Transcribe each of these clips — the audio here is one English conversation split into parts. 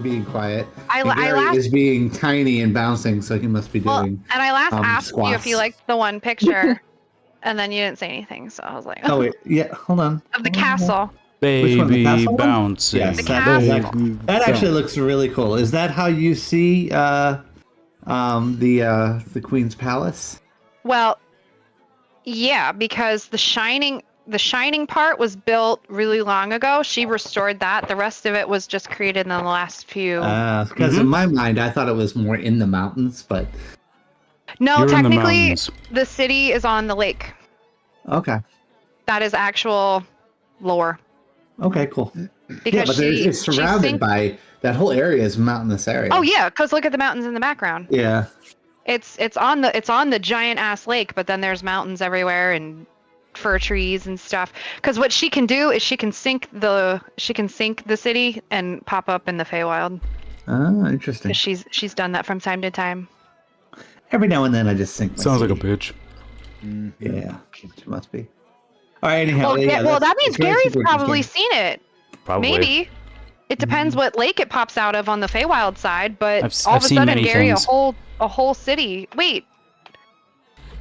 being quiet. I Gary last is being tiny and bouncing, so he must be doing. And I last asked squats. you if you liked the one picture, and then you didn't say anything. So I was like, Oh wait, yeah. Hold on. of the castle. Which one, the Baby castle one? bouncing. Yes, The that, castle. that actually looks really cool. Is that how you see the Queen's Palace? Well, yeah, because the shining part was built really long ago. She restored that. The rest of it was just created in the last few. Because in my mind, I thought it was more in the mountains, but no, You're in the technically, mountains. the city is on the lake. okay, That is actual lore. okay, cool. Because but it's surrounded by that whole area is mountainous area. Oh yeah, because look at the mountains in the background. Yeah. It's on the giant ass lake, but then there's mountains everywhere and fir trees and stuff. Because what she can do is she can sink the city and pop up in the Feywild. Oh, interesting. Because she's done that from time to time. Every now and then, I just sink. Sounds like a bitch. Yeah, she must be. All right. Anyhow, Well, that means Gary's probably seen. seen it. Probably. Maybe. It depends what lake it pops out of on the Feywild side, but all I've of a seen sudden, many Gary, things. a whole city. Wait,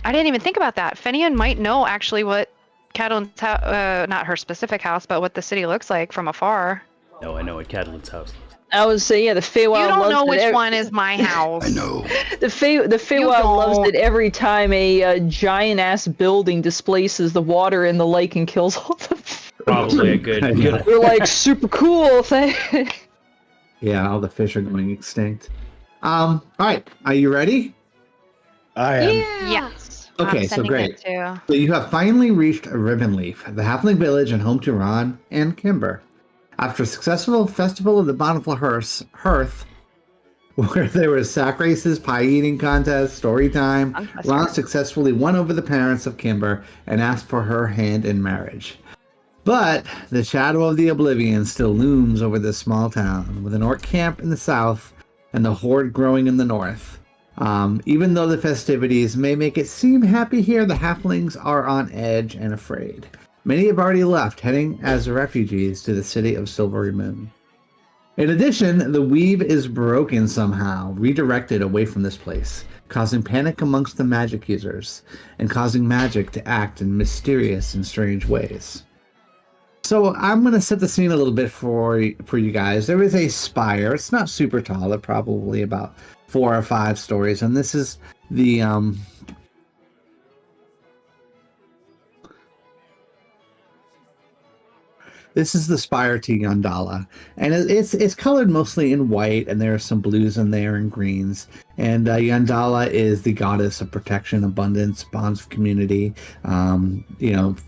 I didn't even think about that. Fenian might know actually what Catalin's not her specific house, but what the city looks like from afar. No, I know what Catalin's house looks. I would say, yeah, the Feywild. You don't loves know which it one is my house. I know. The Feywild loves it every time a giant ass building displaces the water in the lake and kills all the. Probably a good. We're like super cool thing. Yeah, all the fish are going extinct. All right, are you ready? I am. Yes. Okay, I'm so sending great. it to- So you have finally reached Rivenleaf, the halfling village and home to Ron and Kymber. After a successful festival of the Bountiful Hearth, where there were sack races, pie eating contests, story time, Ron successfully won over the parents of Kymber and asked for her hand in marriage. But the shadow of the Oblivion still looms over this small town, with an orc camp in the south and the horde growing in the north. Even though the festivities may make it seem happy here, the halflings are on edge and afraid. Many have already left, heading as refugees to the city of Silvery Moon. In addition, the weave is broken somehow, redirected away from this place, causing panic amongst the magic users, and causing magic to act in mysterious and strange ways. So I'm going to set the scene a little bit for you guys. There is a spire. It's not super tall. They're probably about 4 or 5 stories, and this is the This is the spire to Yandala, and it's colored mostly in white, and there are some blues in there and greens. And Yandala is the goddess of protection, abundance, bonds of community,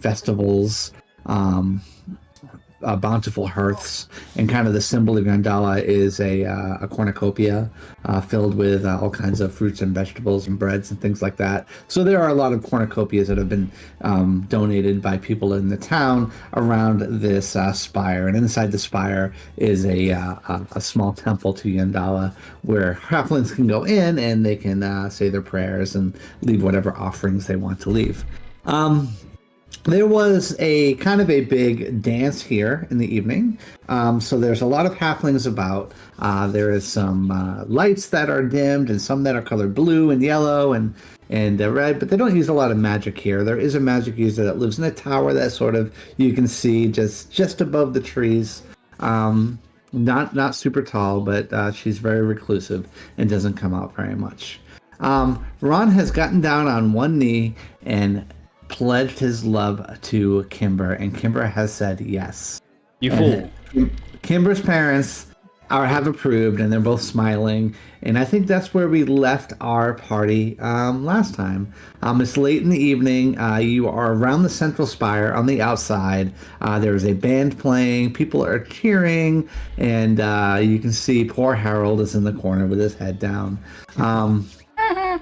festivals, bountiful hearths, and kind of the symbol of Yandala is a cornucopia filled with all kinds of fruits and vegetables and breads and things like that. So there are a lot of cornucopias that have been donated by people in the town around this spire. And inside the spire is a small temple to Yandala where halflings can go in and they can say their prayers and leave whatever offerings they want to leave. There was a kind of a big dance here in the evening. So there's a lot of halflings about. There is some lights that are dimmed and some that are colored blue and yellow and red, but they don't use a lot of magic here. There is a magic user that lives in a tower that sort of you can see just above the trees. Not super tall, but she's very reclusive and doesn't come out very much. Ron has gotten down on one knee and pledged his love to Kymber, and Kymber has said yes. You fool. Kymber's parents have approved, and they're both smiling. And I think that's where we left our party last time. It's late in the evening. You are around the central spire on the outside. There is a band playing. People are cheering, and you can see poor Harold is in the corner with his head down.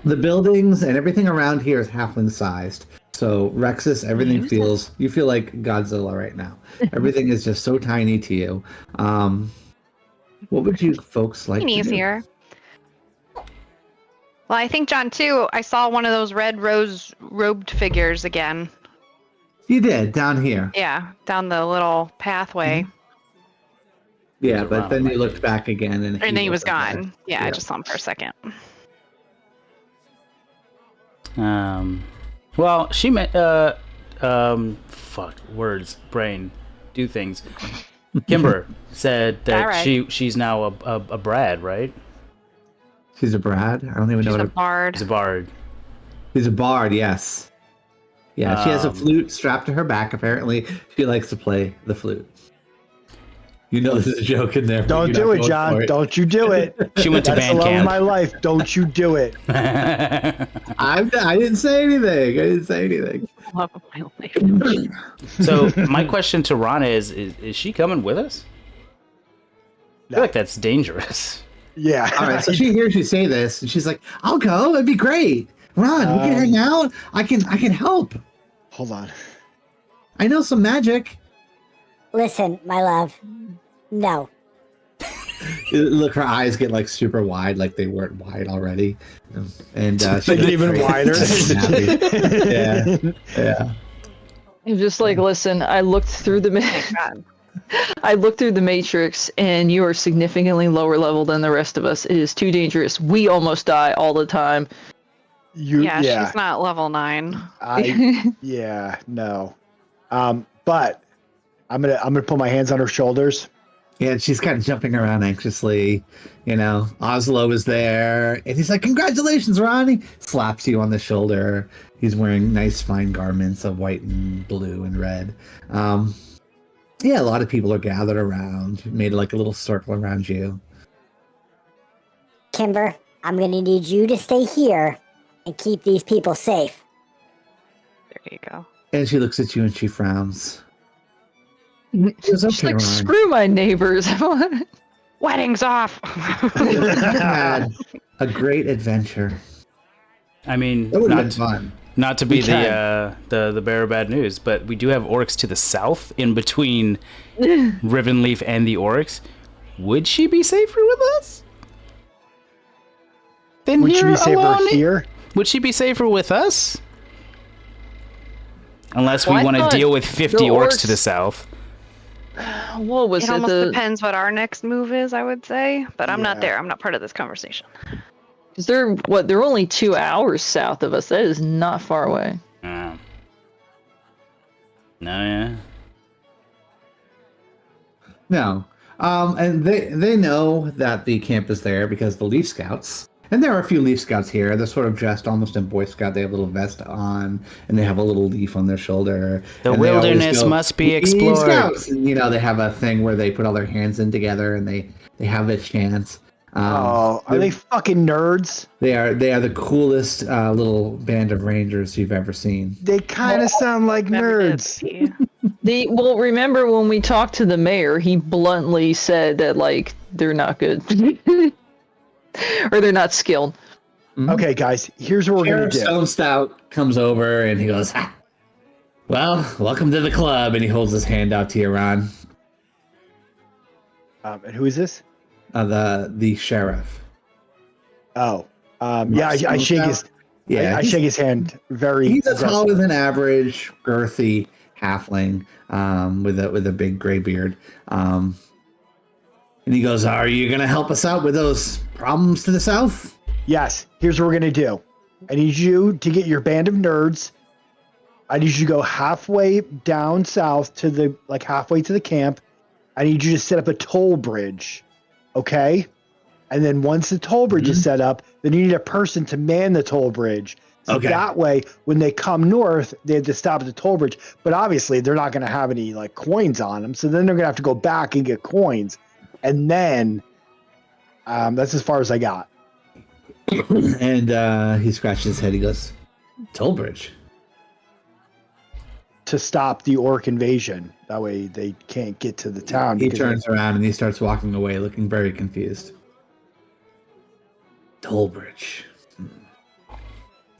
The buildings and everything around here is halfling sized. So Rexus, everything you feel like Godzilla right now. Everything is just so tiny to you. What would you folks like to do? Here. Well, I think John too. I saw one of those red rose robed figures again. You did down here. Yeah, down the little pathway. Yeah, Was it but Ron then or he looked Mike? back again, and And then he was wasn't there. gone. Yeah, I just saw him for a second. Well, she met. Fuck words, brain, do things. Kymber said that Alright. she's now a Brad, right? She's a Brad. I don't even know She's what a a. bard. She's a bard. She's a bard. Yes. Yeah, she has a Um, flute strapped to her back. Apparently, she likes to play the flute. You know, there's a joke in there. but Don't you're do not it, going John. for it. Don't you do it. She went to That's the band love of camp. my life. Don't you do it. I didn't say anything. I didn't say anything. Love of my life. So my question to Ron is she coming with us? I feel like that's dangerous. Yeah. All right, so she hears you say this, and she's like, "I'll go. It'd be great. Ron, we can hang out. I can help. Hold on. I know some magic." Listen, my love. No. Look, her eyes get like super wide, like they weren't wide already, and They get even wider. yeah, yeah. I'm just like, listen, I looked through the God. I looked through the matrix, and you are significantly lower level than the rest of us. It is too dangerous. We almost die all the time. Yeah, she's not level 9. No. But I'm gonna put my hands on her shoulders. Yeah, and she's kind of jumping around anxiously. You know, Oslo is there, and he's like, "Congratulations, Ron!" He slaps you on the shoulder. He's wearing nice, fine garments of white and blue and red. Yeah, a lot of people are gathered around, made like a little circle around you. Kymber, I'm gonna need you to stay here and keep these people safe. There you go. And she looks at you and she frowns. She's She's like, Ron. screw my neighbors. Wedding's off. You had a great adventure. I mean, It would have been fun. not to be We the bearer of bad news, but we do have orcs to the south, in between Rivenleaf and the orcs. Would she be safer with us? Than Would she here be safer alone? here? Would she be safer with us? Unless we Well, I want to thought deal with 50 the orcs orcs- to the south. What was It it? almost depends what our next move is, I would say. But I'm not Yeah. there. I'm not part of this conversation. Because they're only 2 hours south of us. That is not far away. No, yeah. No. And they know that the camp is there because the Leaf Scouts, and there are a few Leaf Scouts here. They're sort of dressed almost in Boy Scout. They have a little vest on, and they have a little leaf on their shoulder. The And they always wilderness go, must be "Leaf explored." Scouts!" And, you know, they have a thing where they put all their hands in together and they have a chant. Are they fucking nerds? They are the coolest little band of rangers you've ever seen. They kind of sound like nerds. Well, remember when we talked to the mayor, he bluntly said that, like, they're not good. Or they're not skilled. Okay, guys, here's what we're gonna Sheriff do. Stone Stout comes over and he goes, "Well, welcome to the club," and he holds his hand out to you, Ron. And who is this? The sheriff. Oh, yeah, I shake his. Yeah, I shake his hand very. He's a aggressively. taller than average, girthy halfling with a big gray beard. And he goes, "Are you gonna help us out with those problems to the south?" Yes. Here's what we're gonna do. I need you to get your band of nerds. I need you to go halfway down south to the halfway to the camp. I need you to set up a toll bridge, okay? And then once the toll bridge is set up, then you need a person to man the toll bridge. So Okay. that way, when they come north, they have to stop at the toll bridge. But obviously, they're not going to have any coins on them. So then they're going to have to go back and get coins. And then that's as far as I got. And he scratches his head. He goes, "Toll bridge." To stop the orc invasion. That way they can't get to the town. He because turns around and he starts walking away, looking very confused. Toll bridge.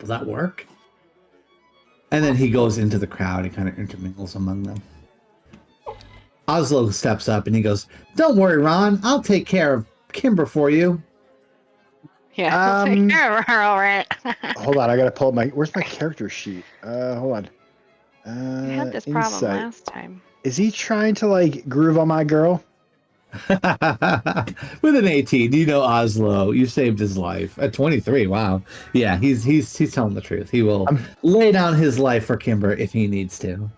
Will that work? And then he goes into the crowd and kind of intermingles among them. Oslo steps up and he goes, "Don't worry, Ron. I'll take care of Kymber for you." Yeah. We're all right. Hold on, I gotta pull up where's my character sheet? Hold on. We had this problem Insight. last time. Is he trying to groove on my girl? With an 18, you know Oslo. You saved his life at 23. Wow. Yeah, he's telling the truth. He will lay down his life for Kymber if he needs to.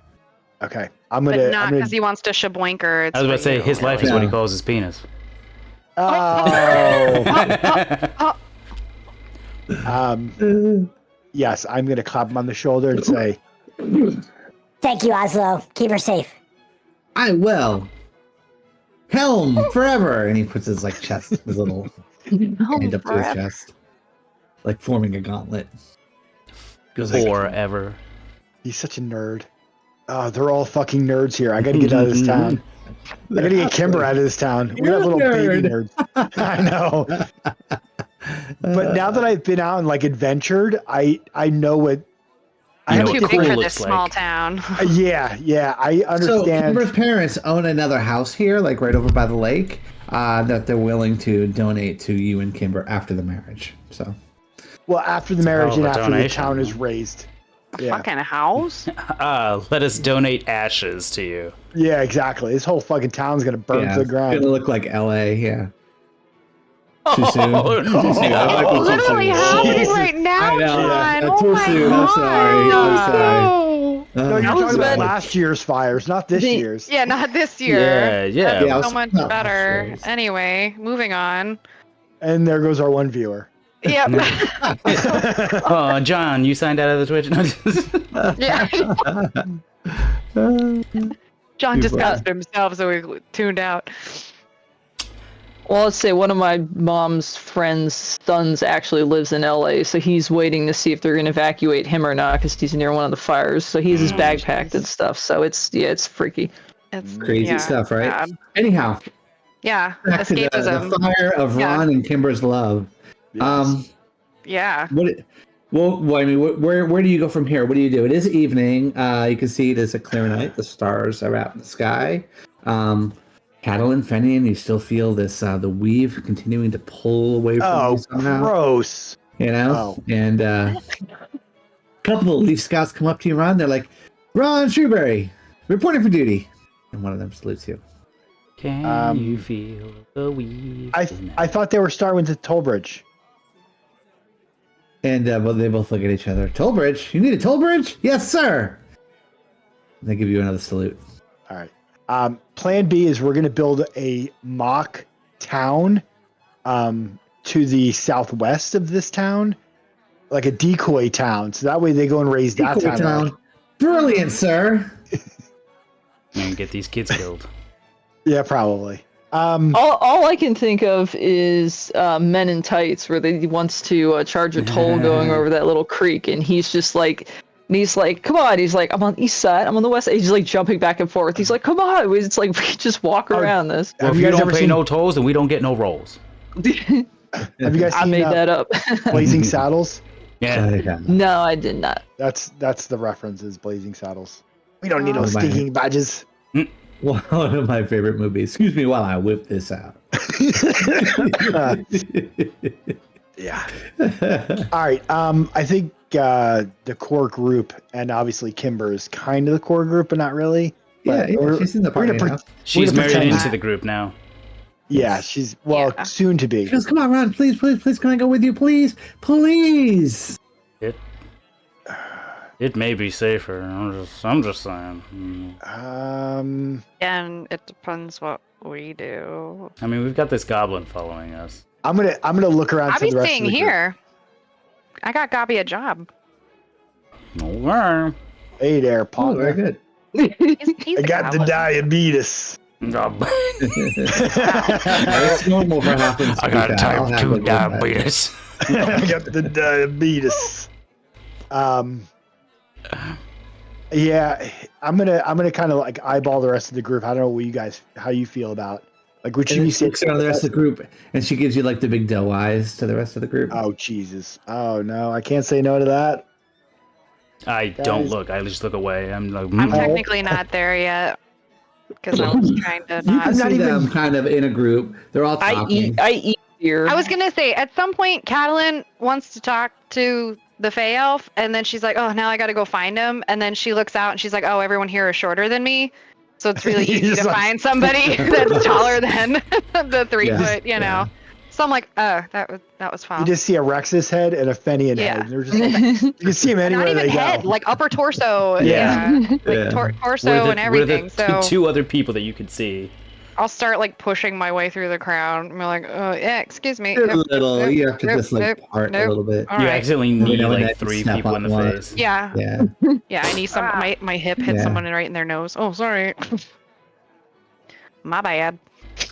Okay, But not because he wants to shaboinker. I was about to say his life is what he Yeah. calls his penis. Oh. Yes, I'm gonna clap him on the shoulder and say, Thank you, Oslo. Keep her safe. I will. Helm forever. And he puts his like chest, his little hand up to his chest, like forming a gauntlet. Goes like, Forever. he's such a nerd. Oh, they're all fucking nerds here. I gotta get out of this town. I gotta get Kymber out of this town. We got little baby nerds. I know. But now that I've been out and like adventured, I know what. I I'm have too a big for different. this small town. Yeah, I So understand. Kymber's parents own another house here, like right over by the lake, that they're willing to donate to you and Kymber after the marriage. So Well, after the marriage hell and of a after the donation. town is raised. Yeah, Fucking house. Let us donate ashes to you. yeah, exactly. This whole fucking town's gonna burn yeah, to the it's ground. gonna look like LA. Yeah. Too soon. Oh, Too soon. I might be too Literally soon. happening right now, I know. John. Yeah, Oh too my soon. I'm god. sorry. I'm sorry. No, you're I was talking about about- last year's fires, not this year's. Yeah, not this year. Yeah, yeah. That's Yeah, I was so much talking about better. last year's. Anyway, moving on. And there goes our one viewer. Yep. Oh, John, you signed out of the Twitch? No, Yeah. John Too discussed himself, so we tuned out. Well, let's say one of my mom's friends' sons actually lives in LA, so he's waiting to see if they're going to evacuate him or not because he's near one of the fires. So he has his bag packed and stuff. So it's freaky. It's Crazy yeah, stuff, right? bad. Anyhow, Yeah, back to the escapism. fire of Yeah. Ron and Kymber's love. Yeah. Well, I mean, where do you go from here? What do you do? It is evening. You can see it is a clear night. The stars are out in the sky. Cattle and Fenian, you still feel this the weave continuing to pull away from Oh, you somehow. gross. You know? Oh. And a couple of Leaf Scouts come up to you, Ron. They're like, Ron Shrewberry, reporting for duty. And one of them salutes you. Can you feel the weave? I thought they were starting with the toll bridge. And well, they both look at each other. Toll bridge? You need a toll bridge? Yes, sir. And they give you another salute. All right. Plan B is we're going to build a mock town to the southwest of this town, like a decoy town. So that way they go and raise that Decoy town. Brilliant, sir. And get these kids killed. Yeah, probably. All I can think of is Men in Tights, where he wants to charge a toll going over that little creek, and he's just like, come on. He's like, I'm on the east side, I'm on the west side. He's like jumping back and forth. He's like, come on. It's like we just walk around this. Well, Have if you you guys don't ever pay seen- no tolls, then we don't get no rolls. Have you guys I seen made that up. Blazing Saddles? Yeah. No, I did not. That's the reference is Blazing Saddles. We don't need no Oh, my. stinking badges. One of my favorite movies. Excuse me while I whip this out. Yeah. All right. I think the core group, and obviously Kymber is kind of the core group, but not really. Yeah, But she's in the we're party gonna now. She's gonna married pretend- into the group now. Yeah, she's Yeah. soon to be. She goes, come on, Ron, please, can I go with you, please? Please. It may be safer. I'm just saying. And it depends what we do. I mean, we've got this goblin following us. I'm gonna look around I'll to be the rest staying of the group. here. I got Gabby a job. Okay. Hey there, Oh, partner. very good. He's I a got the goblin. diabetes. It's normal for halflings to I be got fat. I'll type have 2 it with that. diabetes. I got the diabetes. Yeah, I'm gonna kind of like eyeball the rest of the group. I don't know what how you feel about. Like, would And you then be she looks around the rest of the group, and she gives you like the big doe eyes to the rest of the group. Oh Jesus! Oh no, I can't say no to that. I don't look. I just look away. I'm like, I'm Oh. technically not there yet because I was trying to You can not. not see even- them kind of in a group. They're all talking. I eat beer. I was gonna say at some point, Catalin wants to talk to the Fey Elf, and then she's like, "Oh, now I got to go find him." And then she looks out and she's like, "Oh, everyone here is shorter than me." So it's really You're easy just to like- find somebody that's taller than the 3 Yeah. foot, you know. So I'm like, oh, that was fun. You just see a Rex's head and a Fenian Yeah. head. And they're just like, you can see them Not anywhere even they head, go. like upper torso. Yeah. Yeah. Like torso and everything. So two other people that you could see? I'll start like pushing my way through the crowd. I'm like, oh yeah, excuse me. A little. You have to just like part a little bit. All You right. accidentally Every knee now and then like you 3 step people in on the one. face. Yeah. Yeah. Yeah, I need some. My hip hit Yeah. someone right in their nose. Oh, sorry. My bad.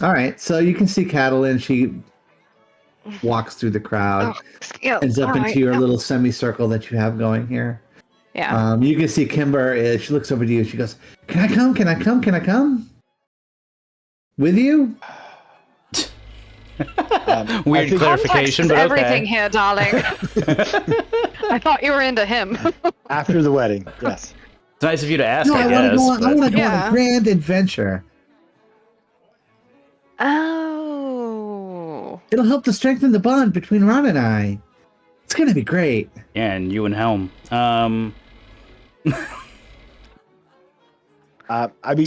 All right. So you can see Catalin. She walks through the crowd, ends up into your little semicircle that you have going here. Yeah. You can see Kymber. She looks over to you. She goes, "Can I come? Can I come? Can I come with you?" Weird clarification, Context is but everything okay. here, darling. I thought you were into him. After the wedding, yes. It's nice of you to ask, No, I I want to guess. go on. I but- want to go on Yeah. a grand adventure. Oh. It'll help to strengthen the bond between Ron and I. It's gonna be great. Yeah, and you and Helm. I mean,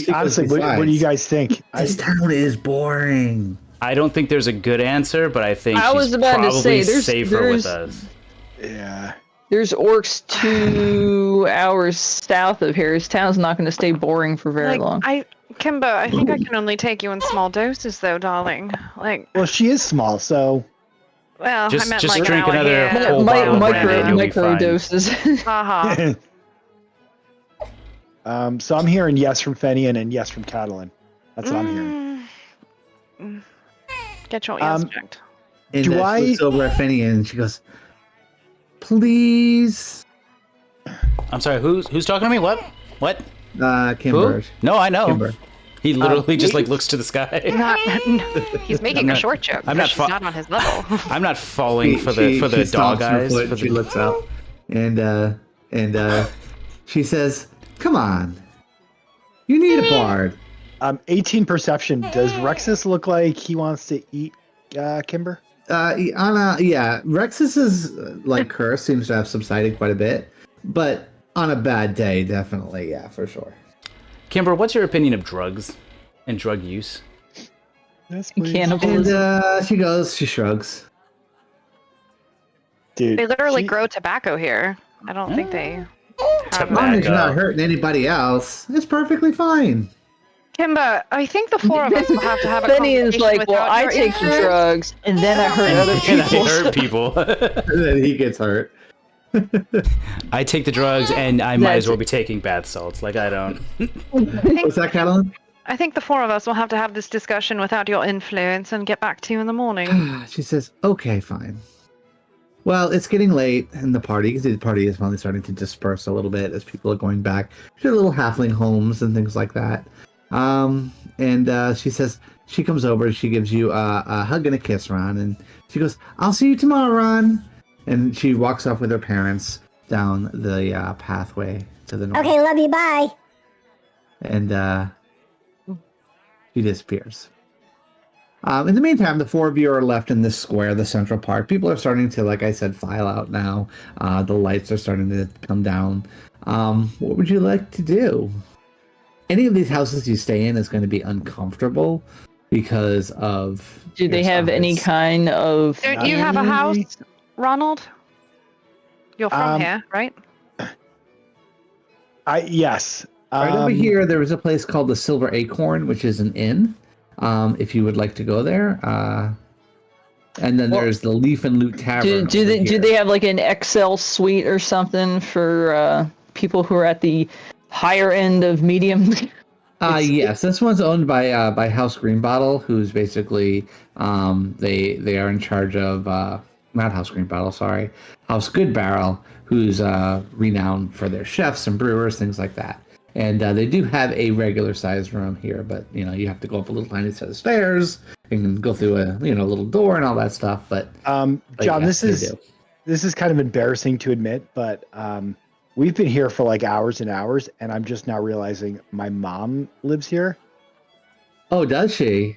She goes, honestly, what do you "Besides, guys think? This town is boring. I don't think there's a good answer, but I think I she's was about to probably say, there's- safer with there's- us. Yeah. There's orcs 2 hours south of here. This town's not going to stay boring for very long. Kimbo, I think I can only take you in small doses, though, darling. Like, Well, she is small, so well, Just- I meant just like drink an hour another here. whole bottle of micro brandy and you'll be micro fine. doses. Uh-huh. so I'm hearing yes from Fenian and yes from Catalin. That's what I'm hearing. Get your ears Um, checked. And Do she I- looks over at Fenian and she goes, "Please, I'm sorry, who's talking to me? What? Kymber." Who? No, I know. Kymber. He literally just like looks to the sky. He's making not- a short joke. I'm not She's fa- not on his level. I'm not falling for She the stomps dog her eyes. foot For and she the, looks out, and she says, "Come on, you need a bard." 18 perception. Does Rexus look like he wants to eat Kymber? Yeah, Rexus's like curse seems to have subsided quite a bit, but on a bad day, definitely, yeah, for sure. Kymber, what's your opinion of drugs and drug use? Yes, And Cannibalism. she shrugs. Dude, They literally she- grow tobacco here. I don't think they have As long Tobacco. as you're not hurting anybody else, it's perfectly fine. Kimba, I think the 4 of us will have to have a Fenian's conversation like, well, without I your take the influence." drugs, and then I hurt other And I people. hurt people. And then he gets hurt. I take the drugs, and I might as That's- well be taking bath salts. Like I don't. What's that, Catalin? I think the 4 of us will have to have this discussion without your influence and get back to you in the morning. She says, "Okay, fine." Well, it's getting late, and the party is finally starting to disperse a little bit as people are going back to their little halfling homes and things like that. And she says, she comes over, she gives you a hug and a kiss, Ron, and she goes, "I'll see you tomorrow, Ron." And she walks off with her parents down the pathway to the north. Okay, love you, bye. And she disappears. In the meantime, the 4 of you are left in this square, the central park. People are starting to, like I said, file out now. The lights are starting to come down. What would you like to do? Any of these houses you stay in is going to be uncomfortable because of. Do they your have any size. kind of? Don't you have a house, Ronald? You're from here, right? Yes. Right over here, there is a place called the Silver Acorn, which is an inn. If you would like to go there, and then Well, there's the Leaf and Loot Tavern. Do they have like an XL suite or something for people who are at the higher end of medium? Yes, this one's owned by House Greenbottle, who's basically they are in charge of not House Greenbottle, sorry, House Good Barrel, who's renowned for their chefs and brewers, things like that. And they do have a regular sized room here, but you have to go up a little tiny set of stairs and go through a little door and all that stuff. But John, yeah, this they is do. this is kind of embarrassing to admit, but we've been here for like hours and hours, and I'm just now realizing my mom lives here. Oh, does she?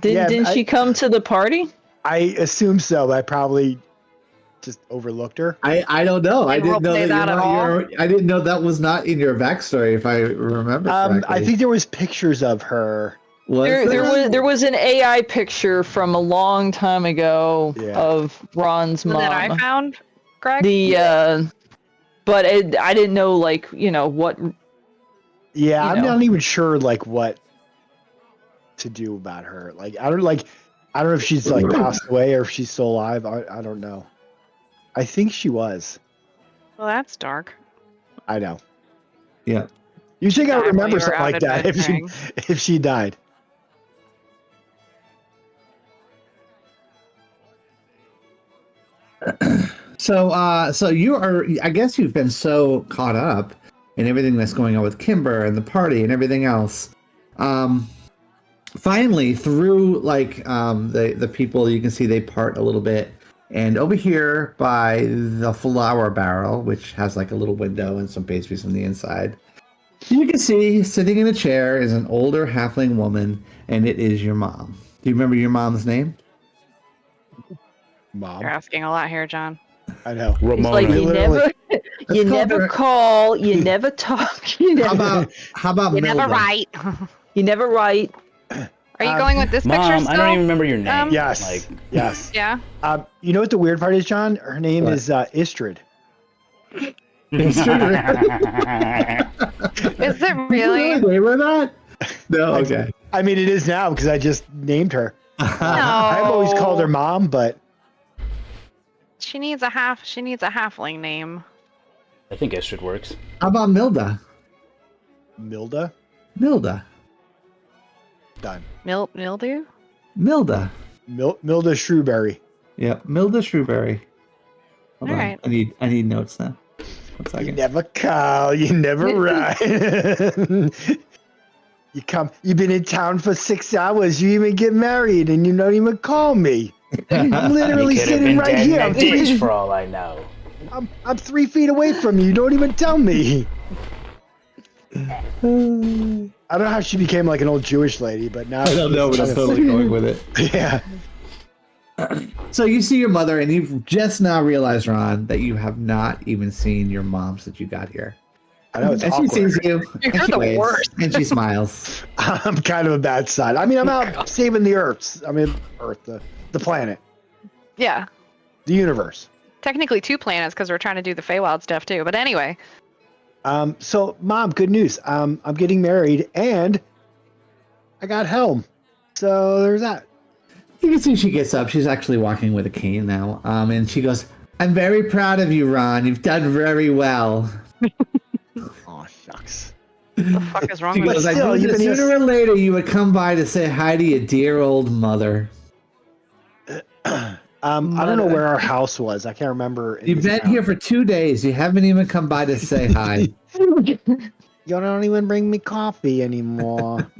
Yeah, Didn't she come to the party? I assume so. But I probably just overlooked her? I don't know. I Didn't didn't know roleplay that at all? I didn't know that was not in your backstory. If I remember correctly, I think there was pictures of her. There was an AI picture from a long time ago of Ron's One mom. that I found, Greg. But I didn't know, like, what. Yeah, I'm not even sure like what to do about her. Like I don't know if she's like passed away or if she's still alive. I don't know. I think she was. Well, that's dark. I know. Yeah. You think I would Died while remember you were something out like that adventuring. if she died. So you are. I guess you've been so caught up in everything that's going on with Kymber and the party and everything else. Finally, through like the people, you can see they part a little bit, and over here by the flour barrel, which has like a little window and some pastries on the inside, you can see sitting in a chair is an older halfling woman, and it is your mom. Do you remember your mom's name? Mom. You're asking a lot here, John. I know. It's Ramona. like you Literally. never call, you never talk, you How never, about You Milda? never write. you never write. Are you going with this picture Mom, still? I don't even remember your name. Yes. Like, Yes. Yeah. You know what the weird part is, John? Her name What? is Istrid. Is it really? Wait, with that? No. Okay. I mean, it is now because I just named her. I've always called her mom, but She needs a halfling name. I think Estrid works. How about Milda? Milda. Milda. Done. Mildew? Milda. Milda Shrewberry. Yep. Milda Shrewberry. Hold on. Alright. I need notes now. 1 You second. never call, you never write. You've been in town for 6 hours. You even get married, and you don't even call me. I'm literally You could have sitting been right dead here. in a ditch for all I know. I'm 3 feet away from you. You don't even tell me. I don't know how she became like an old Jewish lady, but now I don't know, but I'm totally going with it. Yeah. So you see your mother, and you've just now realized, Ron, that you have not even seen your mom since you got here. I know it's And awkward. she sees you, You're and she the waves, worst. and she smiles. I'm kind of a bad side. I mean, I'm out saving the Earths. I mean, Earth, the planet, Yeah. the universe. Technically 2 planets because we're trying to do the Feywild stuff too. But anyway. So, Mom, good news. I'm getting married, and I got Helm. So there's that. You can see she gets up. She's actually walking with a cane now. And she goes, "I'm very proud of you, Ron. You've done very well." Oh, shucks. What the fuck is wrong She with goes, you? "I still, knew you've that been sooner or later you would come by to say hi to your dear old mother." I don't know where our house was. I can't remember. in You've this been town. here for 2 days. You haven't even come by to say hi. You don't even bring me coffee anymore.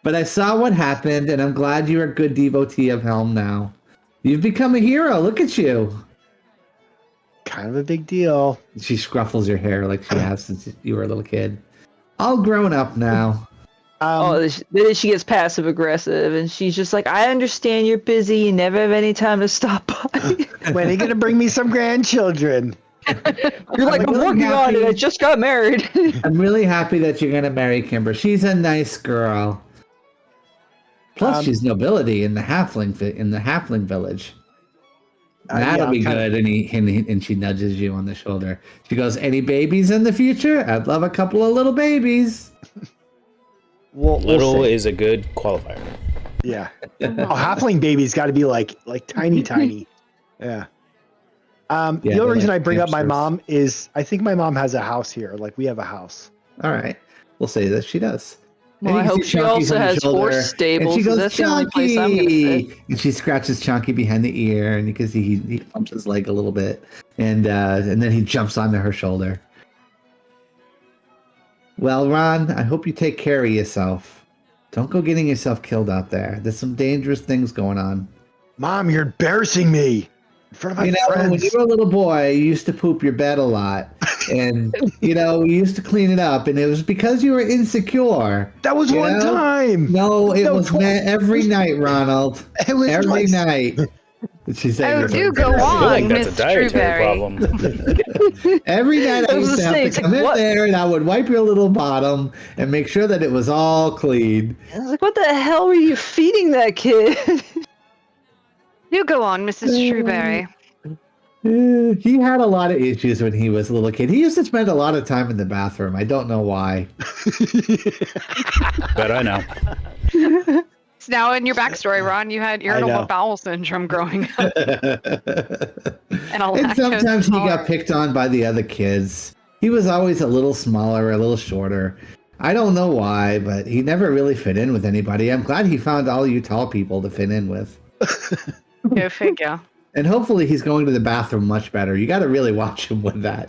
But I saw what happened, and I'm glad you're a good devotee of Helm now. You've become a hero. Look at you. Kind of a big deal. She scruffles your hair like she has since you were a little kid. All grown up now. Then she gets passive aggressive, and she's just like, "I understand you're busy. You never have any time to stop by." When are you gonna bring me some grandchildren? You're like, "I'm really working on it. happy. I just got married." I'm really happy that you're gonna marry Kymber. She's a nice girl. Plus, she's nobility in the halfling village. That'll yeah, be I'm kinda- good. And she nudges you on the shoulder. She goes, "Any babies in the future? I'd love a couple of little babies." We'll Little see. is a good qualifier. Yeah. Oh, halfling babies got to be like tiny. Yeah. The they're only reason like I bring up my hamsters. mom is I think my mom has a house here. Like we have a house. All right, we'll say that she does. And Well, I you can hope see she Chunky's also on the has shoulder, horse stables, And she 'cause goes, that's the only place I'm gonna "Chunky!" And she scratches Chunky behind the ear, and you can see he bumps his leg a little bit, and then he jumps onto her shoulder. Well, Ron, I hope you take care of yourself. Don't go getting yourself killed out there. There's some dangerous things going on. Mom, you're embarrassing me in front of my You know, when friends. you were a little boy, you used to poop your bed a lot. And, we used to clean it up. And it was because you were insecure. That was You one know? time. No, it No, was twice. every night, Ronald. It was Every twice. night. She's saying Oh, this do like- go I feel like on, that's Miss a dietary Trueberry. problem. Every night I I was used to gonna have say, to it's come like, in what? there and I would wipe your little bottom and make sure that it was all clean. I was like, what the hell were you feeding that kid? Do go on, Mrs. Trueberry. He had a lot of issues when he was a little kid. He used to spend a lot of time in the bathroom. I don't know why. But I know. So now in your backstory, Ron, you had know. irritable bowel syndrome growing up. And Sometimes he got picked on by the other kids. He was always a little smaller, a little shorter. I don't know why, but he never really fit in with anybody. I'm glad he found all you tall people to fit in with. Go figure. And hopefully he's going to the bathroom much better. You got to really watch him with that.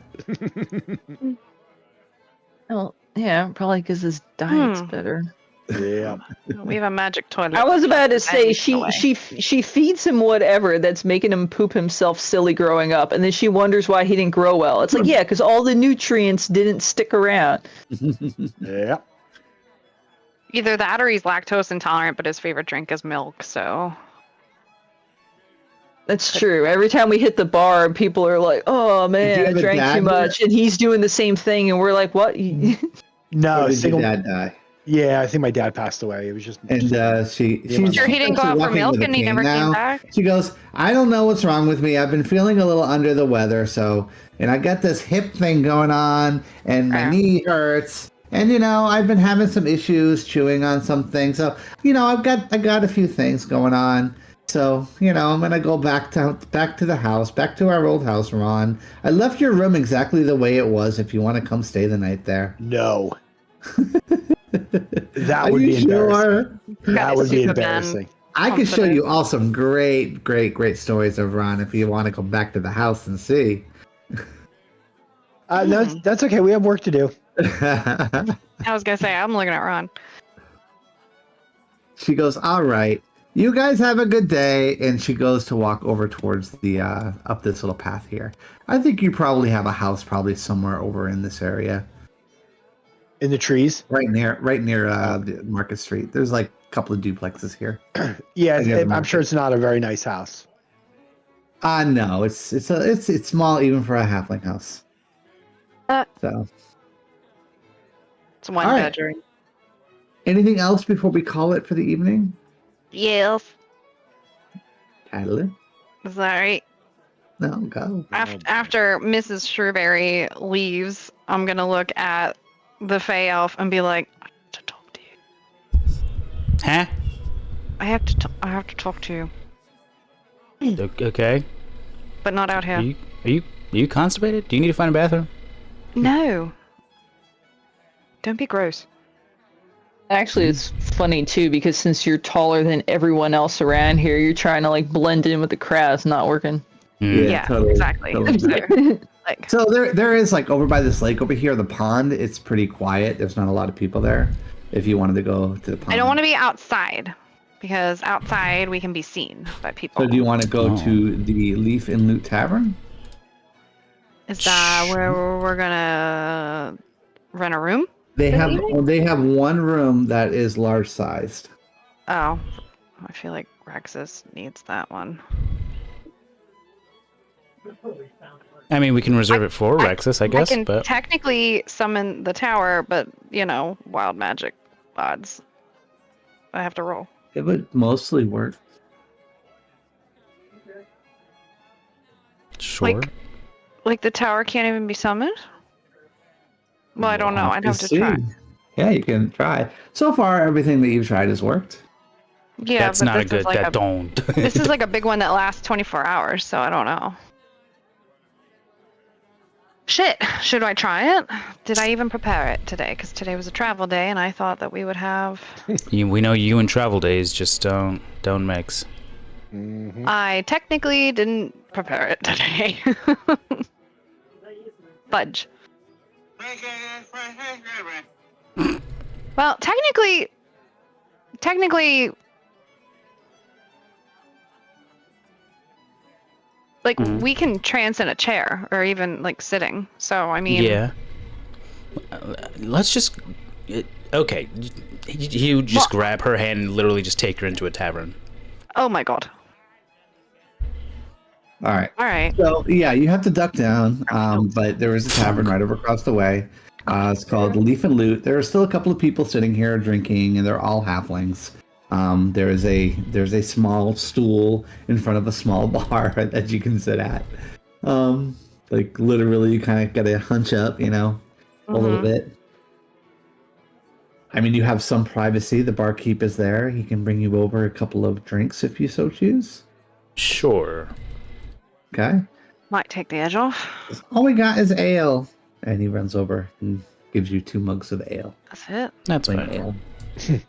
Well, yeah, probably because his diet's Hmm. better. Yeah. We have a magic toilet. I was about to say Magic away. she feeds him whatever that's making him poop himself silly growing up, and then she wonders why he didn't grow well. It's like, yeah, because all the nutrients didn't stick around. Yeah. Either that or he's lactose intolerant, but his favorite drink is milk. So That's true. Every time we hit the bar, people are like, "Oh man, I have a drank dad too much," and he's doing the same thing, and we're like, "What?" No, Or did single. your dad die? Yeah, I think my dad passed away. It was just. And she's sure he didn't go out for walking milk with a and he cane never came now. back. She goes, I don't know what's wrong with me. I've been feeling a little under the weather, and I got this hip thing going on, and my Okay. knee hurts, and I've been having some issues chewing on something. So I got a few things going on. So I'm gonna go back to the house, back to our old house, Ron. I left your room exactly the way it was. If you want to come stay the night there. No. That Are would you be embarrassing. sure? That would be Superman. embarrassing. I could show Confident. you all some great stories of Ron if you want to go back to the house and see. That's okay. We have work to do. I was gonna say I'm looking at Ron. She goes, all right, you guys have a good day. And she goes to walk over towards the, up this little path here. I think you probably have a house probably somewhere over in this area. In the trees. Right near the Market Street. There's like a couple of duplexes here. Yeah, Yeah, I'm sure it's not a very nice house. No, it's small even for a halfling house. So It's one All right. bedroom. anything else before we call it for the evening? Yes. Adeline? Is that right? No, go. After Mrs. Shrewberry leaves, I'm gonna look at the Fey Elf and be like, I have to talk to you. Huh? I have to talk to you, Okay. but not out Are here. you constipated? Do you need to find a bathroom? No. Don't be gross. Actually, it's funny too because since you're taller than everyone else around here, you're trying to like blend in with the crowd. It's not working. Yeah, totally, exactly. totally. Like, So there is like over by this lake over here, the pond. It's pretty quiet. There's not a lot of people there. If you wanted to go to the pond, I don't want to be outside because outside we can be seen by people. So do you want to go Oh. to the Leaf and Loot Tavern? Is that where we're gonna rent a room? They For the have evening? they have one room that is large sized. Oh, I feel like Rexus needs that one. I mean, we can reserve it for Rexus, I guess, I can but technically summon the tower, but wild magic odds. I have to roll. It would mostly work. sure. Like the tower can't even be summoned? Well, I don't know. I'd have to try. Yeah, you can try. So far, everything that you've tried has worked. Yeah, That's but not a this good. is like That don't. this is like a big one that lasts 24 hours, so I don't know. Shit, should I try it? Did I even prepare it today? Because today was a travel day, and I thought that we would have. We know you and travel days just don't mix. I technically didn't prepare it today. Fudge. Well, technically, like Mhm. we can trance in a chair or even like sitting. So I mean, Yeah. Let's just. Okay. You just grab her hand and literally just take her into a tavern. Oh my god. All right. All right. So yeah, you have to duck down, but there is a tavern right over across the way. It's called Leaf and Loot. There are still a couple of people sitting here drinking, and they're all halflings. There's a small stool in front of a small bar that you can sit at. Like literally, you kind of got to hunch up, a little bit. I mean, you have some privacy. The barkeep is there. He can bring you over a couple of drinks if you so choose. Sure. Okay. Might take the edge off. All we got is ale. And he runs over and gives you 2 mugs of ale. That's it. That's Plain fine.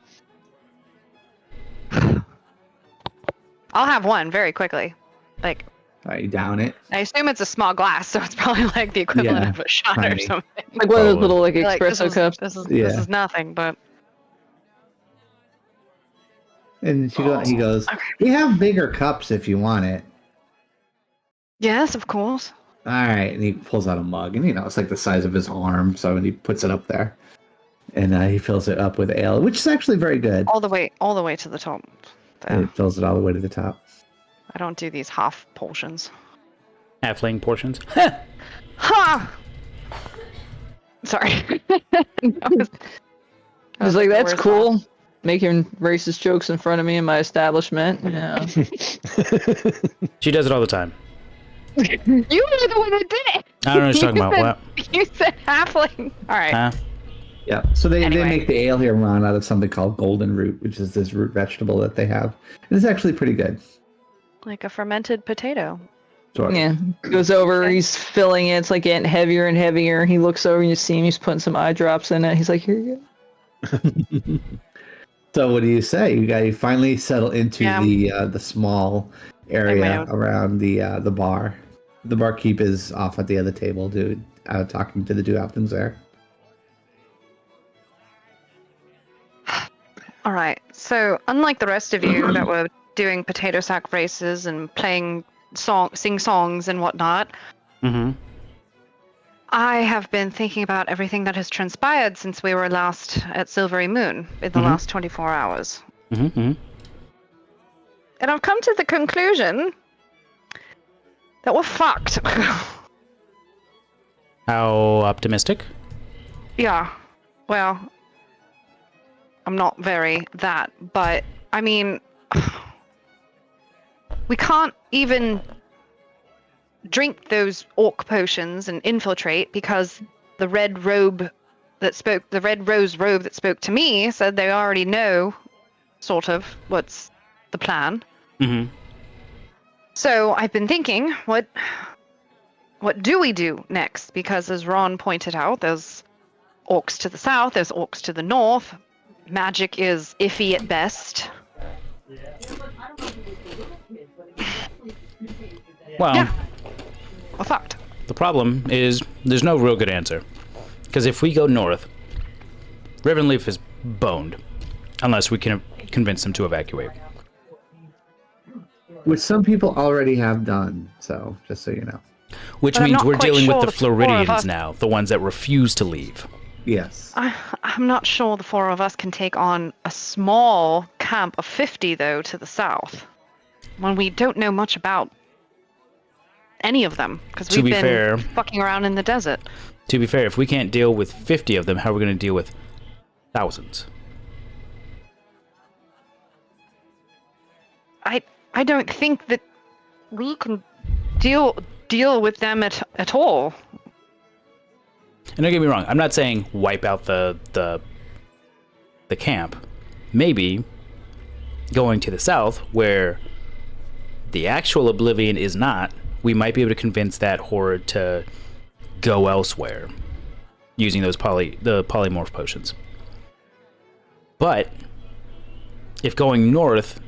ale. I'll have one very quickly. Like, All right, you down it. I assume it's a small glass, so it's probably like the equivalent Yeah, of a shot or tiny. something. Like one of those Probably. little like Like, espresso cups. This Yeah. is nothing, but And he goes, we have bigger cups if you want it. yes, of course. All right. And he pulls out a mug, and it's like the size of his arm. So he puts it up there, and he fills it up with ale, which is actually very good. All the way to the top. And There. it fills it all the way to the top. I don't do these half portions. Halfling portions. Ha! Sorry. I was like, that's cool. Making racist jokes in front of me in my establishment. Yeah. She does it all the time. You were the one that did it. I don't know what you're talking about. What? You said halfling. All right. Huh? Yeah. So they Anyway. make the ale here, Ron, out of something called golden root, which is this root vegetable that they have. And it's actually pretty good. Like a fermented potato. Sort of. Yeah. Goes over, Okay. he's filling it, it's like getting heavier and heavier. He looks over and you see him, he's putting some eye drops in it. He's like, here you go. So what do you say? You finally settle into Yeah. the small my area own. around the bar. The barkeep is off at the other table, talking to the Dualtons there. All right. So, unlike the rest of you that were doing potato sack races and sing songs and whatnot, Mm-hmm. I have been thinking about everything that has transpired since we were last at Silvery Moon in the Mhm. last 24 hours. Mm-hmm. And I've come to the conclusion that we're fucked. How optimistic? Yeah. Well, I'm not very that, but I mean, we can't even drink those orc potions and infiltrate because the red rose robe that spoke to me said they already know sort of what's the plan. Mm-hmm. So I've been thinking, what do we do next? Because as Ron pointed out, there's orcs to the south, there's orcs to the north. Magic is iffy at best. Well, Yeah. We're fucked. the problem is there's no real good answer. Because if we go north, Ravenleaf is boned. Unless we can convince them to evacuate. Which some people already have done, so just so you know. Which But I'm means not we're quite dealing sure with the the four of Floridians us- now, the ones that refuse to leave. Yes. I'm not sure the 4 of us can take on a small camp of 50, though, to the south. When we don't know much about any of them, because To we've be been fair- fucking around in the desert. To be fair, if we can't deal with 50 of them, how are we going to deal with thousands? I don't think that we can deal with them at all. And don't get me wrong, I'm not saying wipe out the camp. Maybe going to the south, where the actual Oblivion is not, we might be able to convince that horde to go elsewhere using those the polymorph potions. But if going north,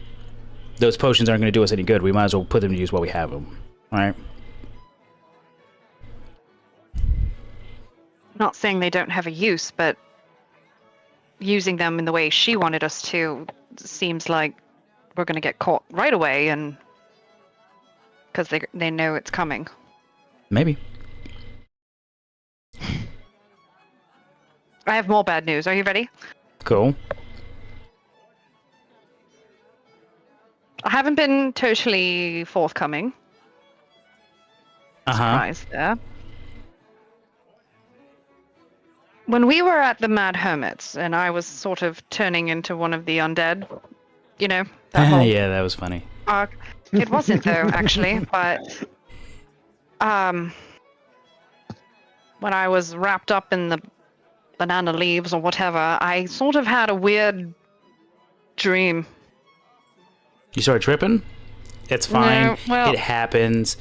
those potions aren't going to do us any good, we might as well put them to use while we have them. All right? Not saying they don't have a use, but using them in the way she wanted us to seems like we're going to get caught right away, and because they know it's coming. Maybe. I have more bad news. Are you ready? Cool. I haven't been totally forthcoming, surprise there. When we were at the Mad Hermits, and I was sort of turning into one of the undead, you know, that whole Yeah, that was funny. arc. It wasn't though, actually, but when I was wrapped up in the banana leaves or whatever, I sort of had a weird dream. You started tripping? It's fine. No, well- It happens.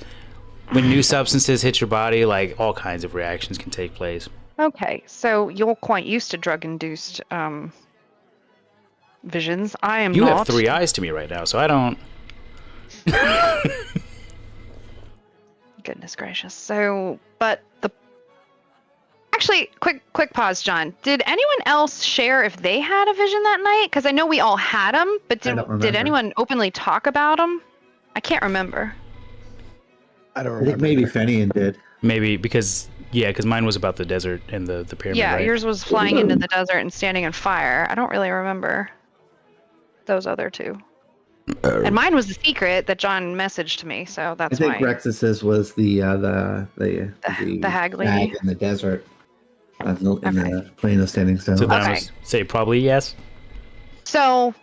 When new substances hit your body, like all kinds of reactions can take place. Okay, so you're quite used to drug-induced visions. I am You not. have 3 eyes to me right now, so I don't. Goodness gracious. So, but the actually, quick pause, John. Did anyone else share if they had a vision that night? Because I know we all had them, but I don't did remember. anyone openly talk about them? I can't remember. I don't I remember. think maybe Fenian did. Maybe because mine was about the desert and the pyramid. Yeah, right? yours was flying into the desert and standing on fire. I don't really remember those other two. And mine was the secret that John messaged to me, so I that's think why. Rexus's was the hag lady. hag in the desert, in the plain of standing stone. So then Okay. I would say probably yes. So,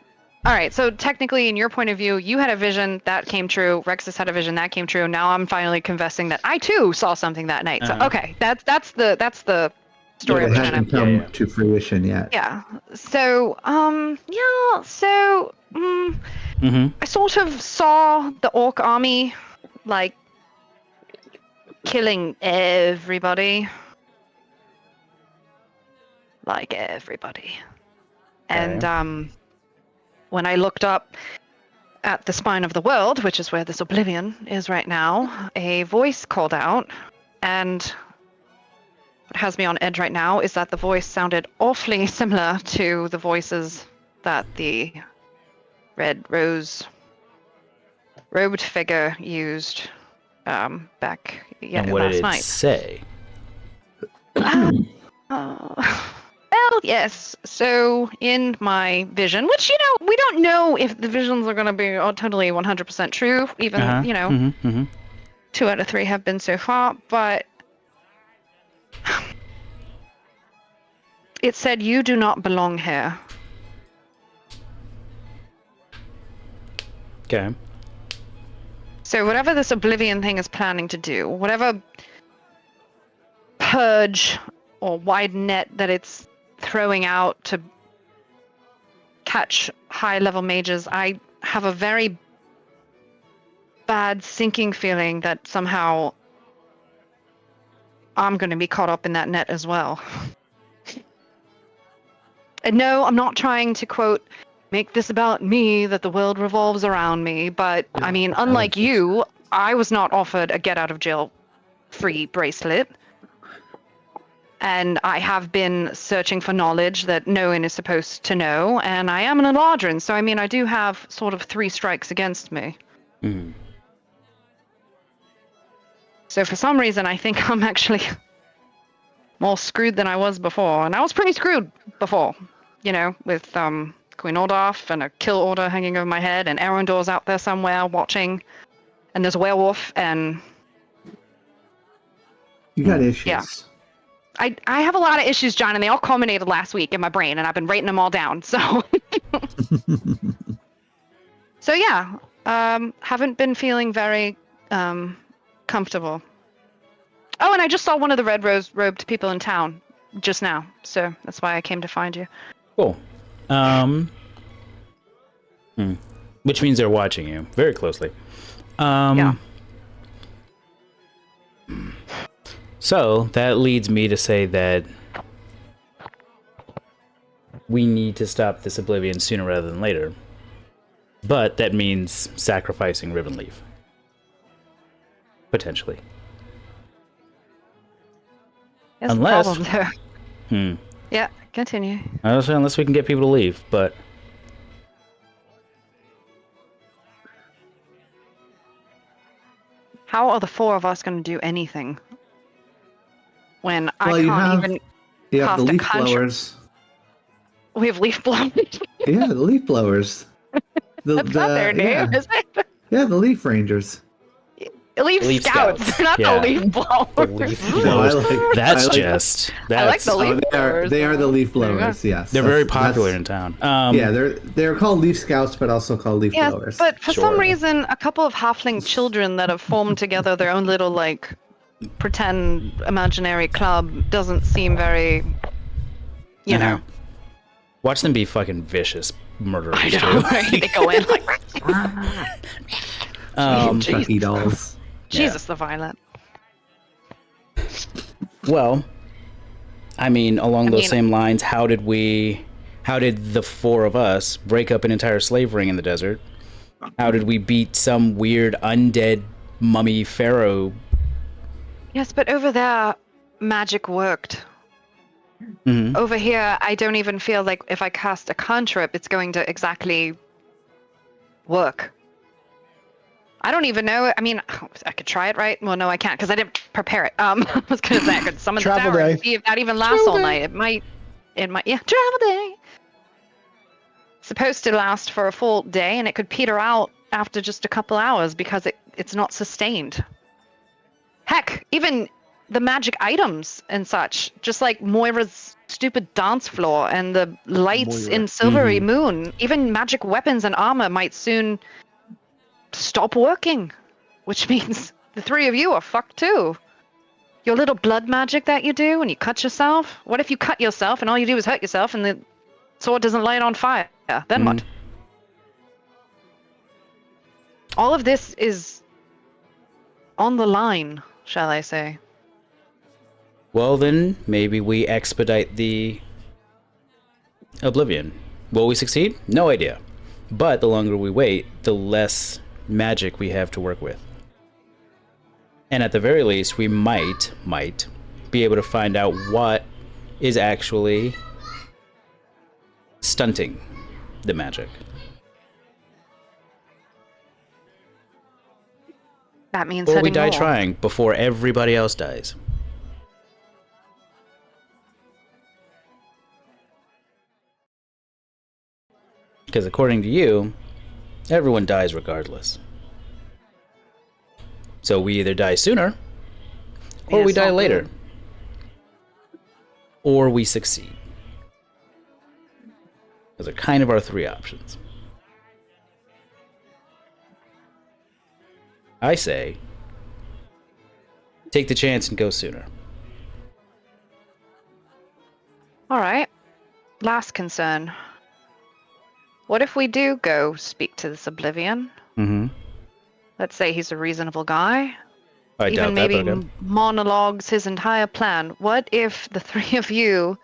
all right. So technically, in your point of view, you had a vision that came true. Rexus had a vision that came true. Now I'm finally confessing that I too saw something that night. So Uh-huh. okay, that's the story But I'm it trying hasn't to. come Yeah. to fruition yet. Yeah. So yeah. So Mm-hmm. I sort of saw the orc army like killing everybody. Like everybody. And Okay. when I looked up at the spine of the world, which is where this Oblivion is right now, a voice called out, and what has me on edge right now is that the voice sounded awfully similar to the voices that the red rose robed figure used back And what last did it night. say? Well, yes. So in my vision, which we don't know if the visions are going to be totally 100% true. Even Mm-hmm. Mm-hmm. 2 out of 3 have been so far, but it said you do not belong here. Okay. So whatever this Oblivion thing is planning to do, whatever purge or wide net that it's throwing out to catch high-level mages, I have a very bad sinking feeling that somehow I'm going to be caught up in that net as well. And no, I'm not trying to, quote, make this about me, that the world revolves around me, but I mean, unlike you, I was not offered a get-out-of-jail-free bracelet. And I have been searching for knowledge that no one is supposed to know, and I am an Eladrin, so I mean, I do have sort of 3 strikes against me. Mm-hmm. So for some reason, I think I'm actually more screwed than I was before, and I was pretty screwed before, with Queen Ordaf and a kill order hanging over my head, and Arendor's out there somewhere watching, and there's a werewolf, and You got issues. Yeah. I have a lot of issues, John, and they all culminated last week in my brain, and I've been writing them all down. So, so yeah, haven't been feeling very comfortable. Oh, and I just saw one of the red rose robed people in town just now, so that's why I came to find you. Cool. Which means they're watching you very closely. Yeah. So that leads me to say that we need to stop this Oblivion sooner rather than later. But that means sacrificing Rivenleaf. Potentially. Here's the Unless- problem, though. Yeah, continue. Unless we can get people to leave, but How are the 4 of us going to do anything when I Well, can't even You have the cast a leaf conjure- blowers. We have leaf blowers. Yeah, the leaf blowers. That's not their name, yeah. is it? Yeah, the leaf rangers. Leaf Leaf scouts. Scouts. They're not Yeah. the leaf blowers. The leaf No, blowers. That's I like- just. That's, I like the leaf Oh, blowers. they are the leaf There you go. blowers. Yes, They're very That's- popular that's- in town. Yeah, they're called leaf scouts, but also called leaf Yes, blowers. but for some Sure. reason, a couple of halfling children that have formed together their own little, like, pretend imaginary club doesn't seem very, you know. Watch them be fucking vicious murderers I know, too. right? They go in like, Chucky dolls. Jesus, the violent. Well, I mean, along those mean- same lines, how did the four of us break up an entire slave ring in the desert? How did we beat some weird undead mummy pharaoh? Yes, but over there, magic worked. Mhm. Over here, I don't even feel like if I cast a cantrip, it's going to exactly work. I don't even know. I mean, I could try it, right? Well, no, I can't because I didn't prepare it. I was gonna say I could summon the Travel tower and day. see if that even lasts all night. It might. Yeah, travel day. Supposed to last for a full day, and it could peter out after just a couple hours because it's not sustained. Heck, even the magic items and such, just like Moira's stupid dance floor and the lights Moira. in Silvery Moon, even magic weapons and armor might soon stop working, which means the three of you are fucked too. Your little blood magic that you do when you cut yourself, what if you cut yourself and all you do is hurt yourself and the sword doesn't light on fire? Then what? All of this is on the line, shall I say. Well, then maybe we expedite the Oblivion. Will we succeed? No idea. But the longer we wait, the less magic we have to work with. And at the very least, we might be able to find out what is actually stunting the magic. That means Or we setting die more. trying before everybody else dies. Because according to you, everyone dies regardless. So we either die sooner, or Yeah, we it's die not later. good. Or we succeed. Those are kind of our three options. I say, take the chance and go sooner. All right. Last concern. What if we do go speak to this Oblivion? Mm-hmm. Let's say he's a reasonable guy. I Even doubt that, maybe but okay. monologues his entire plan. What if the three of you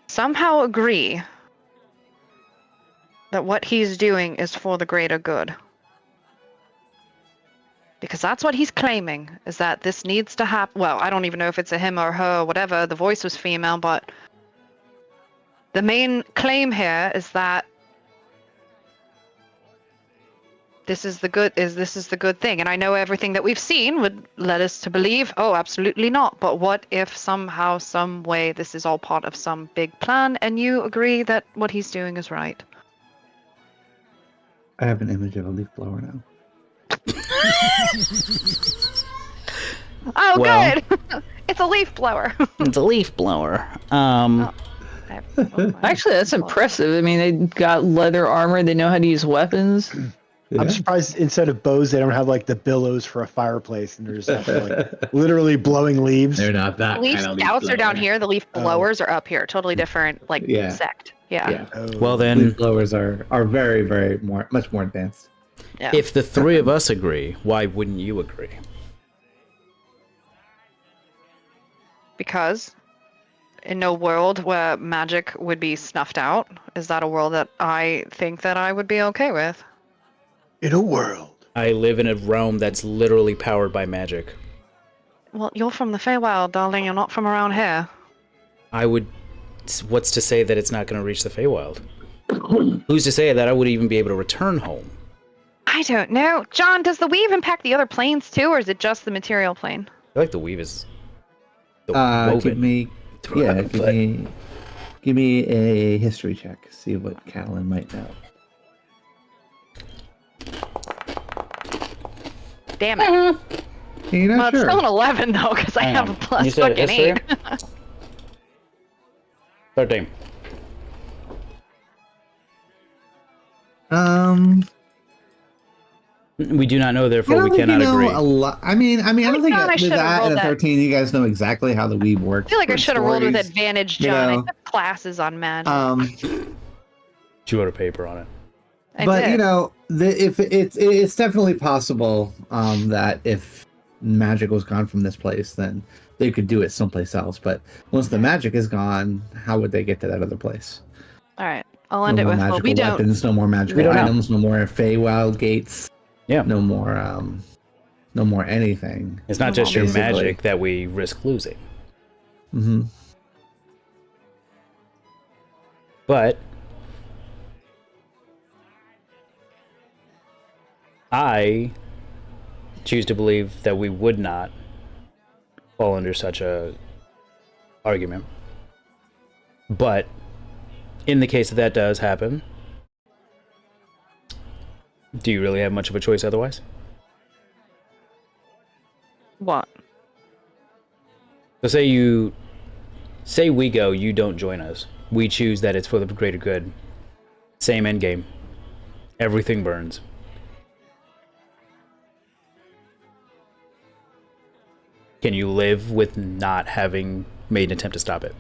somehow agree that what he's doing is for the greater good? Because that's what he's claiming, is that this needs to happen. Well, I don't even know if it's a him or her or whatever. The voice was female, but the main claim here is that this is the good thing. And I know everything that we've seen would let us to believe, oh, absolutely not. But what if somehow, some way, this is all part of some big plan and you agree that what he's doing is right? I have an image of a leaf blower now. Oh, Well- good. It's a leaf blower. It's a leaf blower. Actually, that's impressive. I mean, they got leather armor. They know how to use weapons. I'm surprised instead of bows, they don't have like the billows for a fireplace, and they're just out there, like literally blowing leaves. They're not that Leaf kind of scouts are down blower. here. The leaf blowers are up here. Totally different, like, Yeah. sect. Yeah. Yeah. Oh. Well then, Leaf blowers are very, very much more advanced. Yeah. if the three of us agree, why wouldn't you agree? Because in a world where magic would be snuffed out, is that a world that I think that I would be okay with? In a world. I live in a realm that's literally powered by magic. Well, you're from the Feywild, darling. You're not from around here. I would. What's to say that it's not going to reach the Feywild? Who's to say that I would even be able to return home? I don't know. John, does the weave impact the other planes too, or is it just the material plane? I feel like the weave is. The Give me, yeah, but- give me a history check. See what Catelyn might know. Damn it. You know, Well, it's sure. still an 11 though, because I Hang have on. a plus You said fucking history? 8. 13. We do not know, I therefore don't we think cannot you know agree. a lot. I mean, I don't think John, I with should've that rolled and a that. 13, you guys know exactly how the weave works. I feel like I for should have rolled with stories. advantage, you John. I know. took classes on magic. You wrote a paper on it. I But did. you know, if it's definitely possible that if magic was gone from this place, then they could do it someplace else. But once the magic is gone, how would they get to that other place? All right. I'll No end it more with, well, magical we don't. weapons, no more magical don't know. items, no more Feywild gates, Yeah. no more anything. It's not just your Basically. magic that we risk losing. Mm-hmm. But I choose to believe that we would not fall under such a argument. But in the case that does happen, do you really have much of a choice otherwise? What? So say we go, you don't join us. We choose that it's for the greater good. Same end game. Everything burns. Can you live with not having made an attempt to stop it?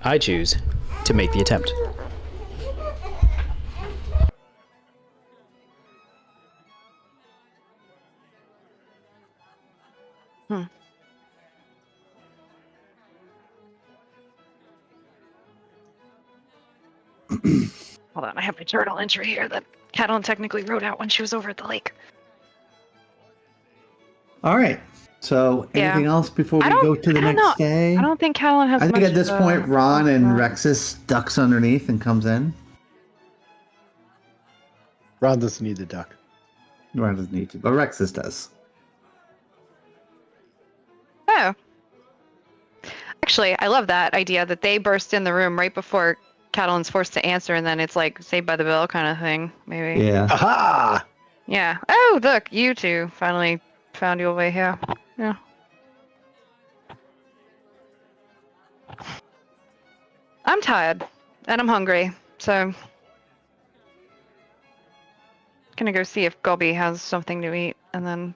I choose to make the attempt. Hold on. I have my journal entry here that Catelyn technically wrote out when she was over at the lake. All right. So, Yeah. anything else before we I don't- go to the I don't next know. day? I don't think Catelyn has I think much at this of a- point, Ron and of a- Rexus ducks underneath and comes in. Ron doesn't need the duck. Ron doesn't need to, but Rexus does. Oh. Actually, I love that idea that they burst in the room right before Catelyn's forced to answer, and then it's like Saved by the Bell kind of thing, maybe. Yeah. Aha! Yeah. Oh, look, you two finally found your way here. Yeah. I'm tired, and I'm hungry, so gonna go see if Gobby has something to eat, and then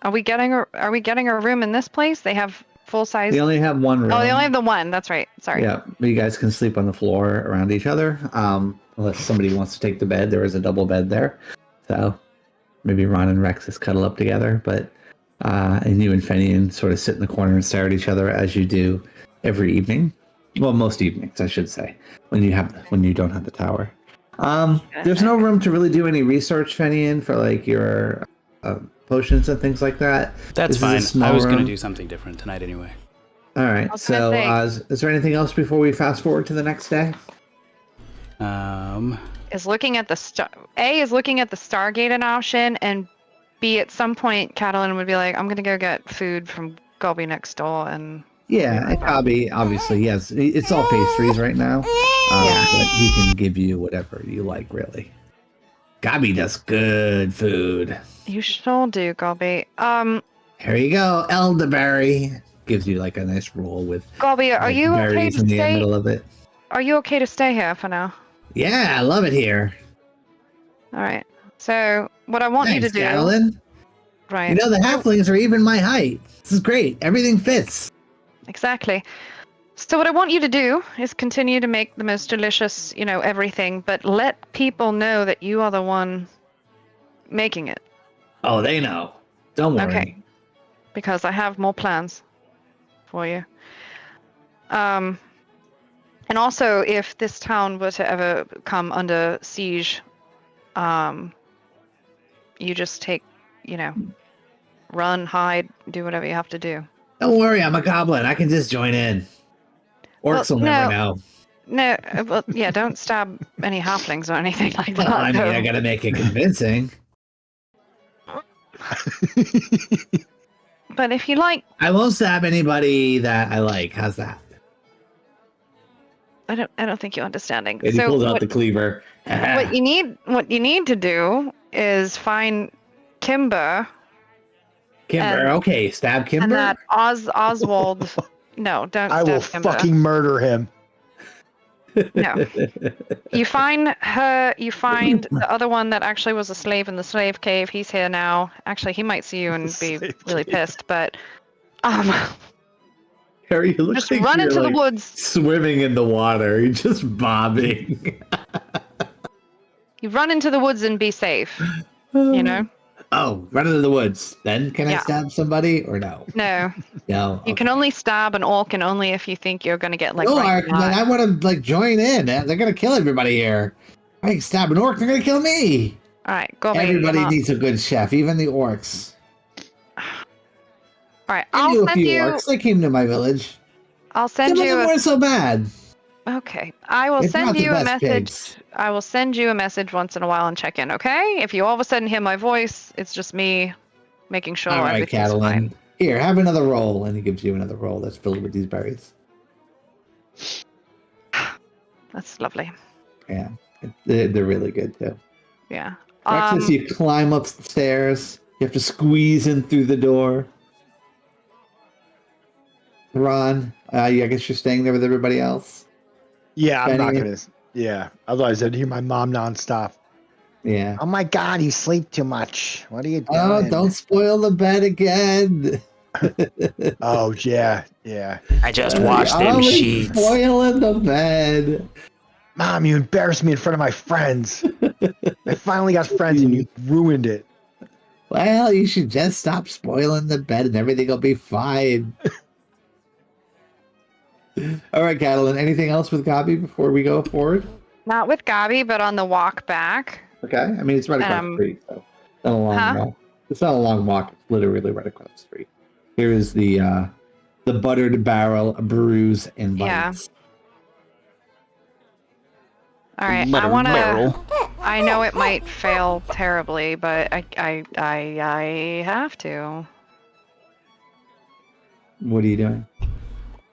are we getting a room in this place? They have full size. They only have one room. Oh, they only have the one. That's right. Sorry. Yeah, but you guys can sleep on the floor around each other. Unless somebody wants to take the bed, there is a double bed there. So maybe Ron and Rexus cuddle up together, but and you and Fenian sort of sit in the corner and stare at each other as you do every evening. Well, most evenings, I should say, when you don't have the tower. There's no room to really do any research, Fenian, for like your potions and things like that. That's This is a fine. small I was going to room. do something different tonight anyway. All right. was gonna So, is there anything else before we fast forward to the next day? Is looking at the Stargate an option, and B, at some point Catelyn would be like, I'm gonna go get food from Gobby next door, and Yeah, and Gobby, obviously, yes. It's all pastries right now. But he can give you whatever you like, really. Gobby does good food. you sure do, Gobby. Here you go, elderberry. Gives you like a nice roll with Gobby, are like, you okay berries to in the stay? middle of it. Are you okay to stay here for now? Yeah, I love it here. All right. So what I want Thanks, you to do, Catelyn. right? You know the halflings are even my height. This is great. Everything fits. Exactly. So what I want you to do is continue to make the most delicious, everything, but let people know that you are the one making it. Oh, they know. Don't worry. Okay. Because I have more plans for you. And also, if this town were to ever come under siege, you just take, run, hide, do whatever you have to do. Don't worry, I'm a goblin. I can just join in. Orcs will never know. No, well, yeah, don't stab any halflings or anything like that. Well, I mean, though. I gotta make it convincing. But if you like, I won't stab anybody that I like. How's that? I don't think you're understanding. And he So pulls out the cleaver. what you need to do is find Kymber Kymber. and- Okay, stab Kymber. and that Oswald. No, don't I stab will Kymber. fucking murder him. No. You find her. You find the other one that actually was a slave in the slave cave. He's here now. Actually, he might see you and be Slave really cave. pissed. But Harry, you look just like run you're, into the like, woods. swimming in the water. You're just bobbing. You run into the woods and be safe. You know. Oh, run into the woods. Then can I Yeah. stab somebody or no? No, No. you can only stab an orc, and only if you think you're gonna get like. No, right then I want to like join in. They're gonna kill everybody here. I can stab an orc. They're gonna kill me. All right, go away. Everybody needs a good chef, even the orcs. All right, I I'll knew a send few you. orcs. They came to my village. I'll send Some of you. them weren't so bad. Okay, I will They send brought the you a best message. pigs. I will send you a message once in a while and check in. Okay? If you all of a sudden hear my voice, it's just me making sure All right, everything's Catalin. fine. Here, have another roll, and he gives you another roll that's filled with these berries. That's lovely. Yeah, they're really good too. Yeah. Breakfast, you climb up the stairs. You have to squeeze in through the door. Ron, I guess you're staying there with everybody else. Yeah, I'm not Benny? gonna. Yeah, otherwise I'd hear my mom nonstop. Yeah. Oh my god, you sleep too much. What are you doing? Oh, don't spoil the bed again. Oh yeah, yeah. I just washed them Always sheets. spoiling the bed. Mom, you embarrassed me in front of my friends. I finally got friends and you ruined it. Well, you should just stop spoiling the bed and everything will be fine. All right, Catalin, anything else with Gabi before we go forward? Not with Gabi, but on the walk back. Okay. I mean, it's right across the street, so it's not a long Huh? walk. It's not a long walk. It's literally right across the street. Here is the buttered barrel brews and Yeah. bites. All right. I Butter want to. barrel. I know it might fail terribly, but I have to. What are you doing?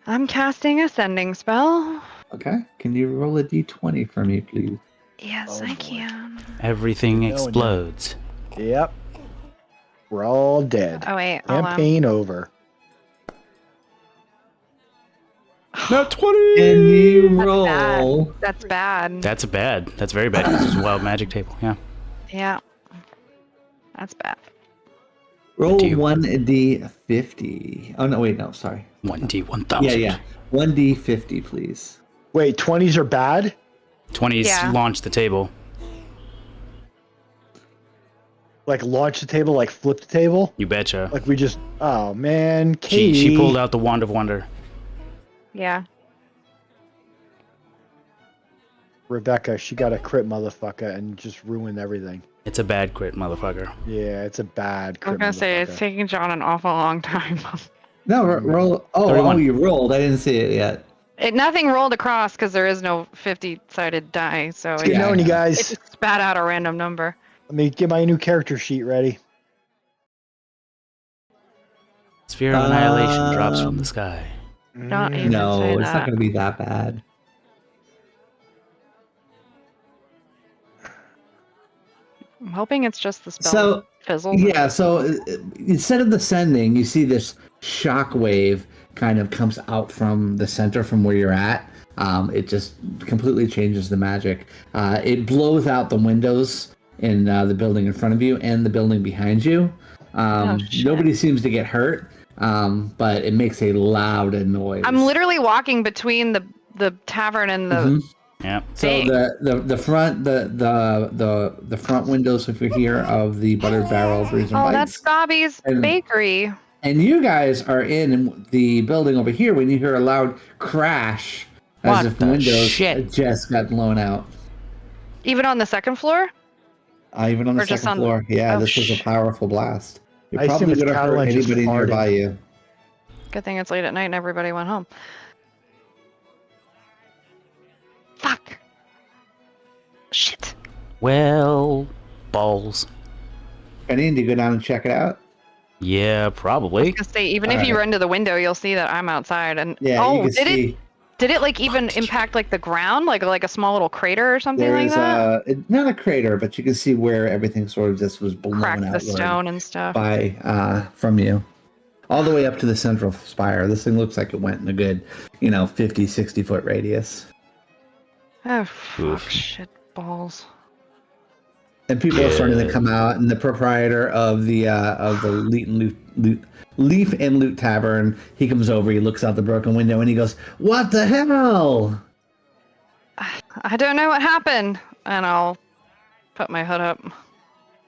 I'm casting a sending spell. Okay. Can you roll a d20 for me, please? Yes, Oh, I boy. can. Everything No, no. explodes. Yep. We're all dead. Oh wait, hold on. Campaign over. Not 20! Can you That's roll? bad. That's bad. That's bad. That's very bad. This is a wild magic table. Yeah. Yeah. That's bad. Roll Do you- 1d50. Oh, no, wait, no, sorry. 1d1000. Yeah. 1d50, please. Wait, 20s are bad? 20s Yeah. launch the table. Like launch the table, like flip the table? You betcha. Like we just oh man, Katie. She pulled out the wand of wonder. Yeah. Rebecca, she got a crit motherfucker and just ruined everything. It's a bad crit, motherfucker. Yeah, it's a bad I crit. was gonna say it's motherfucker. taking John an awful long time. No, roll. Oh, 31. you rolled. I didn't see it yet. Nothing rolled across because there is no 50-sided die, so Good Yeah, knowing you I know. it guys. just spat out a random number. Let me get my new character sheet ready. Sphere of annihilation drops from the sky. Don't Mm, even No, say it's that. not going to be that bad. I'm hoping it's just the spell So, fizzles. yeah, so instead of the sending, you see this shock wave kind of comes out from the center from where you're at. It just completely changes the magic. It blows out the windows in the building in front of you and the building behind you. Shit. Nobody seems to get hurt, but it makes a loud noise. I'm literally walking between the tavern and the Mhm. Yeah. So thing. the front windows over here of the buttered barrel brews and Oh, bites. that's Gabi's And- bakery. And you guys are in the building over here when you hear a loud crash as What if the windows shit? just got blown out. Even on the second floor? Even on the Or just second on- floor. Yeah, oh, this was a sh- powerful blast. It I assume probably it's would have hurt Catalan just anybody farting. nearby you. Good thing it's late at night and everybody went home. Fuck. Shit. Well, balls. Penny, do you go down and check it out? Yeah, probably. Because even if you run to the window, you'll see that I'm outside. And Yeah, you can see. Did it like even impact like the ground, like a small little crater or something like that? Not a crater, but you can see where everything sort of just was blown Cracked the outward stone and stuff. from you. All the way up to the central spire. This thing looks like it went in a good, 50, 60 foot radius. Oh, fuck, Oof. shit balls. And people are starting to come out, and the proprietor of the Leaf and Loot Tavern, he comes over, he looks out the broken window, and he goes, "What the hell?" I don't know what happened, and I'll put my hood up.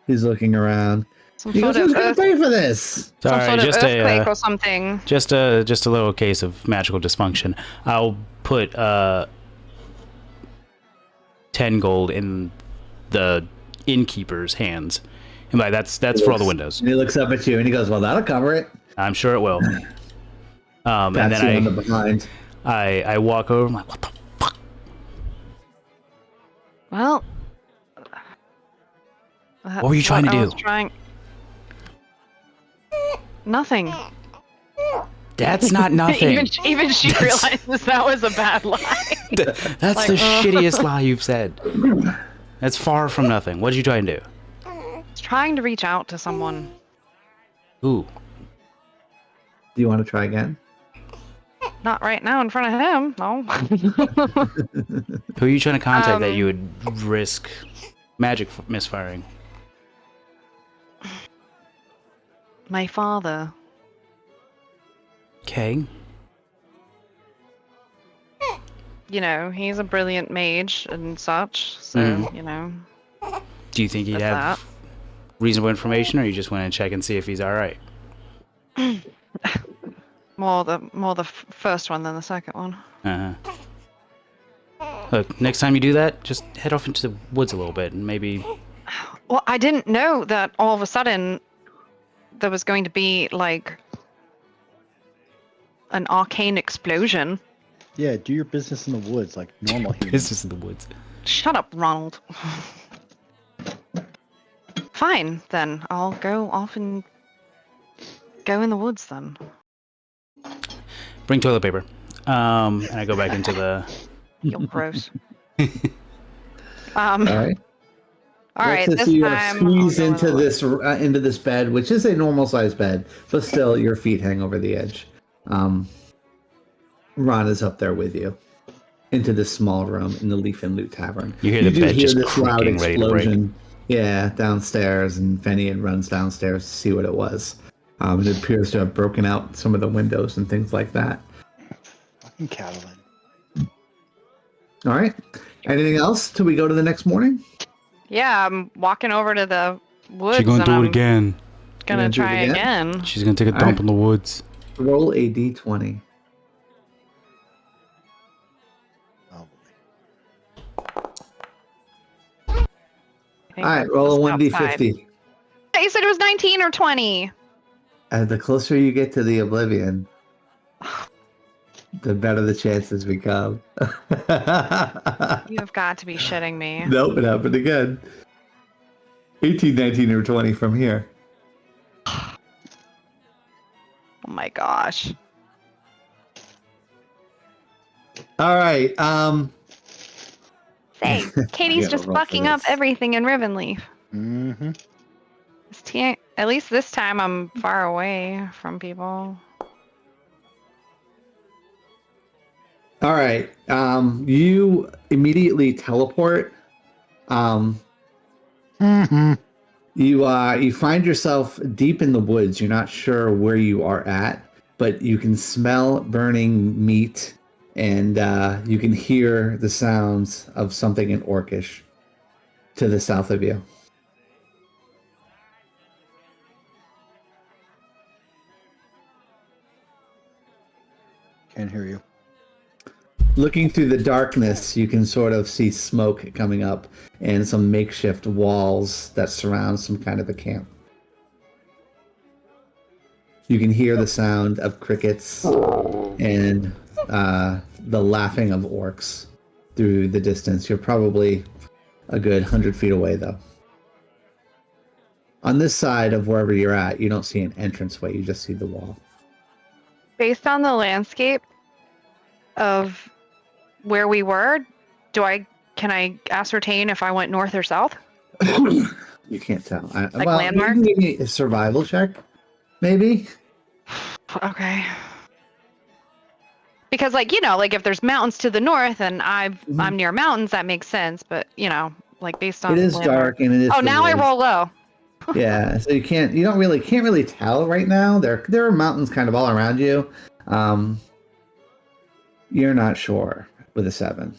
He's looking around. He goes, "Who's gonna pay for this?" Some Sorry, sort of just earthquake a or something. just a little case of magical dysfunction. I'll put 10 gold in the innkeeper's hands. And like that's for all the windows. And he looks up at you and he goes, "Well, that'll cover it." I'm sure it will. And That's then on the behind. I walk over. I'm like, what the fuck? Well, What were you trying to do? Nothing. That's not nothing. even she realizes that was a bad lie. That's Like, the shittiest lie you've said. That's far from nothing. What did you try and do? I was trying to reach out to someone. Ooh. Do you want to try again? Not right now in front of him. No. Who are you trying to contact that you would risk magic misfiring? My father. Okay. He's a brilliant mage and such. So, Do you think he'd That's have reasonable information, or you just want to check and see if he's all right? more the first one than the second one. Uh-huh. Look, next time you do that, just head off into the woods a little bit and maybe... Well, I didn't know that all of a sudden there was going to be like an arcane explosion. Yeah, do your business in the woods like normal humans. It's just in the woods. Shut up, Ronald. Fine, then. I'll go off and go in the woods then. Bring toilet paper. And I go back into the... You're gross. All right. All right. Let's This see you time squeeze I'll go into this bed, which is a normal sized bed, but still your feet hang over the edge. Ron is up there with you into this small room in the Leaf and Loot Tavern. You hear the bed just creaking, ready to break. Yeah, downstairs, and Fenny runs downstairs to see what it was. It appears to have broken out some of the windows and things like that. Fucking Catalan. All right. Anything else till we go to the next morning? Yeah, I'm walking over to the woods. She's gonna and do I'm it again. Gonna do it try again. She's gonna take a dump in the woods. Roll a d20. Oh, I think All right, roll a it's outside. 1d50. You said it was 19 or 20. The closer you get to the Oblivion, the better the chances become. You have got to be shitting me. Nope, it happened again. 18, 19, or 20 from here. Oh my gosh. All right. Say, Katie's Yeah, just roll for fucking up this. everything in Rivenleaf. Mm-hmm. At least this time I'm far away from people. All right. You immediately teleport. Mm-hmm. You find yourself deep in the woods. You're not sure where you are at, but you can smell burning meat, and you can hear the sounds of something in Orcish to the south of you. Can't hear you. Looking through the darkness, you can sort of see smoke coming up and some makeshift walls that surround some kind of a camp. You can hear the sound of crickets and the laughing of orcs through the distance. You're probably a good 100 feet away, though. On this side of wherever you're at, you don't see an entranceway. You just see the wall. Based on the landscape of where we were, can I ascertain if I went north or south? You can't tell. Like well, landmarks? you can give me a survival check, maybe. Okay. Because, like, like if there's mountains to the north and I'm near mountains, that makes sense. But like based on It is dark and it is. Oh, now I woods. roll low. Yeah, so you can't really tell right now. There are mountains kind of all around you. You're not sure with a 7.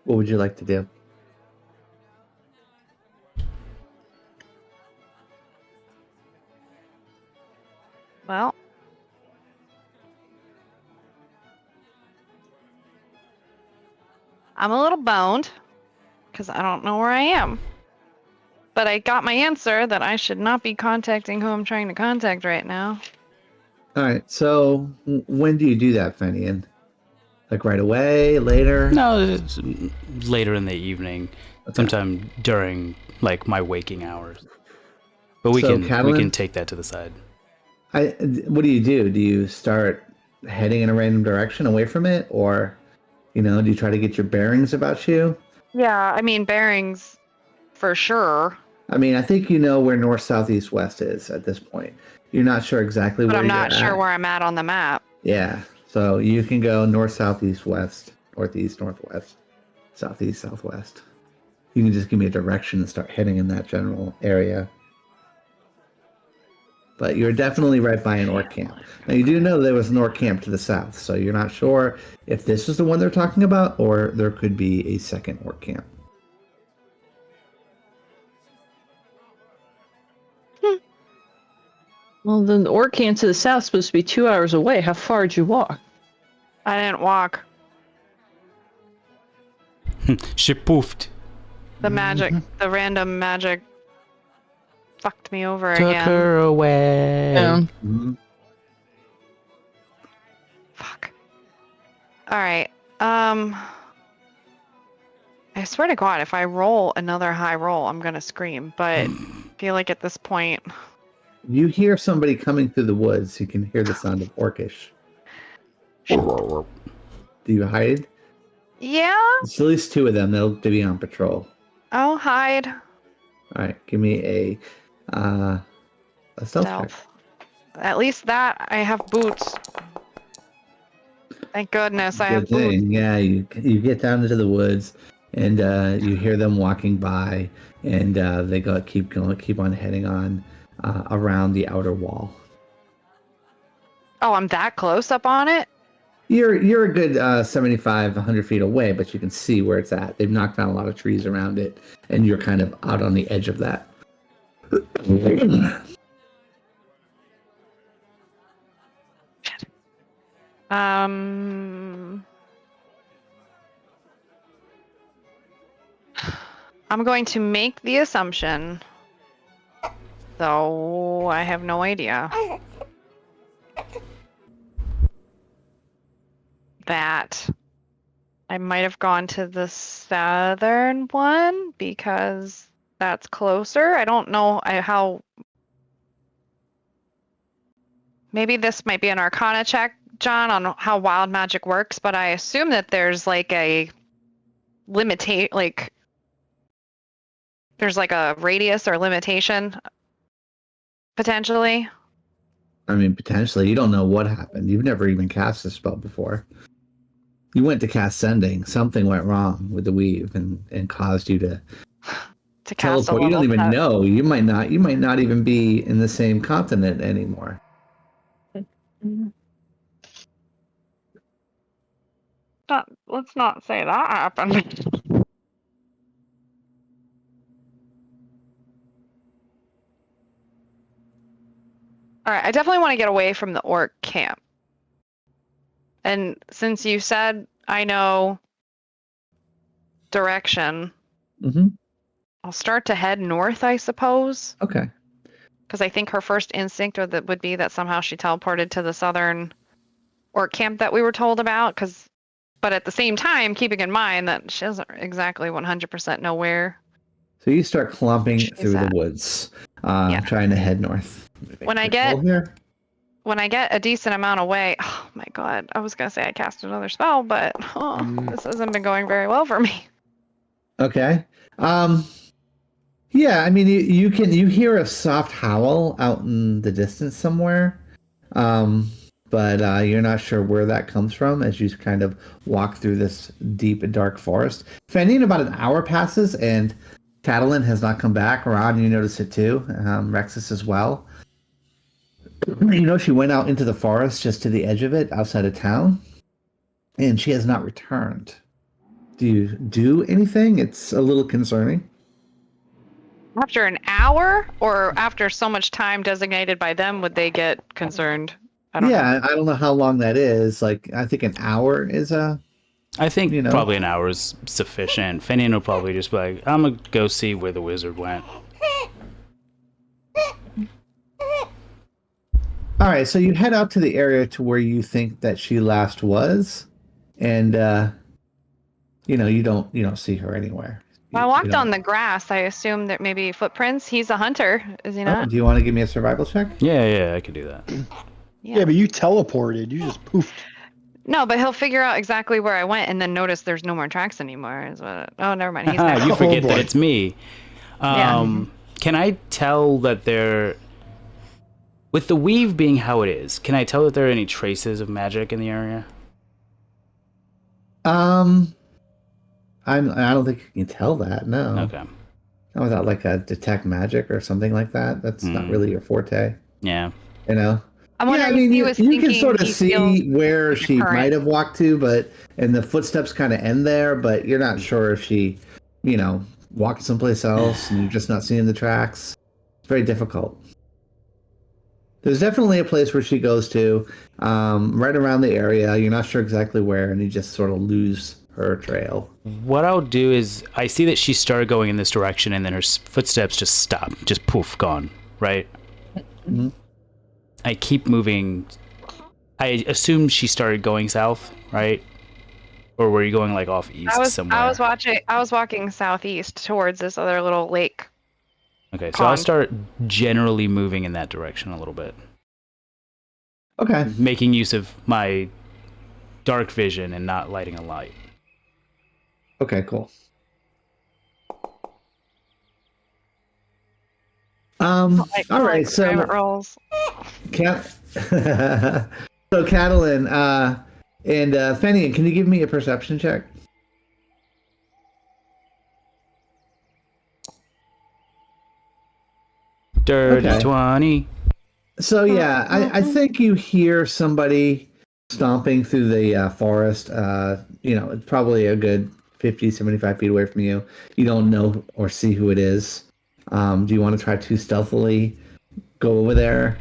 What would you like to do? Well, I'm a little boned because I don't know where I am. But I got my answer that I should not be contacting who I'm trying to contact right now. All right. So when do you do that, Fenian? Like right away, later? No, it's later in the evening, Okay. sometime during like my waking hours. But we So, can Catalan? take that to the side. What do? Do you start heading in a random direction away from it, or do you try to get your bearings about you? Yeah, I mean bearings for sure. I mean, I think you know where north, south, east, west is at this point. You're not sure exactly But where I'm you're not sure at. where I'm at on the map. Yeah. So you can go north, south, east, west, northeast, northwest, southeast, southwest. You can just give me a direction and start heading in that general area. But you're definitely right by an orc camp. Now, you do know there was an orc camp to the south, so you're not sure if this is the one they're talking about, or there could be a second orc camp. Well, the orc camp to the south is supposed to be 2 hours away. How far did you walk? I didn't walk. She poofed. The magic, the random magic fucked me over Took again. her away. Yeah. Mhm. Fuck. Alright. I swear to God, if I roll another high roll, I'm gonna scream. But I feel like at this point... You hear somebody coming through the woods. You can hear the sound of orcish. Do you hide? Yeah, It's at least 2 of them. They'll be on patrol. I'll hide. All right, give me a stealth check. Stealth. At least that, I have boots. Thank goodness I have Good thing. boots. Yeah, you get down into the woods, and you hear them walking by, and they keep on heading on around the outer wall. Oh, I'm that close up on it? You're a good 75, 100 feet away, but you can see where it's at. They've knocked down a lot of trees around it, and you're kind of out on the edge of that. I'm going to make the assumption, though I have no idea, that I might have gone to the southern one because that's closer. I don't know how. Maybe this might be an Arcana check, John, on how wild magic works, but I assume that there's like a there's like a radius or limitation potentially. I mean, potentially. You don't know what happened. You've never even cast a spell before. You went to cast Sending. Something went wrong with the weave and caused you to To cast teleport. a You don't level even set. know. You might not even be in the same continent anymore. Let's not say that happened. All right, I definitely want to get away from the orc camp. And since you said I know direction, Mm-hmm. I'll start to head north, I suppose. Okay. Because I think her first instinct would be that somehow she teleported to the southern or camp that we were told about. But at the same time, keeping in mind that she doesn't exactly 100% know where. So you start clumping She's through the at. woods, Yeah. trying to head north. When I get a decent amount away, oh my god, I was gonna say I cast another spell, but this hasn't been going very well for me. Okay. Yeah, I mean, you hear a soft howl out in the distance somewhere, but you're not sure where that comes from as you kind of walk through this deep and dark forest. Fending, about an hour passes, and Catalin has not come back. Ron, you notice it too. Rexus as well. You know, she went out into the forest just to the edge of it, outside of town, and she has not returned. Do you do anything? It's a little concerning. After an hour, or after so much time designated by them, would they get concerned? I don't know. I don't know how long that is. Like, I think an hour is I think You know? probably an hour is sufficient. Finian will probably just be like, I'm gonna go see where the wizard went. All right, so you head out to the area to where you think that she last was, and you don't see her anywhere. I walked on the grass. I assume that maybe footprints. He's a hunter, is he not? Do you want to give me a survival check? Yeah, I could do that. Yeah, but you teleported. You just poofed. No, but he'll figure out exactly where I went and then notice there's no more tracks anymore. Oh, never mind. He's You back. forget boy. that it's me. Yeah. Can I tell that there, with the weave being how it is, can I tell that there are any traces of magic in the area? I don't think you can tell that. No. Okay. Not without like a detect magic or something like that. That's not really your forte. Yeah. You know. I'm wondering I mean, if he you was can thinking sort of he see feels where like a she current. might have walked to, and the footsteps kind of end there, but you're not sure if she, walked someplace else and you're just not seeing the tracks. It's very difficult. There's definitely a place where she goes to, right around the area. You're not sure exactly where, and you just sort of lose her trail. What I'll do is, I see that she started going in this direction, and then her footsteps just stop, just poof, gone, right? Mm-hmm. I keep moving. I assume she started going south, right? Or were you going like off east somewhere? I was walking southeast towards this other little lake. Okay, so I'll Pond. start generally moving in that direction a little bit. Okay. Making use of my dark vision and not lighting a light. Okay, cool. All right, so private rolls. So Catalin and Fenian, can you give me a perception check? Dirty Okay. 20. So yeah, I think you hear somebody stomping through the forest. It's probably a good 50, 75 feet away from you. You don't know or see who it is. Do you want to try to stealthily go over there?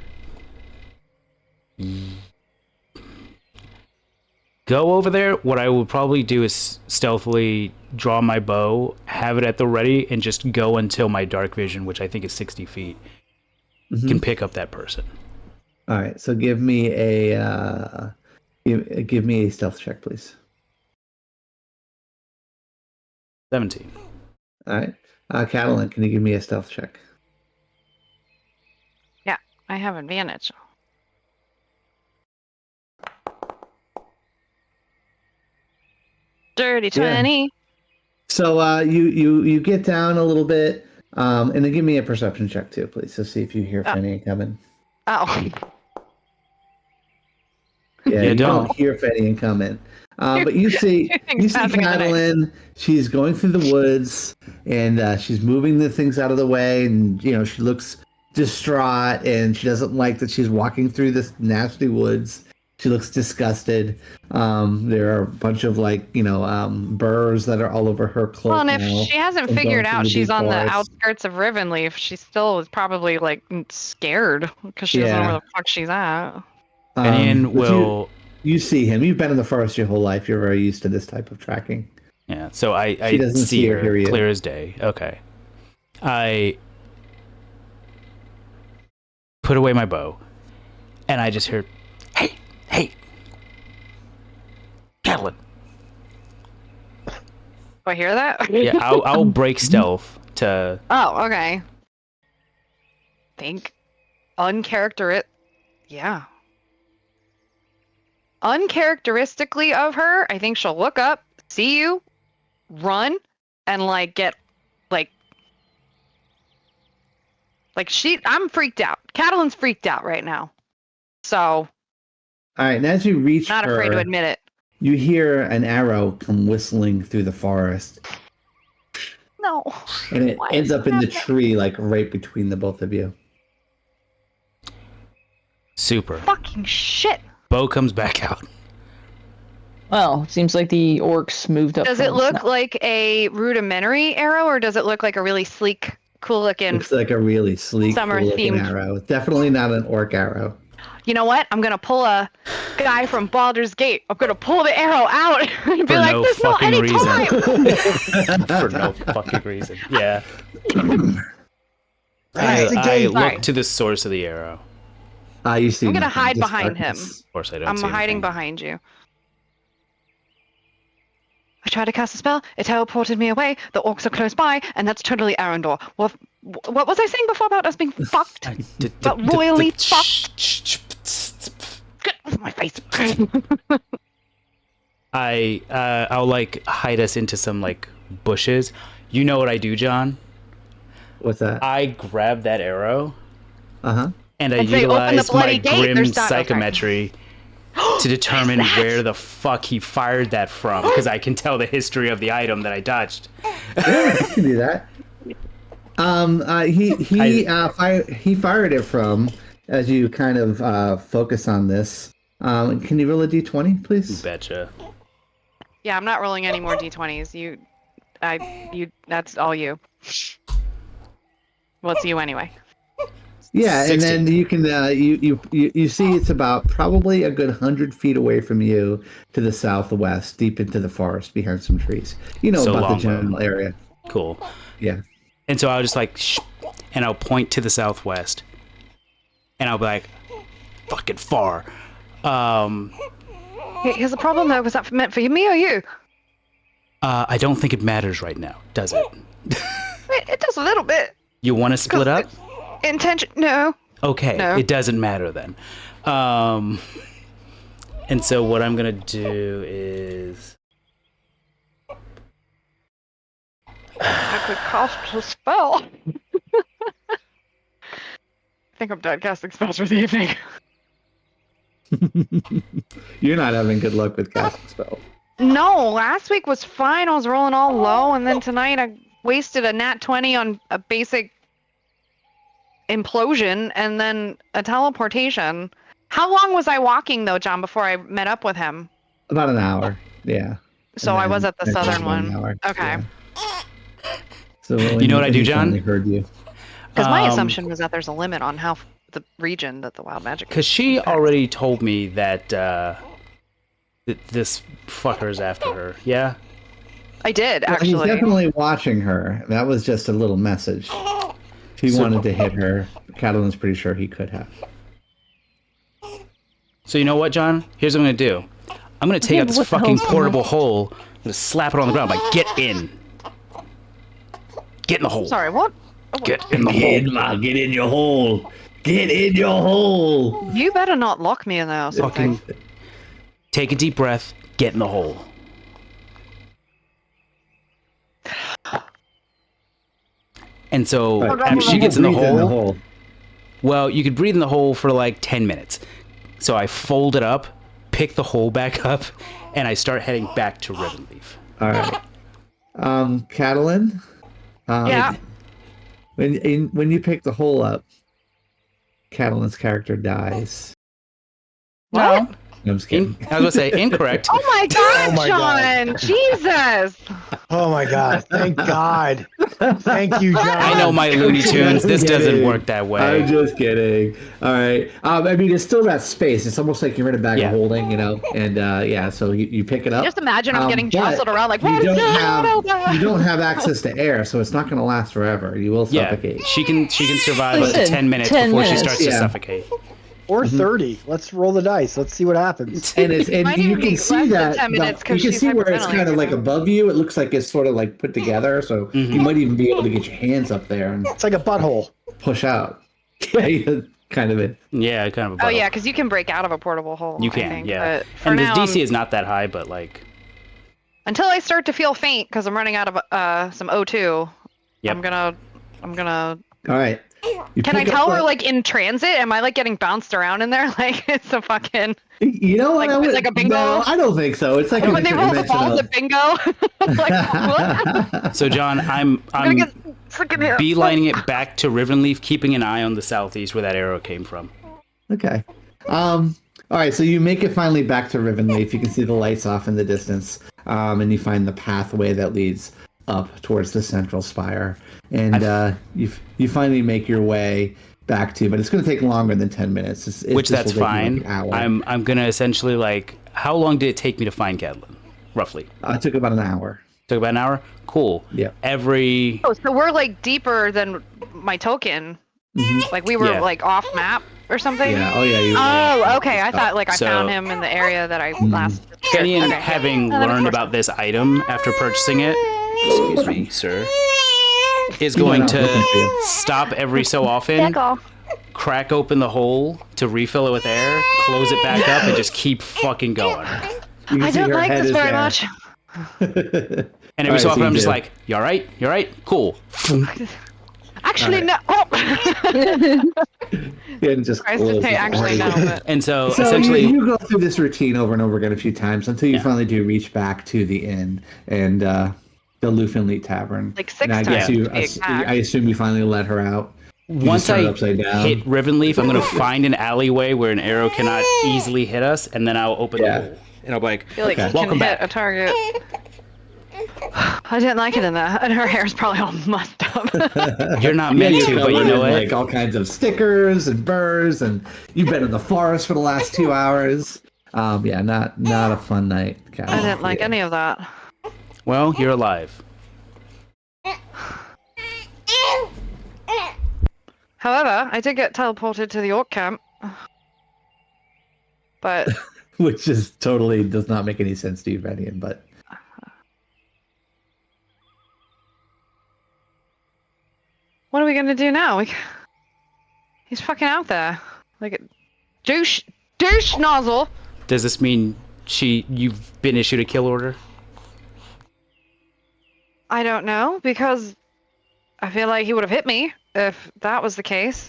Go over there. What I will probably do is stealthily draw my bow, have it at the ready, and just go until my dark vision, which I think is 60 feet, can pick up that person. All right, so give me a stealth check, please. 17. All right, Catalin, can you give me a stealth check? Yeah, I have advantage. Dirty 20. So you get down a little bit, and then give me a perception check too, please, to see if you hear Fanny coming. Oh. Yeah, Yeah, you don't. don't hear Fanny coming. But you see happening in the night. Catalin. She's going through the woods, and she's moving the things out of the way, and she looks distraught, and she doesn't like that she's walking through this nasty woods. She looks disgusted. There are a bunch of burrs that are all over her cloak. Well, and if now she hasn't from figured going through out the she's deep on the forest. outskirts of Rivenleaf, she still is probably scared because she doesn't know where the fuck she's at. Finian But will... You see him. You've been in the forest your whole life. You're very used to this type of tracking. Yeah, so I doesn't see see or her hear you. clear as day. Okay. I put away my bow, and I just heard, hey, Do I hear that? Yeah, I'll break stealth to. Oh, okay. Think uncharacteristic. Yeah. Uncharacteristically of her, I think she'll look up, see you, run, and like get like I'm freaked out. Catalin's freaked out right now. So All right, and as you reach not afraid to admit it. you hear an arrow come whistling through the forest, No. and it Why ends is up in the that- tree, like right between the both of you. Super. Fucking shit. Bo comes back out. Well, seems like the orcs moved up. Does it from- look no. like a rudimentary arrow, or does it look like a really sleek, cool looking? Looks like a really sleek, Summer cool-looking themed. arrow. Definitely not an orc arrow. You know what? I'm gonna pull a guy from Baldur's Gate. I'm gonna pull the arrow out and be For like, no "There's not fucking any reason." time." For no fucking reason. Yeah. That's the I game. look Sorry. to the source of the arrow. You see I'm gonna nothing, hide just behind him. darkness. Of course, I don't. I'm see hiding anything. behind you. I tried to cast a spell. It teleported me away. The orcs are close by, and that's totally Arendor. What was I saying before about us being fucked? But royally fucked. Get off my face. I'll like hide us into some like bushes. You know what I do, John? What's that? I grab that arrow Uh-huh. and I And say, "Open the utilize bloody my gate." grim There's not- okay. psychometry to determine that? where the fuck he fired that from, because I can tell the history of the item that I touched. Yeah, you can do that. He fired it from, as you kind of focus on this. Can you roll a d20, please? Betcha. Yeah, I'm not rolling any more d20s. That's all you. Well, it's you anyway. Yeah, 60. and then you can you see it's about probably a good 100 feet away from you to the southwest, deep into the forest behind some trees. You know So about the longbow. general area. Cool. Yeah. And so I'll just like, shh, and I'll point to the southwest, and I'll be like, fucking far. Here's the problem though. Was that meant for me or you? I don't think it matters right now, does it? It does a little bit. You want to split up? Intention? No. Okay, No. it doesn't matter then. And so what I'm gonna do is, I could cast a spell. I think I'm done casting spells for the evening. You're not having good luck with casting spells. No, last week was fine. I was rolling all low, and then tonight I wasted a nat 20 on a basic implosion and then a teleportation. How long was I walking though, John, before I met up with him? About an hour. Yeah. So And I then was at the next southern about an one. hour. Okay. Yeah. So when You know what I do, he John? finally heard you. Because my assumption was that there's a limit on how the region that the wild magic. because she already told me that that this fucker's after her. Yeah. I did Well, actually. he's definitely watching her. That was just a little message. He wanted to hit her. Catalin's pretty sure he could have. So you know what, John? Here's what I'm gonna do. I'm gonna take out this what the fucking hell's portable hole. I'm gonna slap it on the ground. Like, get in. Get in the hole. Sorry, what? Get in the hole. Get in your hole. Get in your hole. You better not lock me in there or something. Fucking take a deep breath. Get in the hole. And so after she gets in the Breathe hole, well, you could breathe in the hole for like 10 minutes. So I fold it up, pick the hole back up, and I start heading back to Ribbonleaf. All right. Catalin. Yeah. When you pick the hole up, Catalin's character dies. What? No, I'm just kidding. I was gonna say incorrect. Oh my God, Oh my John! God. Jesus! Oh my God! Thank God! Thank you, John. I know my Looney Tunes. This doesn't work that I'm way. just kidding. All right. I mean, it's still that space. It's almost like you're in a bag Yeah. of holding, you know. And yeah, so you pick it up. Just imagine I'm getting but jostled around like, you what is don't that? have you don't have access to air, so it's not going to last forever. You will Yeah, suffocate. she can survive up to Listen, 10 minutes 10 before she minutes. starts to Yeah. suffocate. Or 30. Let's roll the dice. Let's see what happens. And Might you even can be see less than that 10 minutes you 'cause can she's see where it's hyperventilating, kind of like so. above you. It looks like it's sort of like put together, so you might even be able to get your hands up there and It's like a butthole. push out. Yeah, kind of it. Yeah, kind of a Oh bottle. yeah, because you can break out of a portable hole. You I can, think, yeah. But for And the now, DC is not that high, but like, until I start to feel faint because I'm running out of some O2, Yep. I'm gonna. All right. You Can I pick up tell the- we're like in transit? Am I like getting bounced around in there? Like it's a fucking You know what? like- I would, like a bingo? No, I don't think so. It's like when they roll the balls at bingo. Like what? so John, I'm I'm gonna get freaking hit. beelining it back to Rivenleaf, keeping an eye on the southeast where that arrow came from. Okay. All right. So you make it finally back to Rivenleaf. You can see the lights off in the distance, and you find the pathway that leads up towards the central spire, and you finally make your way back to. But it's going to take longer than 10 minutes. Which this that's will take you fine. like an hour. I'm gonna essentially like. How long did it take me to find Catelyn? Roughly. It took about an hour. Took about an hour. Cool. Yeah. Every Oh, so we're like deeper than my token. Like we were Yeah. like off map or something. Yeah. Oh yeah. You, Oh, okay. I thought like I So- found him in the area that I last. Fenian, Okay. having No, that makes learned more about sense. this item after purchasing it, excuse me, sir, is going I'm looking for to you. stop every so often, crack open the hole to refill it with air, close it back up, and just keep fucking going. You can I see don't her like head this is very there. much. And every Alright, so so often you I'm just do. like, you alright? You alright? Cool. Actually, Alright. no. Oh. Yeah, just I was to close say it. actually no, but And so, So essentially, you go through this routine over and over again a few times until you Yeah. finally do reach back to the inn and the Lufinleet Tavern. Like And 6 I guess times you, to be exact. I assume you finally let her out. You once just turn I it upside down. hit Rivenleaf, I'm going to find an alleyway where an arrow cannot easily hit us, and then I'll open Yeah. the hole. And I'll be like, I feel like Okay. you welcome can hit back. a target. I didn't like it in there, and her hair's probably all mussed up. You're not Yeah, meant you're to, but you covered know in, what? like all kinds of stickers and burrs, and you've been in the forest for the last 2 hours. Yeah, not a fun night. I didn't like any of that. Well, you're alive. However, I did get teleported to the orc camp. But Which is totally does not make any sense to you, Venian, but what are we gonna do now? He's fucking out there. Like, douche nozzle. Does this mean you've been issued a kill order? I don't know, because I feel like he would have hit me if that was the case.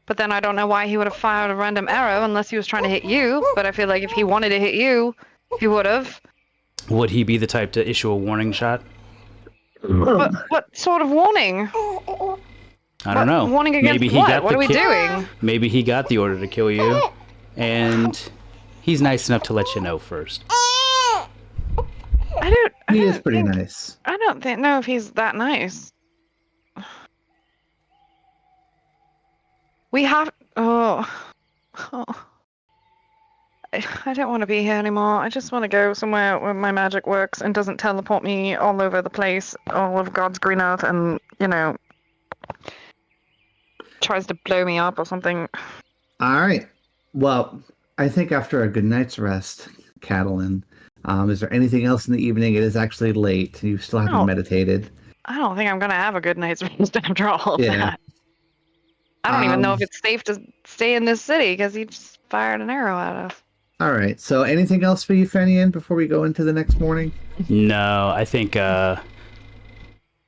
But then I don't know why he would have fired a random arrow unless he was trying to hit you. But I feel like if he wanted to hit you, he would have. Would he be the type to issue a warning shot? What sort of warning? I don't know. Warning against Maybe he what? got What the are we ki- doing? Maybe he got the order to kill you, and he's nice enough to let you know first. I he is don't pretty think- nice. I don't know if he's that nice. We have. Oh. I don't want to be here anymore. I just want to go somewhere where my magic works and doesn't teleport me all over the place, all of God's green earth, and, tries to blow me up or something. All right. Well, I think after a good night's rest, Catelyn, is there anything else in the evening? It is actually late. You still haven't No. meditated. I don't think I'm going to have a good night's rest after all of Yeah. that. I don't even know if Um, it's safe to stay in this city because he just fired an arrow at us. All right. So anything else for you, Fenian, before we go into the next morning? No, I think the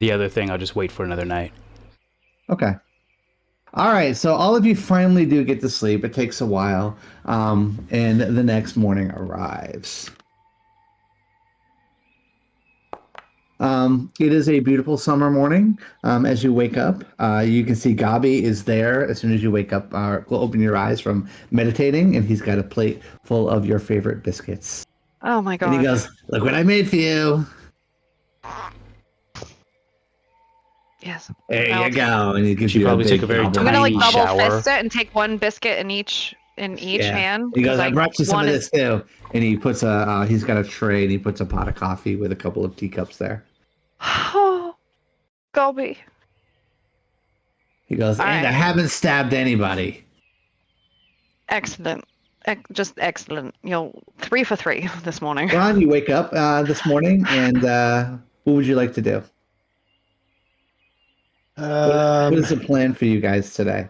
other thing I'll just wait for another night. Okay. All right. So all of you finally do get to sleep. It takes a while. And the next morning arrives. It is a beautiful summer morning. As you wake up, you can see Gabi is there as soon as you wake up, will open your eyes from meditating, and he's got a plate full of your favorite biscuits. Oh my god. And he goes, "Look what I made for you. Yes. There I'll you go." And he gives She you probably big took a very gobble. I'm gonna like Tiny double shower. fist it and take one biscuit in each Yeah. hand. He goes, 'cause, "I like, brought you some of one this too." And he puts he's got a tray and he puts a pot of coffee with a couple of teacups there. Oh, Golby. He goes, All "And I right. haven't stabbed anybody." Excellent. Just excellent. 3 for 3 this morning. Ron, you wake up this morning, and what would you like to do? What is the plan for you guys today?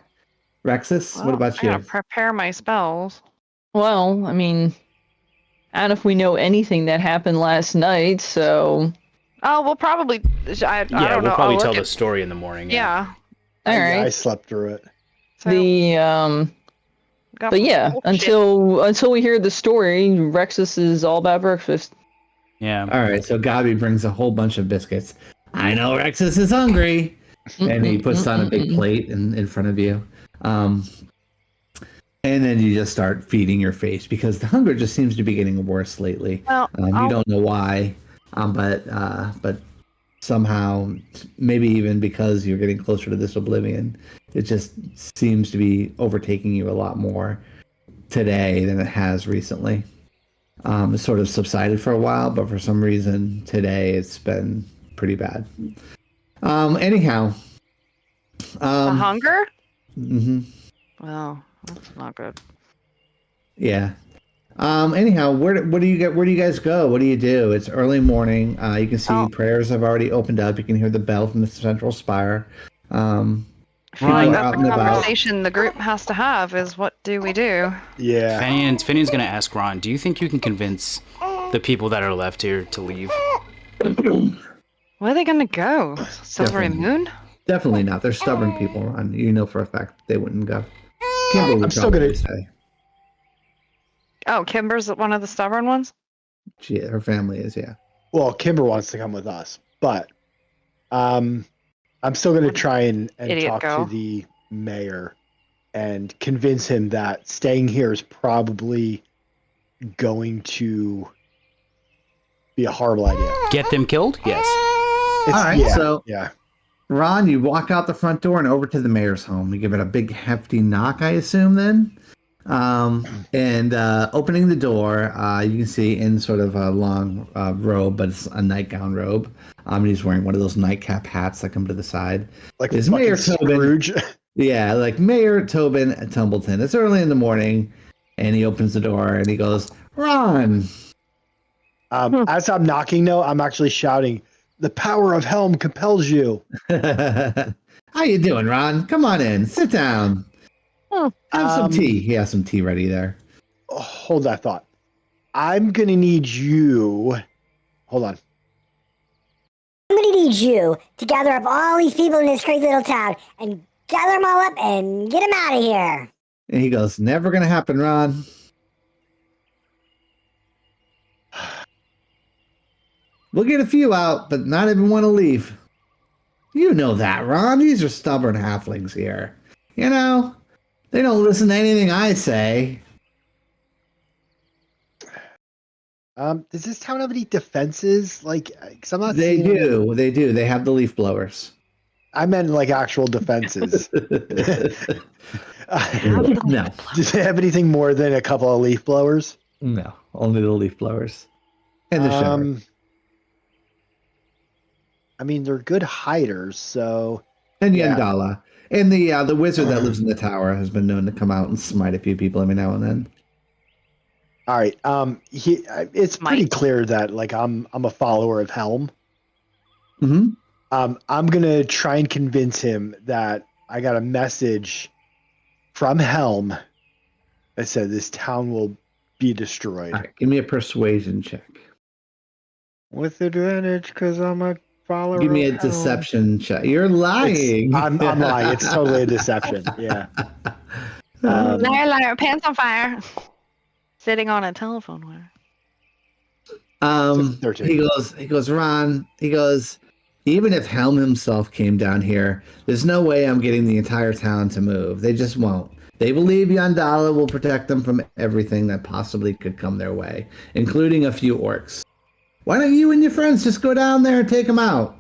Rexus, what about I you? gotta prepare my spells. Well, I mean, I don't know if we know anything that happened last night, so. Oh, we'll probably. I don't know. We'll probably I'll tell look the at- story in the morning. Yeah. All I right. slept through it. So got But some yeah, bullshit. until we hear the story, Rexus is all about breakfast. Yeah. All right, so Gabi brings a whole bunch of biscuits. I know Rexus is hungry. And he puts on a big plate in front of you. And then you just start feeding your face because the hunger just seems to be getting worse lately. Well, You don't know why, but somehow, maybe even because you're getting closer to this Oblivion, it just seems to be overtaking you a lot more today than it has recently. It sort of subsided for a while, but for some reason today it's been pretty bad. Anyhow. the hunger? Mm-hmm. Well, that's not good. Yeah. Anyhow, where do you guys go? What do you do? It's early morning. You can see prayers have already opened up. You can hear the bell from the central spire. I feel like People are that's out the and about. conversation the group has to have is what do we do? Yeah. Finian's gonna ask Ron, do you think you can convince the people that are left here to leave? Where are they gonna go? Silvery Definitely. Moon? Definitely not. They're stubborn people, Ron. You know for a fact they wouldn't go. Kimber would I'm still probably gonna- say. Oh, Kimber's one of the stubborn ones? Her family is, yeah. Well, Kymber wants to come with us, but I'm still going to try and Idiot talk girl. to the mayor and convince him that staying here is probably going to be a horrible idea. Get them killed? Yes. It's, All right, yeah, so- yeah. Ron, you walk out the front door and over to the mayor's home. You give it a big hefty knock, I assume, then. And opening the door, you can see in sort of a long robe, but it's a nightgown robe. He's wearing one of those nightcap hats that come to the side. Like Is fucking Mayor Tobin- Scrooge. Yeah, like Mayor Tobin Tumbleton. It's early in the morning, and he opens the door and he goes, Ron. As I'm knocking, though, I'm actually shouting, "The power of Helm compels you." How you doing, Ron? Come on in. Sit down. Have some tea. He has some tea ready there. Hold that thought. I'm going to need you. Hold on. I'm gonna need you to gather up all these people in this crazy little town and gather them all up and get them out of here. And he goes, never gonna happen, Ron. We'll get a few out, but not everyone will leave. You know that, Ron. These are stubborn halflings here. You know, they don't listen to anything I say. Does this town have any defenses? Like, 'cause I'm not They seeing- do. They do. They have the leaf blowers. I meant like actual defenses. No. Does it have anything more than a couple of leaf blowers? No. Only the leaf blowers. And the shower. I mean, they're good hiders, so And yeah. Yandala. And the wizard that lives in the tower has been known to come out and smite a few people every now and then. all right. It's pretty Might. clear that like I'm a follower of Helm. Mm-hmm. I'm gonna try and convince him that I got a message from Helm that said this town will be destroyed. All right, give me a persuasion check. With advantage, because I'm a follower. Give me a of Helm. deception check. You're lying. I'm lying. It's totally a deception. Yeah. Liar, liar, pants on fire. Sitting on a telephone wire. 13. He goes, Ron, even if Helm himself came down here, there's no way I'm getting the entire town to move. They just won't. They believe Yandala will protect them from everything that possibly could come their way, including a few orcs. Why don't you and your friends just go down there and take them out?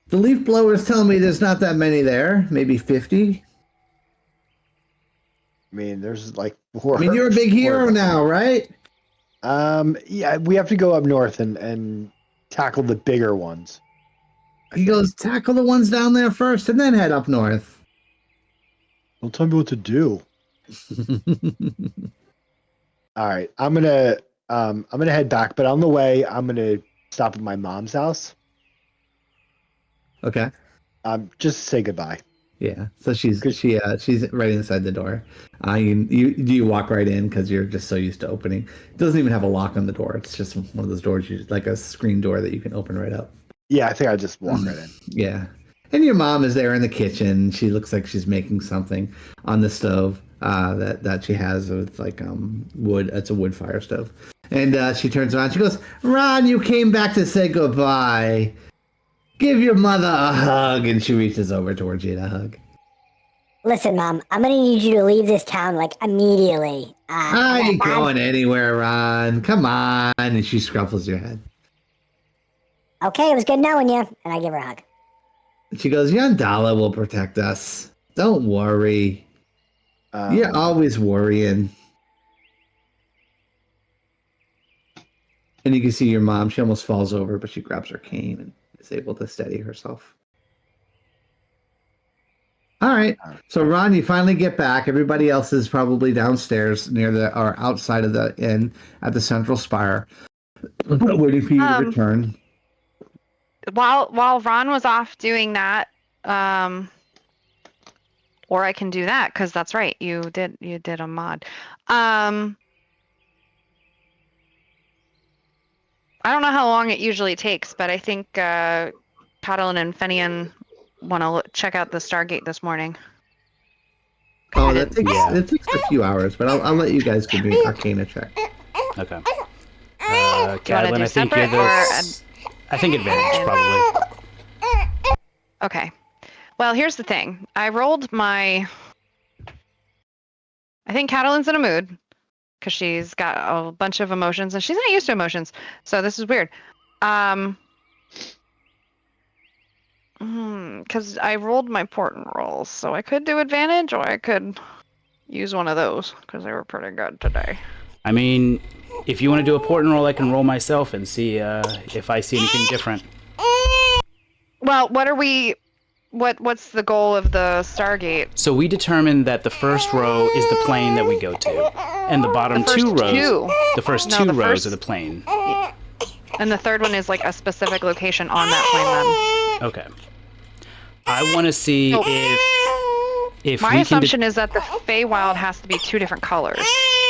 The leaf blowers tell me there's not that many there, maybe 50. I mean, there's like four. I mean, you're a big hero now, right? Yeah, we have to go up north and tackle the bigger ones. He goes, tackle the ones down there first and then head up north. Don't tell me what to do. All right, I'm gonna head back, but on the way, I'm gonna stop at my mom's house. Okay. Just to say goodbye. Yeah. So she's Good. she's right inside the door. You walk right in because you're just so used to opening. It doesn't even have a lock on the door. It's just one of those doors, like a screen door that you can open right up. Yeah, I think I just walk right in. Yeah. And your mom is there in the kitchen. She looks like she's making something on the stove that she has with like wood. It's a wood fire stove. And she turns around. She goes, "Ron, you came back to say goodbye. Give your mother a hug." And she reaches over towards you to hug. Listen, Mom, I'm gonna need you to leave this town like immediately. I ain't going anywhere, Ron. Come on. And she scruffles your head. Okay, it was good knowing you, and I give her a hug. She goes, "Yandala will protect us. Don't worry. You're always worrying." And you can see your mom. She almost falls over, but she grabs her cane and is able to steady herself. All right. So, Ron, you finally get back. Everybody else is probably downstairs or outside of the inn at the central spire, waiting for you to return. While Ron was off doing that, or I can do that because that's right. You did a mod. I don't know how long it usually takes, but I think Catalan and Fenian want to check out the Stargate this morning. Oh, it takes a few hours, but I'll let you guys give me an Arcana check. Okay. Catalan, I think you're separate, I think advantage, probably. Okay. Well, here's the thing. I rolled my... I think Catalan's in a mood because she's got a bunch of emotions and she's not used to emotions. So this is weird. Because I rolled my portent rolls, so I could do advantage or I could use one of those because they were pretty good today. I mean, if you want to do a portent roll, I can roll myself and see if I see anything different. Well, what's the goal of the Stargate? So we determined that the first row is the plane that we go to, and the bottom two rows, the first two rows are the plane. And the third one is like a specific location on that plane then. Okay. I want to see if my assumption is that the Feywild has to be two different colors.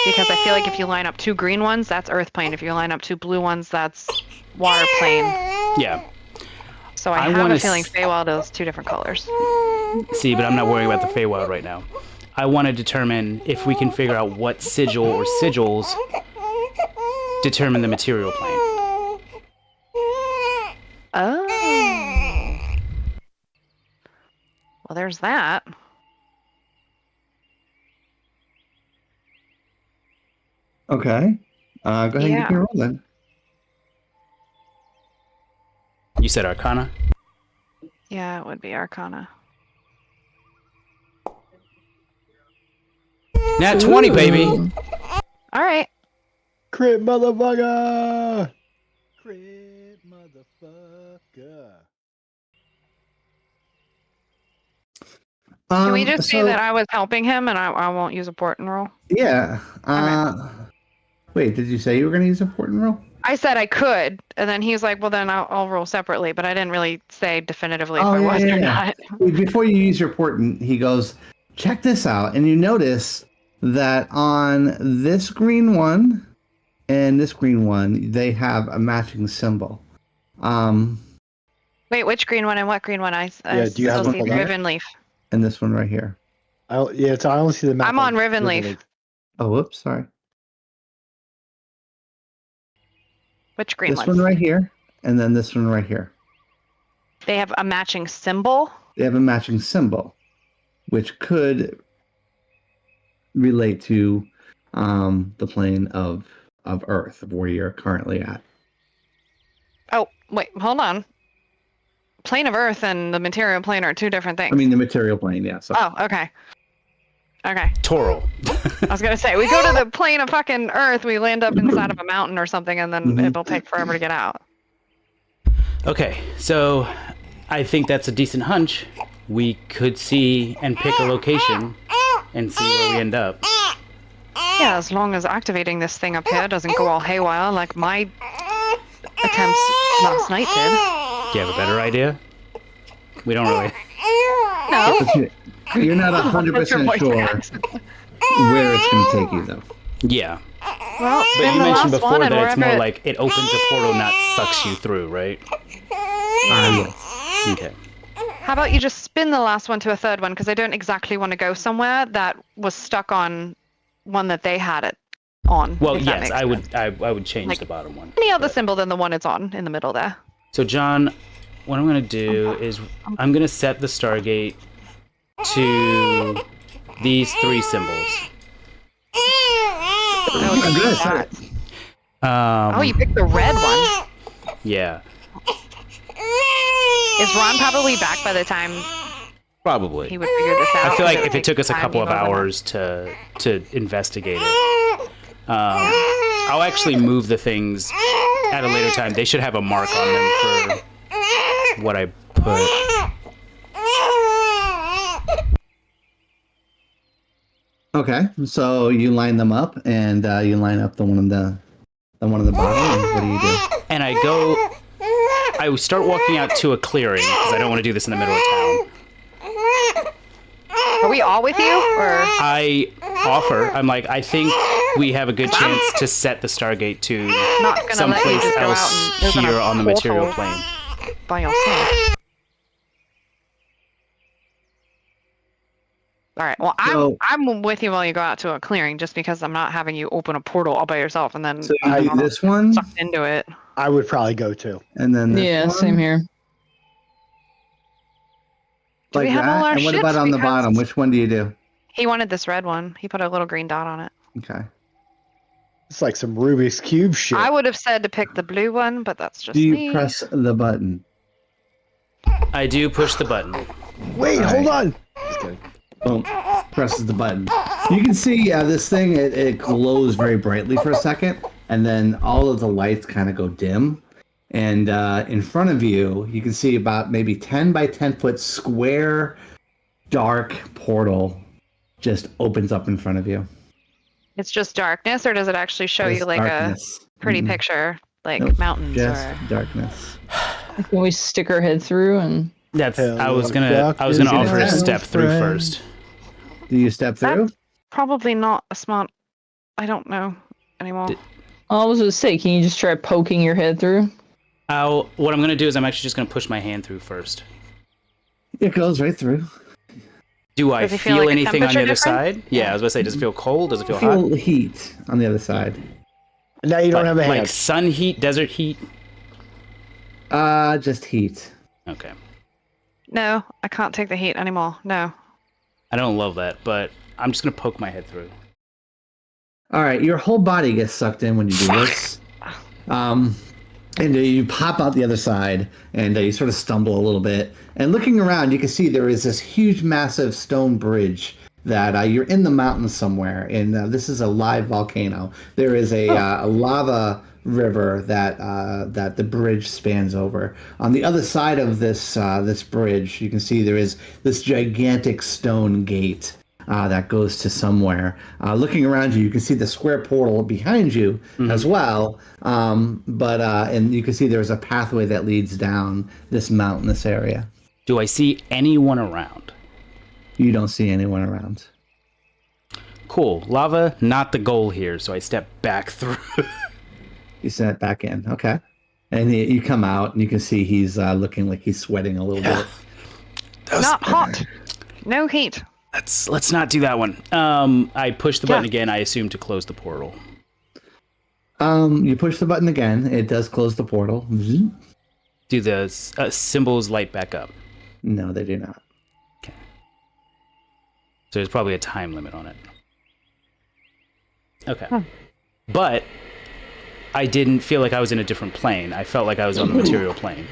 Because I feel like if you line up two green ones, that's Earth plane. If you line up two blue ones, that's water plane. Yeah. So I have a feeling Feywild is two different colors. See, but I'm not worried about the Feywild right now. I want to determine if we can figure out what sigil or sigils determine the material plane. Oh. Well, there's that. Okay. Go ahead and give me a roll then. You said Arcana? Yeah, it would be Arcana. Nat 20, baby! All right. Crit motherfucker! Crit motherfucker. Can we just say that I was helping him and I won't use a portent roll? Yeah. Okay. Wait, did you say you were going to use a portent roll? I said I could, and then he's like, well, then I'll roll separately, but I didn't really say definitively if I was or not. Before you use your portent, he goes, check this out. And you notice that on this green one and this green one, they have a matching symbol. Wait, which green one and what green one? I do you have still see Riven Leaf. And this one right here. I only see the map. I'm on Riven Leaf. Oh, whoops, sorry. Which green This one right here, and then this one right here. They have a matching symbol? They have a matching symbol, which could relate to the plane of Earth, of where you're currently at. Oh, wait, hold on. Plane of Earth and the material plane are two different things. I mean, the material plane, yeah. So. Oh, okay. Okay. Toro. I was gonna say, we go to the plane of fucking Earth, we land up inside of a mountain or something, and then it'll take forever to get out. Okay, so I think that's a decent hunch. We could see and pick a location and see where we end up. Yeah, as long as activating this thing up here doesn't go all haywire like my attempts last night did. Do you have a better idea? We don't really. No. You're not 100% sure where it's going to take you, though. Yeah. Well, But spin you the mentioned last one before and that it's more wherever like it opens a portal, not sucks you through, right? Yes. Okay. How about you just spin the last one to a third one? Because I don't exactly want to go somewhere that was stuck on one that they had it on. Well, if that yes, makes sense. I would change Like, the bottom one. Any other but- symbol than the one it's on in the middle there. So, John, what I'm going to do is I'm going to set the Stargate to these 3 symbols. I'm gonna say it. Oh, you picked the red one. Yeah, Is Ron probably back by the time probably. he would figure this out? I feel like Because if it took us a time couple of even over hours to investigate it, I'll actually move the things at a later time. They should have a mark on them for what I put. Okay, so you line them up, and you line up the one on the bottom. And what do you do? And I start walking out to a clearing because I don't want to do this in the middle of town. Are we all with you? Or I offer. I'm like, I think we have a good chance to set the Stargate to not gonna let you someplace just go else out and open here a on the portal material plane. by yourself? All right. Well, I'm with you while you go out to a clearing, just because I'm not having you open a portal all by yourself and then So you do this one, sucked into it. I would probably go too. and then this Yeah, one, same here. Do we like have all that. our And what ships? about on the Because bottom? Which one do you do? He wanted this red one. He put a little green dot on it. Okay. It's like some Rubik's Cube shit. I would have said to pick the blue one, but that's just Do you me. press the button? I do push the button. Wait, All hold right. on. Just kidding. Boom. Presses the button. You can see this thing. It glows very brightly for a second, and then all of the lights kind of go dim. And in front of you, you can see about maybe 10 by 10 foot square, dark portal just opens up in front of you. It's just darkness, or does it actually show you Just like darkness. a pretty Mm-mm. picture, like Nope, mountains Just or? darkness. Can we stick our head through and That's. Hell, I was gonna darkness offer to is step through friend. first. Do you step through? That's probably not a smart. I don't know anymore. I was gonna say, can you just try poking your head through? What I'm gonna do is I'm actually just gonna push my hand through first. It goes right through. Do I Does it feel feel like a anything on the other temperature side? Yeah, I was gonna say, does it feel cold? Does it feel Feel hot? heat on the other side. Now you don't have a hand. Like sun heat, desert heat. Just heat. Okay. No, I can't take the heat anymore. No. I don't love that, but I'm just gonna poke my head through. All right, your whole body gets sucked in when you do this. And you pop out the other side, and you sort of stumble a little bit. And looking around, you can see there is this huge, massive stone bridge that you're in the mountains somewhere. And this is a live volcano. There is a lava river that the bridge spans over. On the other side of this bridge, you can see there is this gigantic stone gate that goes to somewhere. Looking around you, you can see the square portal behind you as well. And you can see there's a pathway that leads down this mountainous area. Do I see anyone around? You don't see anyone around. Cool. Lava, not the goal here, so I step back through. You step back in, okay. And you come out, and you can see he's looking like he's sweating a little bit. Not hot. No heat. Let's not do that one. I push the button again, I assume, to close the portal. You push the button again. It does close the portal. Do the symbols light back up? No, they do not. So there's probably a time limit on it. Okay. But I didn't feel like I was in a different plane. I felt like I was on the material plane.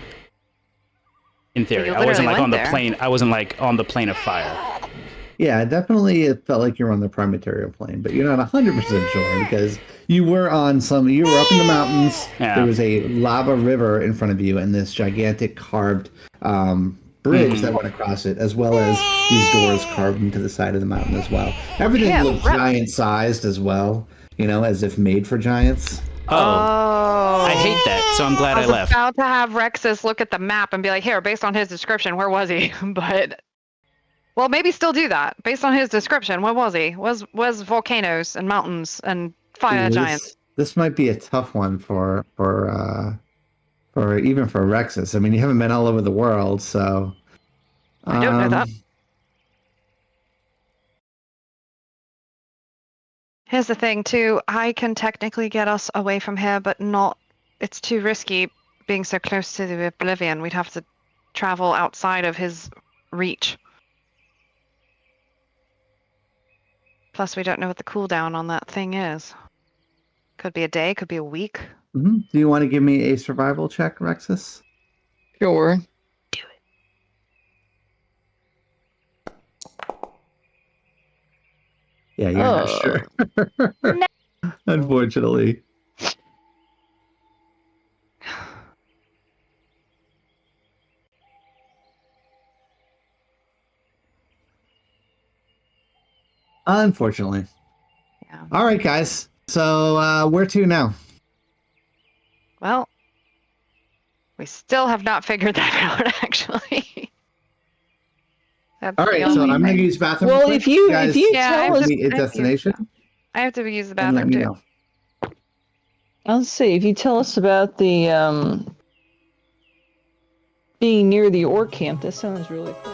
In theory, you I wasn't literally like on the went there. plane. I wasn't like on the plane of fire. Yeah, definitely it felt like you were on the prime material plane, but you're not 100% sure because you were up in the mountains. Yeah. There was a lava river in front of you and this gigantic carved bridge that went across it, as well as these doors carved into the side of the mountain as well. Everything Yeah, looked giant-sized as well, as if made for giants. Oh, I hate that. So I'm glad I was left. about to have Rexus look at the map and be like, here, based on his description, where was he? But, well, maybe still do that. Based on his description, where was he? Was volcanoes and mountains and fire Ooh, giants. This might be a tough one for even for Rexus. I mean, you haven't been all over the world, so I don't know that. Here's the thing, too. I can technically get us away from here, but not... It's too risky being so close to the Oblivion. We'd have to travel outside of his reach. Plus, we don't know what the cooldown on that thing is. Could be a day, could be a week. Do you want to give me a survival check, Rexus? Sure. Yeah, you're not sure. Unfortunately. Unfortunately. Yeah. All right, guys. So where to now? Well, we still have not figured that out, actually. That's All the right, so only I'm going to thing. use the bathroom. Well, quick. if you guys Yeah, tell us, meet a I have to use destination I have to use the and let bathroom, me too. know. let's see. If you tell us about the being near the orc camp, that sounds really cool.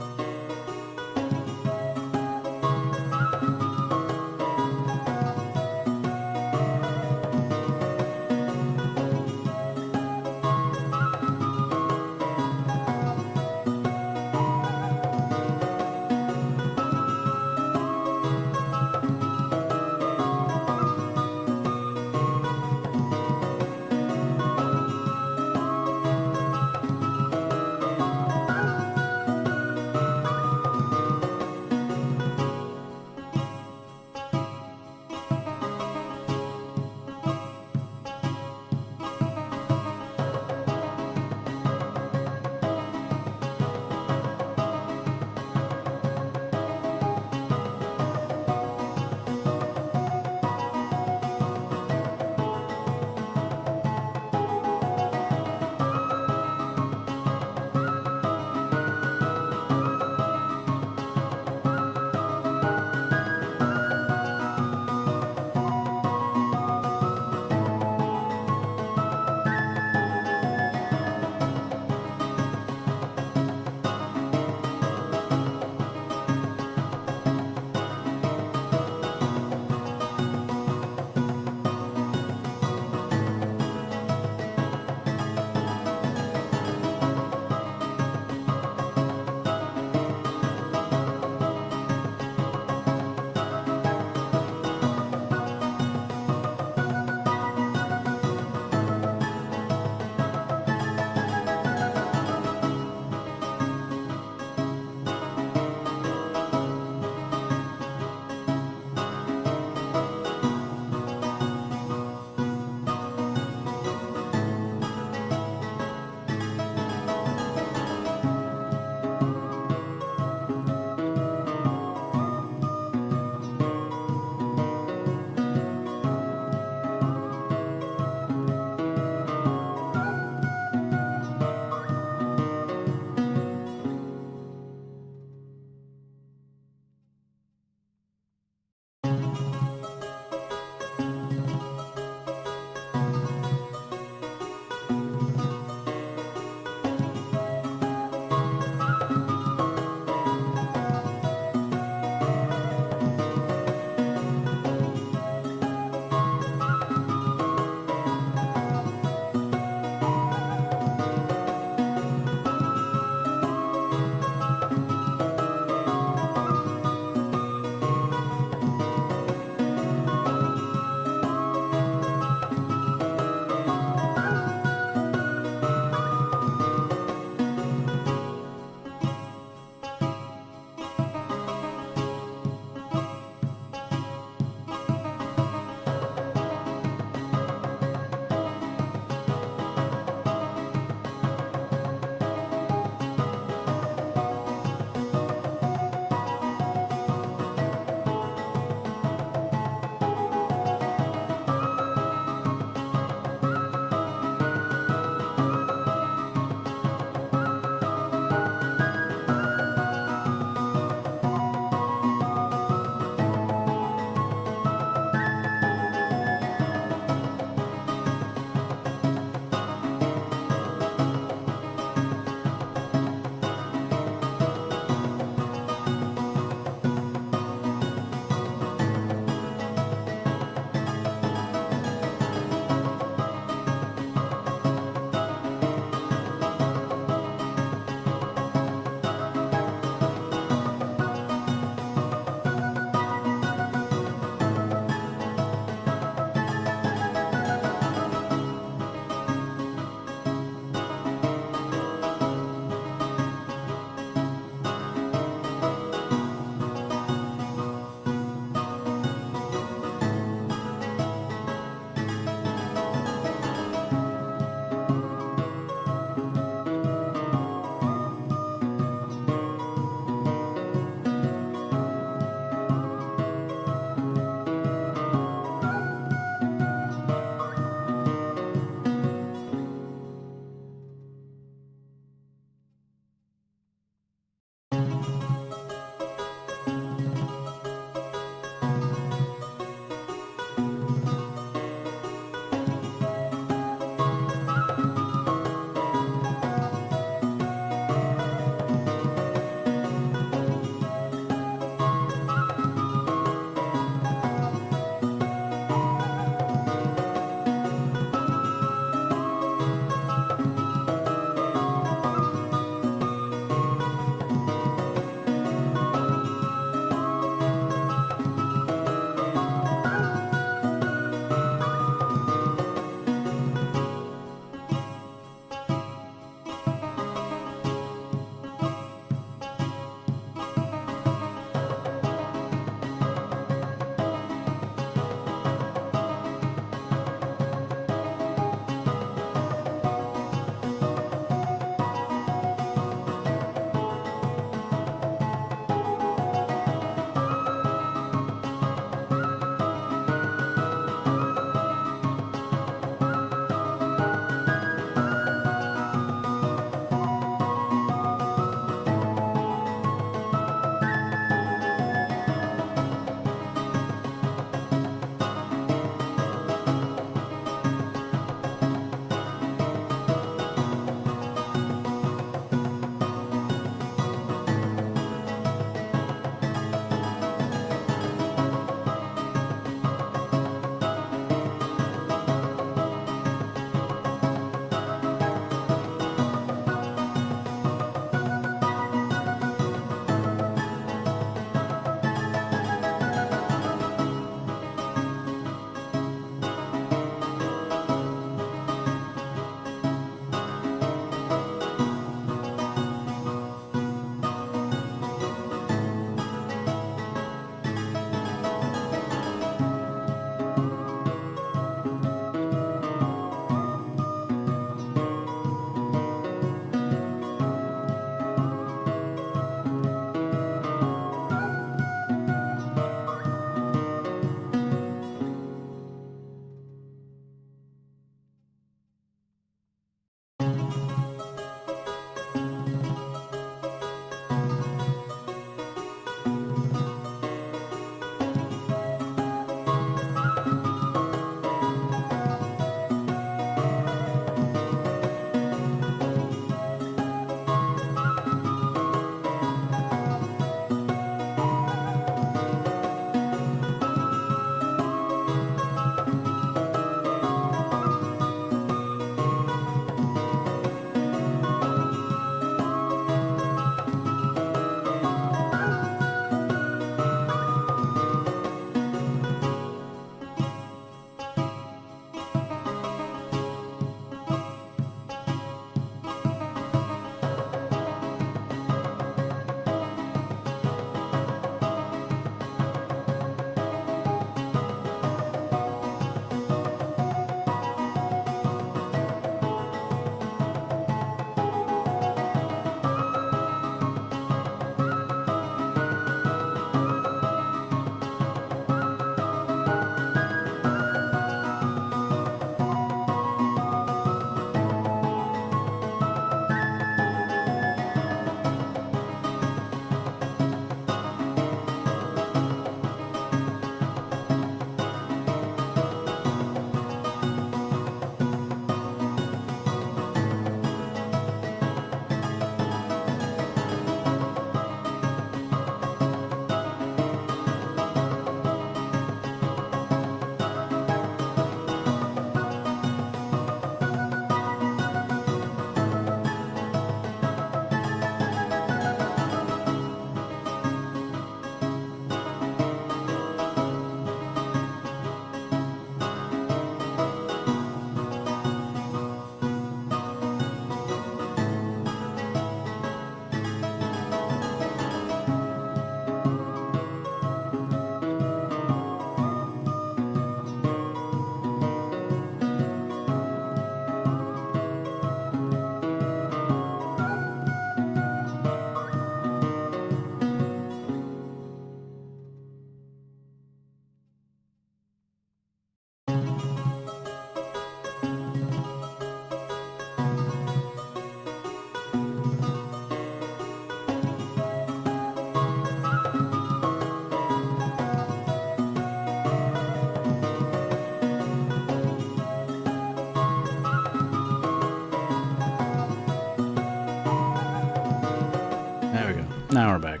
Now we're back.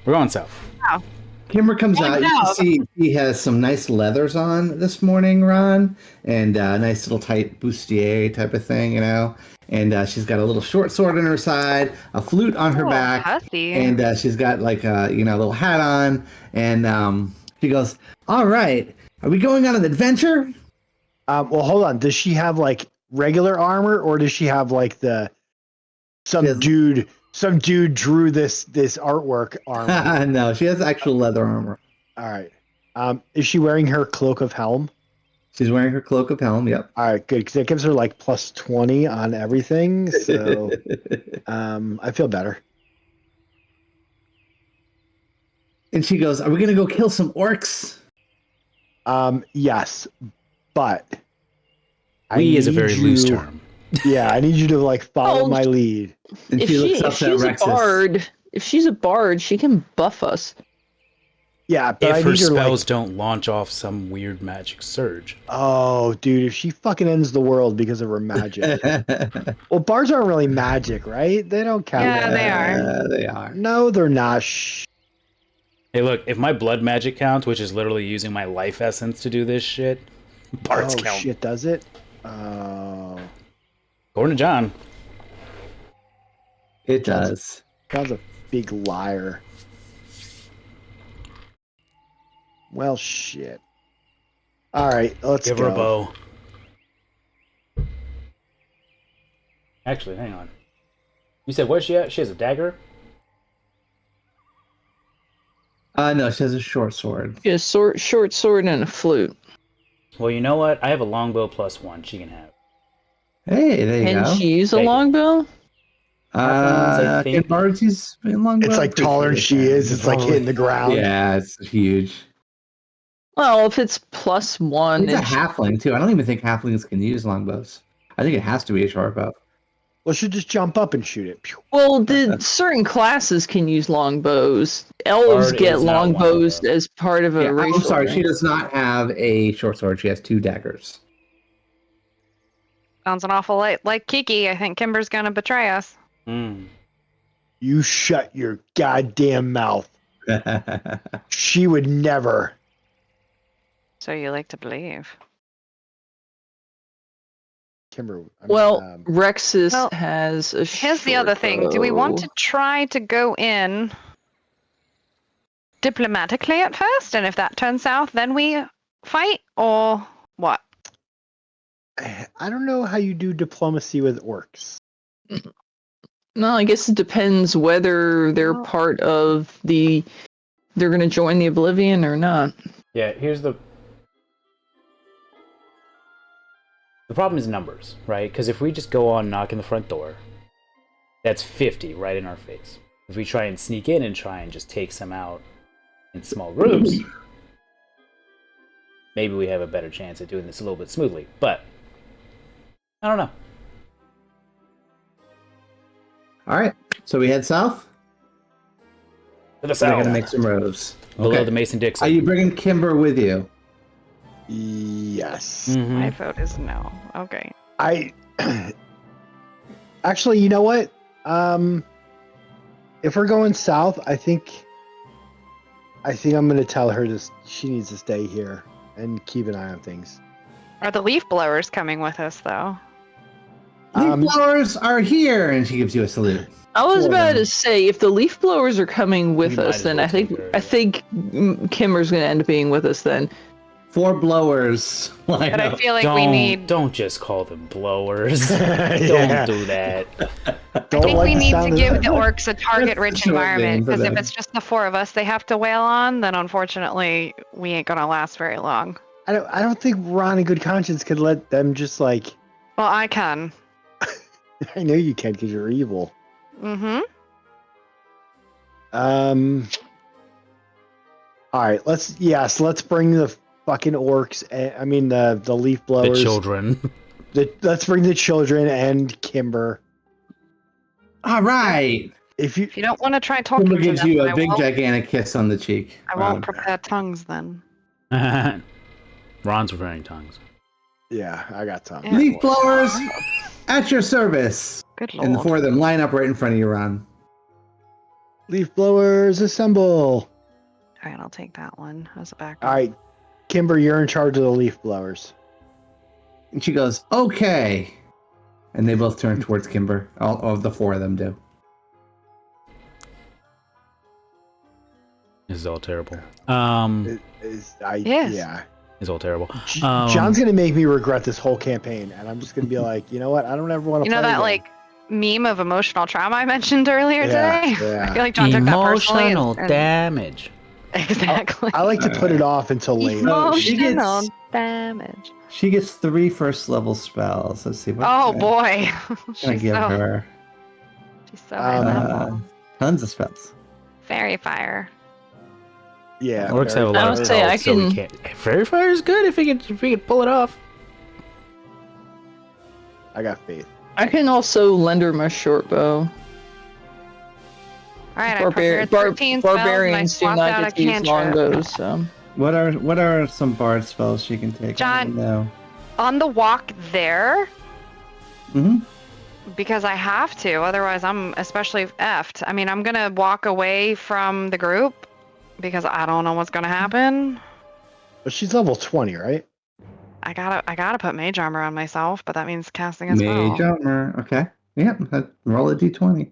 We're going south. Kymber comes Going out. You can south. see he has some nice leathers on this morning, Ron, and a nice little tight bustier type of thing, you know. And she's got a little short sword on her side, a flute on her Oh, back, hussy. and she's got like a little hat on. And she goes, "All right, are we going on an adventure?" Well, hold on. Does she have like regular armor, or does she have like some dude drew this artwork armor? No, she has actual leather armor. All right. Is she wearing her cloak of helm? She's wearing her cloak of helm. Yep. All right, good, because it gives her like plus 20 on everything. So I feel better. And she goes, "Are we gonna go kill some orcs?" Yes, but We is a very loose you- term. Yeah, I need you to like follow Oh, my lead. And If she looks she's up at a bard, she can buff us. Yeah, but I If her need her spells like. don't launch off some weird magic surge. Oh, dude, if she fucking ends the world because of her magic. Well, bards aren't really magic, right? They don't count. Yeah, they are. They are. No, they're not. Shh. Hey, look, if my blood magic counts, which is literally using my life essence to do this shit, parts Oh count. shit, does it? Oh, According to John. It does. John's a big liar. Well, shit. All right, let's Give go. her a bow. Actually, hang on. You said where's she at? She has a dagger? No, she has a short sword. Yeah, short sword and a flute. Well, you know what? I have a longbow +1 she can have. Hey, there you Can go. she use a Thank you. longbow? I think- In bards, he's in longbow. It's like Pretty taller sure than they she can. is. It's like hitting the ground. Yeah, it's huge. Well, if it's +1, He's a it's halfling too. I don't even think halflings can use longbows. I think it has to be a short bow. Well, she'll just jump up and shoot it. Pew. well, certain classes can use longbows. Elves Bard get is not one of longbows them. as part of a Yeah, racial. I'm sorry, thing. she does not have a short sword. She has 2 daggers. Sounds an awful lot like Kiki. I think Kymber's gonna betray us. Mm. You shut your goddamn mouth. She would never. So you like to believe. Kimber. Well, Rexus Well, has a. Here's the other thing. Do we want to try to go in diplomatically at first? And if that turns south, then we fight? Or what? I don't know how you do diplomacy with orcs. No, I guess it depends whether they're Well- part of the. They're going to join the Oblivion or not. Yeah, here's the problem is numbers, right? Because if we just go on knocking the front door, that's 50 right in our face. If we try and sneak in and try and just take some out in small groups, maybe we have a better chance at doing this a little bit smoothly. But I don't know. All right, so we head south. To the We're south, gonna make some roads. below Okay. the Mason Dixon. Are you bringing Kymber with you? Yes. Mhm. My vote is no. Okay. I actually, you know what? If we're going south, I think I'm gonna tell her she needs to stay here and keep an eye on things. Are the leaf blowers coming with us, though? Leaf blowers are here, and she gives you a salute. I was For about them. to say, if the leaf blowers are coming with We might us, as then well I think take her, I yeah. think Kimber's going to end up being with us then. 4 blowers. line But I up. feel like we need. Don't just call them blowers. Yeah. Don't do that. I think we need to give the orcs a target-rich That's a short environment, game for because if them. it's just the 4 of us they have to wail on, then unfortunately we ain't gonna last very long. I don't think Ron in good conscience could let them just like. Well, I can. I know you can because you're evil. Mm-hmm. All right, let's bring the fucking orcs. I mean the leaf blowers. The children. Let's bring the children and Kymber. All right. If you If you don't want to try talking Kymber to gives them, you I a big, won't, gigantic kiss on the cheek. I won't prepare tongues then. Ron's preparing tongues. yeah, I got some. Yeah. Leaf blowers at your service. Good And the lord. 4 of them line up right in front of you, Ron. Leaf blowers, assemble. All right, I'll take that one as a backup. All right, Kymber, you're in charge of the leaf blowers. And she goes, okay. And they both turn towards Kymber. All of the four of them do. This is all terrible. Yes. Yeah. It's all terrible. John's gonna make me regret this whole campaign, and I'm just gonna be like, you know what? I don't ever want to. You know play that again. like meme of emotional trauma I mentioned earlier today? Yeah. I feel like John took that personally. Emotional and- damage. Exactly. I like to put it off until later. Emotional She gets- damage. She gets 3 first level spells. Let's see what Oh can boy. I give her. She's so high level. Tons of spells. Fairy fire. Yeah. Orcs have a I lot would of say I spells, so we can- can't. Fairy fire is good if we could pull it off. I got faith. I can also lend her my short bow. All right, I prepared 13 Barbarians spells do and I swapped not out a get to use cantrip. longbows, so. What are some bard spells she can take? John- No. On the walk there, Mm-hmm. because I have to, otherwise I'm especially effed. I mean, I'm gonna walk away from the group because I don't know what's gonna happen. But she's level 20, right? I gotta put mage armor on myself, but that means casting a spell. Mage armor. Okay. Yeah. Roll a d20.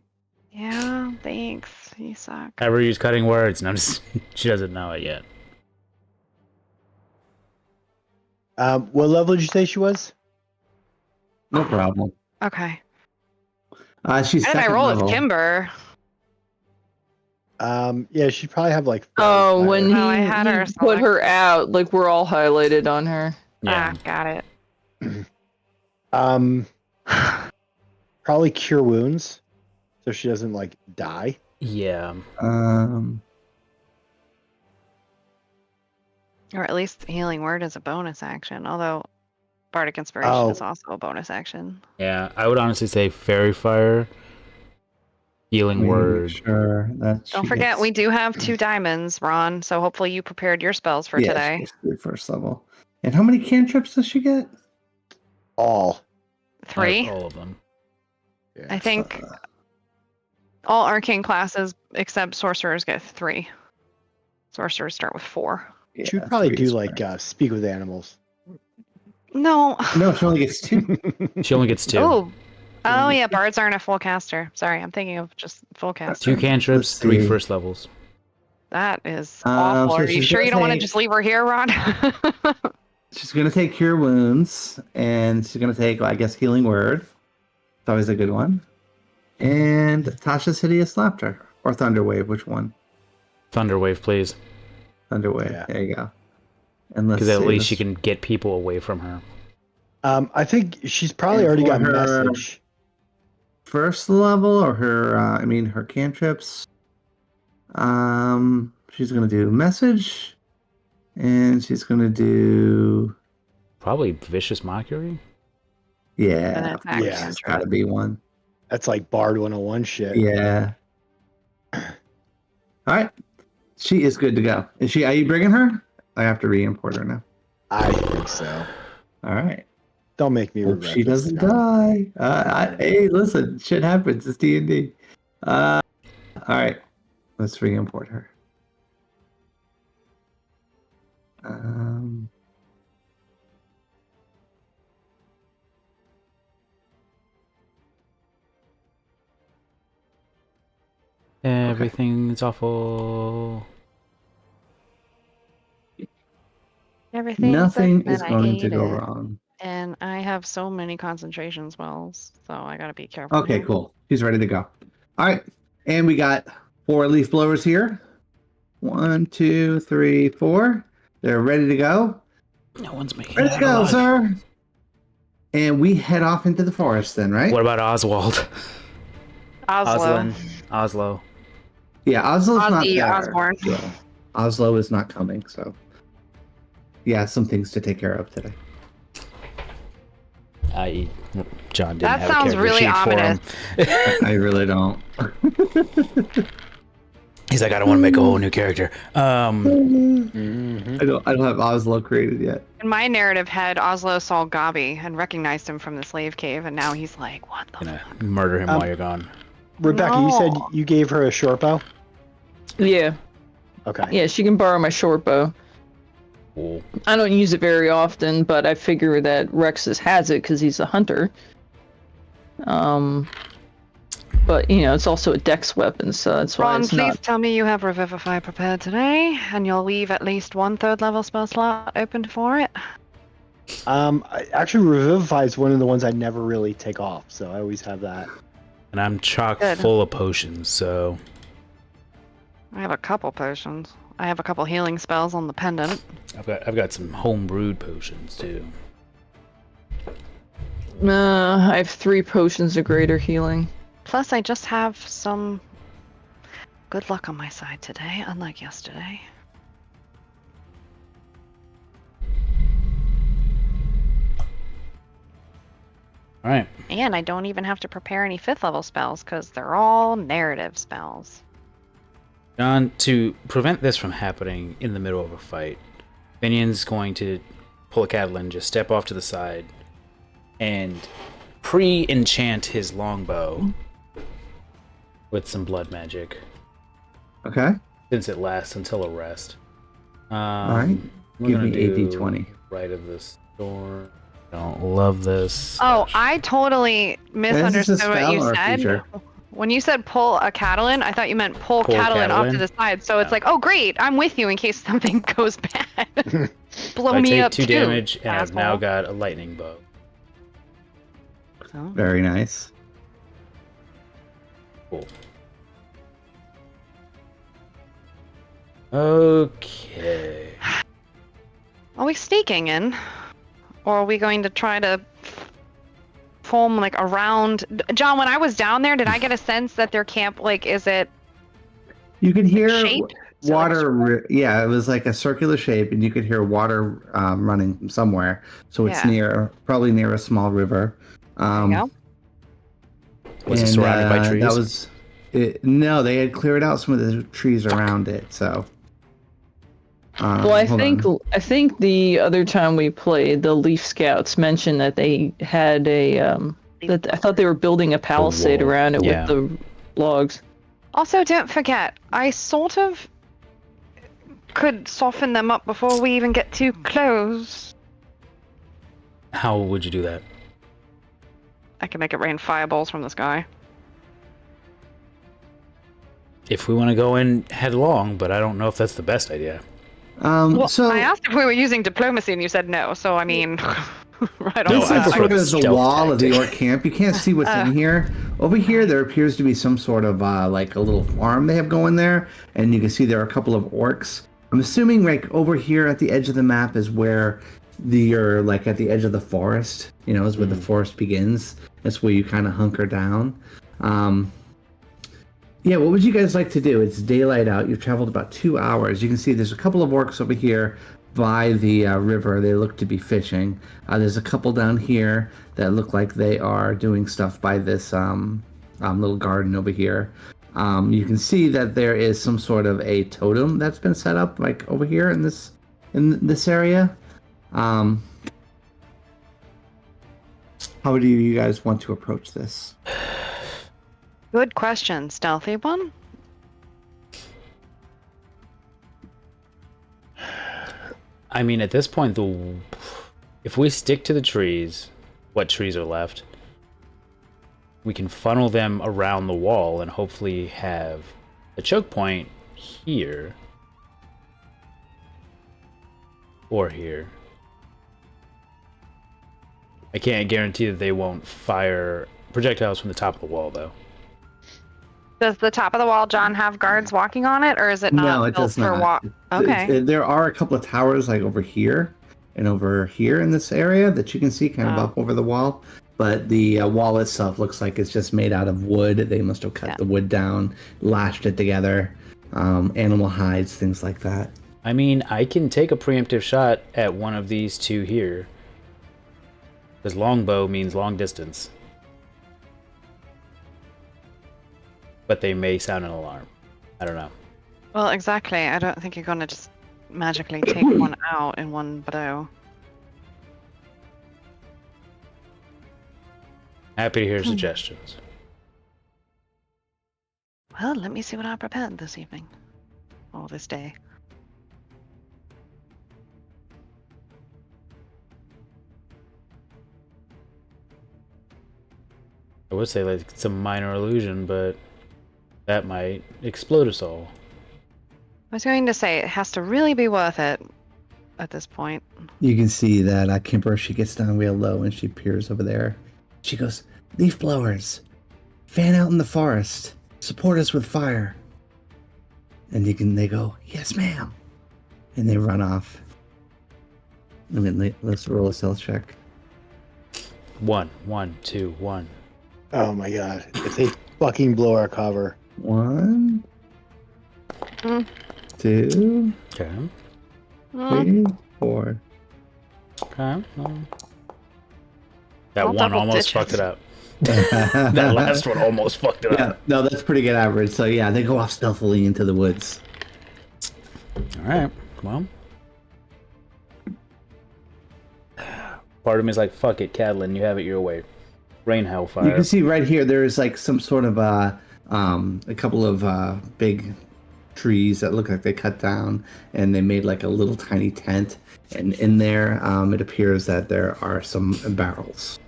Yeah, thanks. You suck. Ever use cutting words? And I'm just. She doesn't know it yet. What level did you say she was? No problem. Okay. She's How did I second roll level. with Kymber? Yeah, she'd probably have like. Oh, fire. when Oh, I had her he put her out, like we're all highlighted on her. Yeah. Ah, got it. Probably cure wounds, so she doesn't like die. Yeah. Or at least healing word is a bonus action, although bardic inspiration Oh. is also a bonus action. Yeah. I would honestly say fairy fire. Healing word. Sure. Don't forget, we do have 2 diamonds, Ron, so hopefully you prepared your spells for today. She gets 3 first level. And how many cantrips does she get? All. 3. All of them. Yeah. I think all arcane classes except sorcerers get 3. Sorcerers start with 4. Yeah, She would probably 3 do is like fair. speak with animals. No. No, she only gets 2. She only gets 2. Oh yeah, bards aren't a full caster. Sorry, I'm thinking of just full caster. 2 cantrips, Let's 3 see. first levels. That is So awful. Are you she's sure gonna you don't want to take- just leave her here, Ron? She's gonna take cure wounds, and she's gonna take, I guess, healing word. It's always a good one. And Tasha's hideous laughter or thunder wave. Which one? Thunderwave, please. Thunder wave. Yeah. There you go. And let's Because at see, least let's- she can get people away from her. I think she's probably And already for got her- message. first level or her. Her cantrips. She's gonna do message, and she's gonna do Probably vicious mockery. yeah. attack Yeah. It's cantrip. gotta be one. That's like Bard 101 shit. Yeah. All right. She is good to go. Is she? Are you bringing her? I have to re-import her now. I think so. All right. Don't make me Hope regret she this, doesn't John. die. Hey, listen, shit happens. It's D&D. All right. Let's re-import her. Everything's awful. Everything Nothing sucks is and I going to hate go it. wrong. And I have so many concentration spells, so I gotta be careful. Okay, here. cool. She's ready to go. All right. And we got 4 leaf blowers here. 1, 2, 3, 4. They're ready to go. No one's making Ready it to out go, alive. sir. And we head off into the forest then, right? What about Oswald? Oslo. Oslo. Yeah, Oslo's not Ozzy there. Osbourne. Yeah. Oslo is not coming, so yeah, some things to take care of today. John didn't That have a sounds character really sheet for him. I really don't. He's like, I don't want to make a whole new character. Mhm. I don't have Oslo created yet. In my narrative head, Oslo saw Gabi and recognized him from the slave cave, and now he's like, what the Gonna murder him while you're gone. Rebecca, you said No. you gave her a short bow? Yeah. Okay. Yeah, she can borrow my short bow. Cool. I don't use it very often, but I figure that Rexus has it because he's a hunter. But it's also a dex weapon, so that's why Ron, it's please not. tell me you have Revivify prepared today, and you'll leave at least one third level spell slot open for it. Actually, Revivify is one of the ones I never really take off, so I always have that. And I'm chock Good. full of potions, so I have a couple potions. I have a couple healing spells on the pendant. I've got some home brewed potions too. I have 3 potions of greater healing. Plus, I just have some good luck on my side today, unlike yesterday. All right. And I don't even have to prepare any 5th level spells because they're all narrative spells. John, to prevent this from happening in the middle of a fight, Binion's going to pull a Catalan, just step off to the side, and pre-enchant his longbow with some blood magic, Okay. since it lasts until a rest. All right. We're Give gonna me do AD20. Rite of the Storm. Don't love this. Oh, I totally misunderstood what spell you or a said. feature? When you said pull a Catalan, I thought you meant pull Pull Catalan off to Catalan? the side. So it's No. like, oh great, I'm with you in case something goes bad. Blow I me take up 2 too, damage, and I've now asshole. got a lightning bow. So, Very nice. Cool. Okay. are we sneaking in? Or are we going to try to form like around John, when I was down there, did I get a sense that their camp, like, is it You could hear shaped? Is it like a water. Yeah, it was like a circular shape, and you could hear water running from somewhere. So it's Yeah. probably near a small river. There you go. Was it surrounded by trees? That was it. No, they had cleared out some of the trees around it. So. Well, I hold think on. the other time we played, the Leaf Scouts mentioned that they had that I thought they were building a palisade wall, around it yeah. with the logs. Also, don't forget, I sort of could soften them up before we even get too close. How would you do that? I can make it rain fireballs from the sky. If we want to go in headlong, but I don't know if that's the best idea. Well, So I asked if we were using diplomacy, and you said no. So I mean, right No, on this I is that. prefer sort the of the stealth wall of the tactic. orc camp. You can't see what's in here. Over here, there appears to be some sort of like a little farm they have going there, and you can see there are a couple of orcs. I'm assuming like over here at the edge of the map is where you're like at the edge of the forest. Is where the forest begins. That's where you kind of hunker down. Yeah, what would you guys like to do? It's daylight out. You've traveled about 2 hours. You can see there's a couple of orcs over here by the river. They look to be fishing. There's a couple down here that look like they are doing stuff by this little garden over here. You can see that there is some sort of a totem that's been set up like over here in this area. How do you guys want to approach this? Good question, stealthy one. I mean, at this point, if we stick to the trees, what trees are left, we can funnel them around the wall and hopefully have a choke point here or here. I can't guarantee that they won't fire projectiles from the top of the wall, though. Does the top of the wall, John, have guards walking on it, or is it not No, it built does for not. walk? Okay. There are a couple of towers like over here and over here in this area that you can see kind of Oh. up over the wall. But the wall itself looks like it's just made out of wood. They must have cut the wood down, lashed it together, animal hides, things like that. I mean, I can take a preemptive shot at one of these two here. Because longbow means long distance. But they may sound an alarm. I don't know. Well, exactly. I don't think you're gonna just magically take one out in one blow. Happy to hear suggestions. Well, let me see what I prepared this evening. all this day. I would say like it's a minor illusion, but that might explode us all. I was going to say it has to really be worth it at this point. You can see that Kymber, she gets down real low and she peers over there. She goes, "Leaf blowers, fan out in the forest. Support us with fire." And they go, "Yes, ma'am." And they run off. Let's roll a stealth check. 1, 1, 2, 1. Oh my god. If they fucking blow our cover. 1, Mm. 2, Okay. 3, 4. Okay. That All one double almost digits. fucked it up. That last one almost fucked it Yeah, up. no, that's pretty good average. So yeah, they go off stealthily into the woods. All right. Well, part of me is like, fuck it, Cadlin, you have it your way. Rain hellfire. You can see right here there is like some sort of a couple of big trees that look like they cut down and they made like a little tiny tent, and in there it appears that there are some barrels.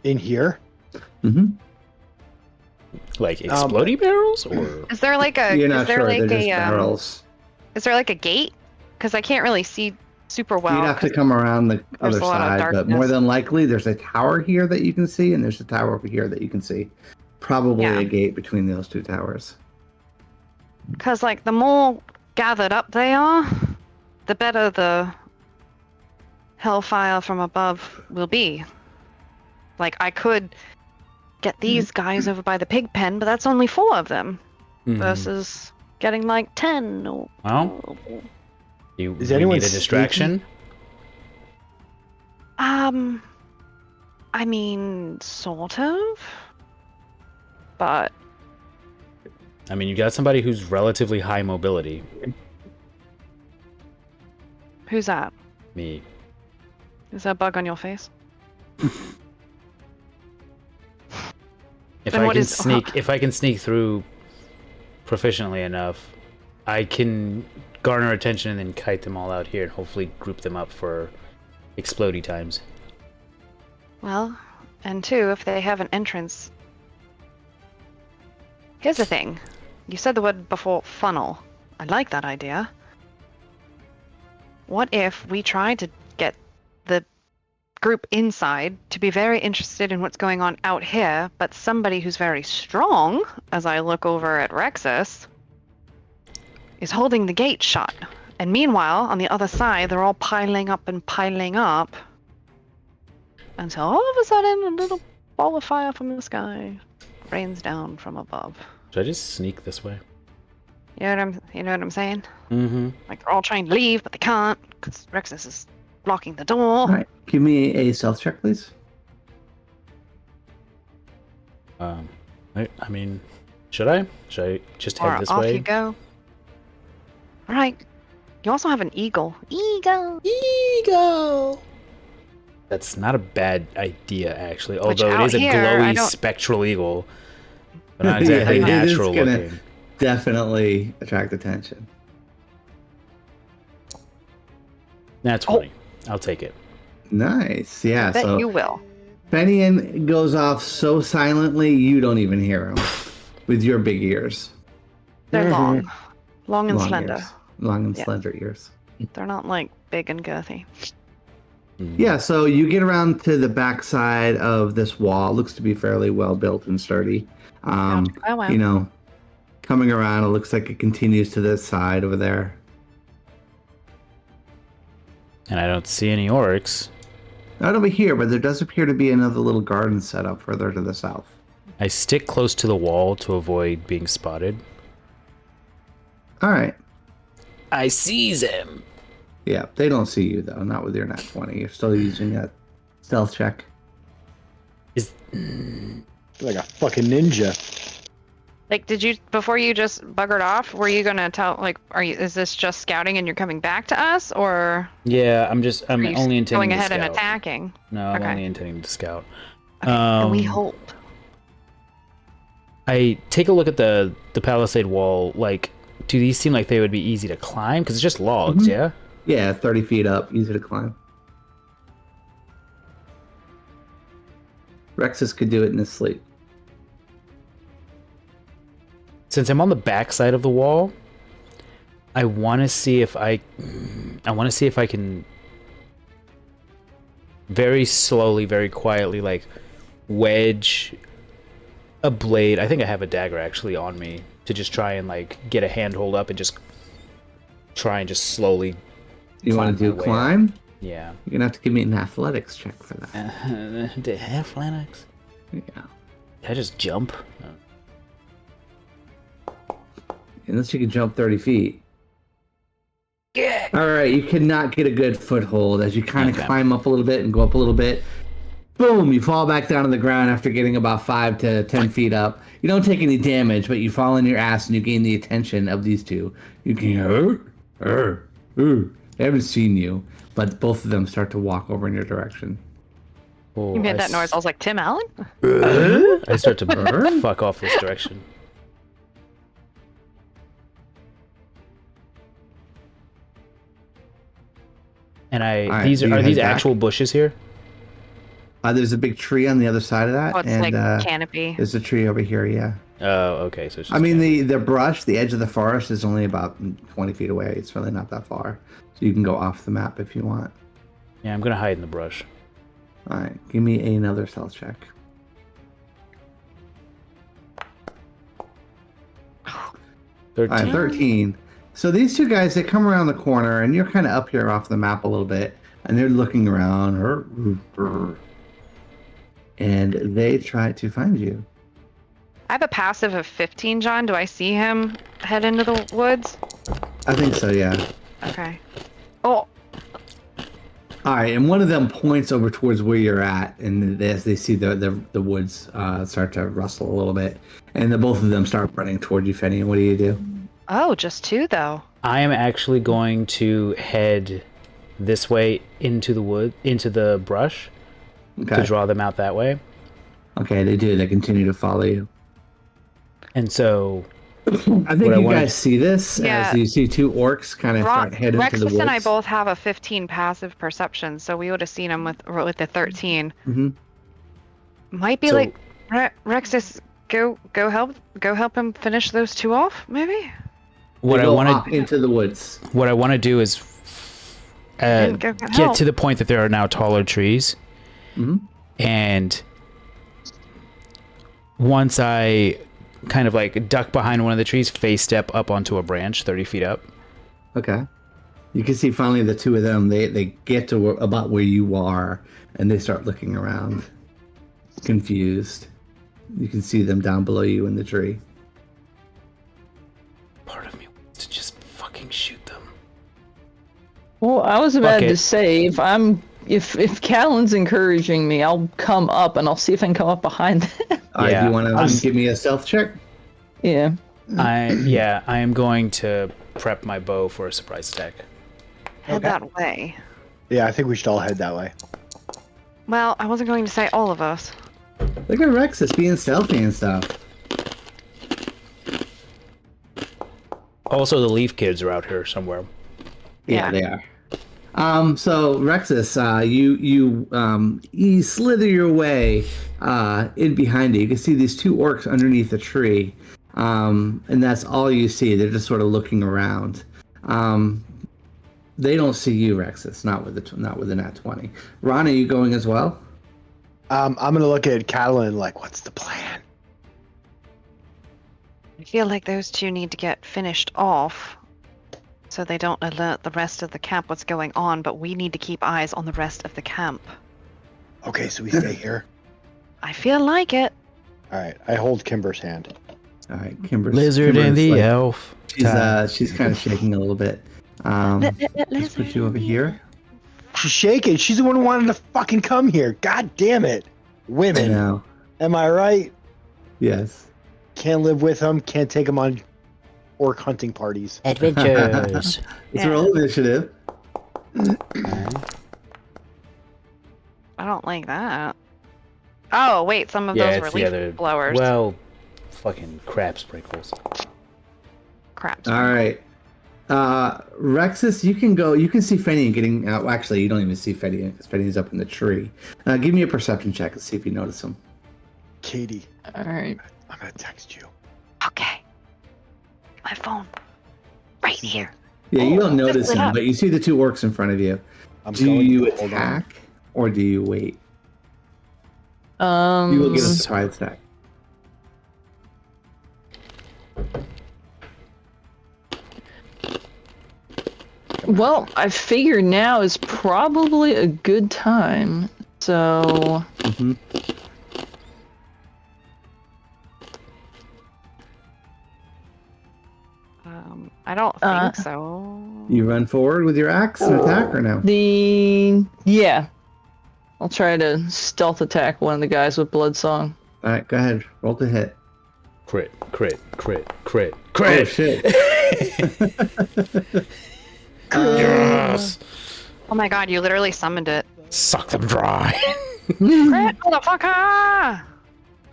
In here? Mm-hmm. Like explodey barrels, or Is there like a You're is not there sure, like they're just a barrels. is there like a gate? Because I can't really see super well. You'd have to 'cause come around the there's other a lot of side, but more darkness. than likely there's a tower here that you can see, and there's a tower over here that you can see. Probably Yeah. a gate between those two towers. Because, like, the more gathered up they are, the better the hellfire from above will be. Like, I could get these guys over by the pig pen, but that's only 4 of them versus getting like 10. Or, well, you Is we anyone need a distraction. I mean, sort of, but I mean, you got somebody who's relatively high mobility. who's that? Me. Is that a bug on your face? If Then I what can is- sneak, if I can sneak through proficiently enough, I can garner attention and then kite them all out here and hopefully group them up for explodey times. Well, and 2, if they have an entrance. Here's the thing. You said the word before, funnel. I like that idea. What if we try to get the group inside to be very interested in what's going on out here, but somebody who's very strong, as I look over at Rexus, is holding the gate shut. And meanwhile, on the other side, they're all piling up until all of a sudden a little ball of fire from the sky rains down from above. Should I just sneak this way? You know what I'm saying? Mm-hmm. Like they're all trying to leave, but they can't because Rexus is blocking the door. All right, give me a stealth check, please. I mean, should I? Should I just head Or this off way? you go. All right. You also have an eagle. Eagle. Eagle. That's not a bad idea, actually. Which Although it out is a here, I glowy don't- spectral eagle, but not exactly Yeah, it is natural gonna- looking. Definitely attract attention. That's 20. I'll take it. Nice. Yeah. Bet So you will. Fenian goes off so silently you don't even hear him with your big ears. They're Mhm. long and Long slender. ears. Long and Yeah. slender ears. They're not like big and girthy. Yeah, so you get around to the backside of this wall. It looks to be fairly well built and sturdy. Oh wow. You know, coming around, it looks like it continues to this side over there. And I don't see any orcs. Not over here, but there does appear to be another little garden set up further to the south. I stick close to the wall to avoid being spotted. All right. I seize him. Yeah, they don't see you, though. Not with your nat 20. You're still using that stealth check. Is Like a fucking ninja. Like, did you before you just buggered off? Were you gonna tell? Like, is this just scouting and you're coming back to us, or yeah, I'm are you only intending going to ahead scout. and attacking? No, I'm Okay. only intending to scout. Okay, then we Um, hope. I take a look at the palisade wall. Like, do these seem like they would be easy to climb? Because it's just logs, yeah? Yeah, 30 feet up, easy to climb. Rexus could do it in his sleep. Since I'm on the back side of the wall, I want to see if I can very slowly, very quietly, like, wedge a blade. I think I have a dagger actually on me to just try and like get a handhold up and just try and just slowly. You want to do climb? Up. Yeah. You're gonna have to give me an athletics check for that. The athletics? Yeah. Can I just jump? Unless you can jump 30 feet. Yeah. All right, you cannot get a good foothold as you kind of climb up a little bit and go up a little bit. Boom! You fall back down on the ground after getting about 5 to 10 feet up. You don't take any damage, but you fall on your ass and you gain the attention of these two. You can they haven't seen you, but both of them start to walk over in your direction. Oh, You made that noise. I was like, Tim Allen? I start to fuck off this direction. And right, these are these back? actual bushes here? There's a big tree on the other side of that, Oh, it's and like canopy. there's a tree over here. Yeah. Oh, okay. So it's just I mean, the brush, the edge of the forest is only about 20 feet away. It's really not that far, so you can go off the map if you want. Yeah, I'm gonna hide in the brush. All right, give me another stealth check. 13. All right, 13. So these two guys, they come around the corner, and you're kind of up here off the map a little bit, and they're looking around, and they try to find you. I have a passive of 15, John. Do I see him head into the woods? I think so, yeah. Okay. Oh, All right, and one of them points over towards where you're at, and as they see the woods start to rustle a little bit, and both of them start running toward you, Fenny. What do you do? oh, just 2 though. I am actually going to head this way into the brush Okay. to draw them out that way. Okay, they do. They continue to follow you. And so I think you guys see this Yeah. as you see 2 orcs kind of start heading to the Rexus woods. and I both have a 15 passive perception, so we would have seen him with the 13. Mm-hmm. Might be So- like Rexus, go help him finish those 2 off, maybe. what I want to into the woods. what I want to do is Then go get help. to the point that there are now taller trees, Mm-hmm. and once I kind of like duck behind one of the trees, face step up onto a branch 30 feet up. Okay. You can see finally the 2 of them. They get to about where you are, and they start looking around, confused. You can see them down below you in the tree. Part of me wants to just fucking shoot them. Well, I was about Fuck to it. say if Callan's encouraging me, I'll come up and I'll see if I can come up behind them. All right, Yeah. do you want to give me a stealth check? Yeah. I am going to prep my bow for a surprise attack. Head that way. Yeah, I think we should all head that way. Well, I wasn't going to say all of us. Look at Rexus being stealthy and stuff. Also, the leaf kids are out here somewhere. Yeah, Yeah. they are. So Rexus, you slither your way in behind you. You can see these 2 orcs underneath the tree, and that's all you see. They're just sort of looking around. They don't see you, Rexus. Not with the nat 20. Ron, are you going as well? I'm gonna look at Catalan like, what's the plan? I feel like those 2 need to get finished off so they don't alert the rest of the camp what's going on, but we need to keep eyes on the rest of the camp. Okay, so we stay here. I feel like it. All right, I hold Kymber's hand. All right, Kimber's Lizard Kimber's and the like- elf. She's kind of shaking a little bit. Let's put you over here. She's shaking. She's the one who wanted to fucking come here. God damn it. I Women. know. Am I right? Yes. Can't live with them. Can't take them on orc hunting parties. Adventures. It's a roll initiative. I don't like that. Oh, wait, some of Yeah, those it's were the leaf other blowers. Well, fucking crab sprinkles. Crap. All right. Rexus, you can see Fenian getting out. Well, actually, you don't even see Fenian because Fenian's up in the tree. Give me a perception check and see if you notice him. Katie, All right. I'm gonna text you. Okay. My phone. Right here. Yeah, you don't notice lit him, up. but you see the two orcs in front of you. I'm Do going you to hold on. attack or do you wait? You will get a surprise attack. Well, I figure now is probably a good time. So Mm-hmm. I don't think so. You run forward with your axe and attack or no? yeah, I'll try to stealth attack one of the guys with Bloodsong. All right, go ahead. Roll to hit. Crit, crit, crit, crit, Oh crit. shit! Yes. Oh my god, you literally summoned it. Suck them dry. Crit, motherfucker!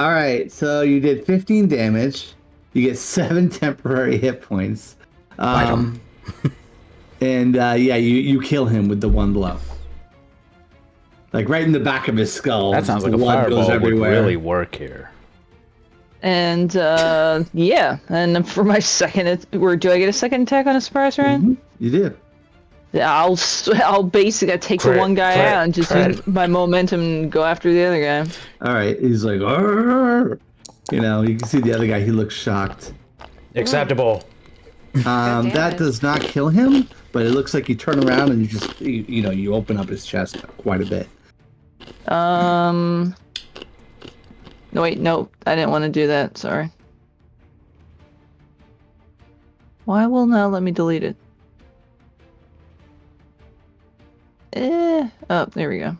All right, so you did 15 damage. You get 7 temporary hit points. And yeah, you kill him with the one blow. Like right in the back of his skull. That sounds like a Blood goes fireball would everywhere. really work here. And yeah, and for my second, or do I get a second attack on a surprise round? Mhm, you do. I'll basically take the Crit, one guy crit, out and just crit. use my momentum and go after the other guy. All right, he's like, "Arr!" You know, you can see the other guy. He looks shocked. Acceptable. That damage. does not kill him, but it looks like you turn around and you open up his chest quite a bit. No, wait, no, I didn't want to do that. Sorry. Why will not let me delete it? Oh, there we go.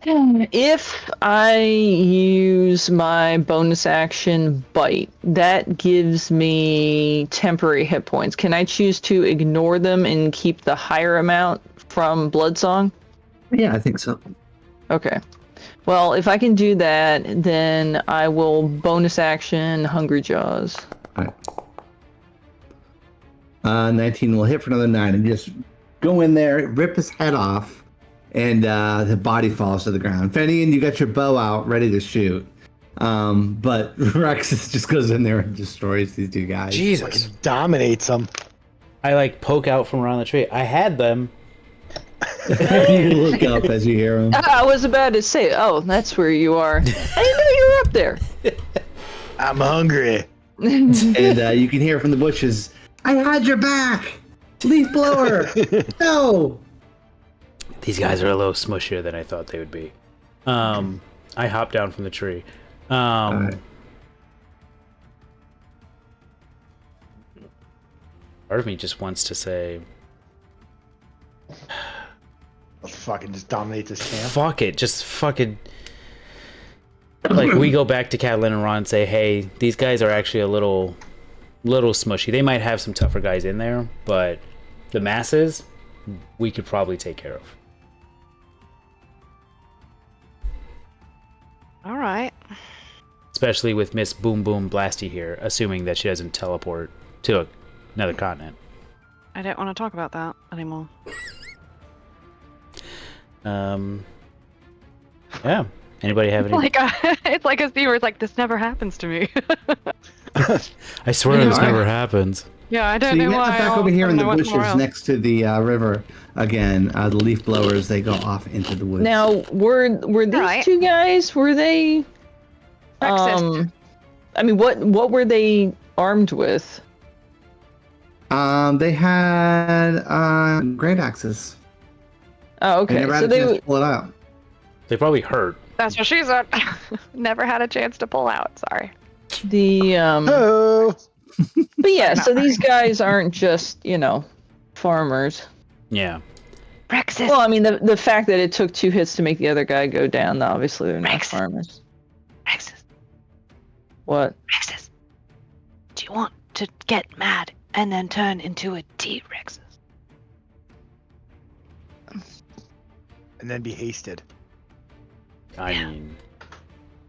If I use my bonus action bite, that gives me temporary hit points. Can I choose to ignore them and keep the higher amount from Bloodsong? Yeah, I think so. Okay. Well, if I can do that, then I will bonus action Hungry Jaws. All right. 19 will hit for another 9 and just go in there, rip his head off, and the body falls to the ground. Fenian, you got your bow out, ready to shoot. But Rexus just goes in there and destroys these two guys. Jesus. Dominates them. I like poke out from around the tree. I had them. You look up as you hear him. I was about to say, oh, that's where you are. I didn't know you were up there. I'm hungry. And you can hear from the bushes, I had your back! Leaf blower! No! These guys are a little smushier than I thought they would be. I hopped down from the tree. All right. Part of me just wants to say, Fucking just dominates this camp. fuck it, just fucking... Like, we go back to Catalin and Ron and say, hey, these guys are actually a little smushy. They might have some tougher guys in there, but the masses, we could probably take care of. All right. Especially with Miss Boom Boom Blasty here, assuming that she doesn't teleport to another continent. I don't want to talk about that anymore. Yeah. Anybody have any? Like, it's like a scene where it's like, this never happens to me. I swear this Alright. never happens. Yeah, I So don't you know get why. back over here in the bushes else. next to the river again. The leaf blowers, they go off into the woods. Now, were these Alright. two guys, were they... Rexist. I mean, what were they armed with? They had great axes. Oh, They okay. never had So a they chance to pull it out. They probably hurt. That's what she said. Never had a chance to pull out. Sorry. the Oh, but yeah, so these guys aren't just, farmers. Yeah. Rexist. Well, I mean, the fact that it took 2 hits to make the other guy go down, obviously they're not Rexist. farmers. Rexist. What? Rexist. Do you want to get mad and then turn into a T-Rexist? and then be hasted. I mean,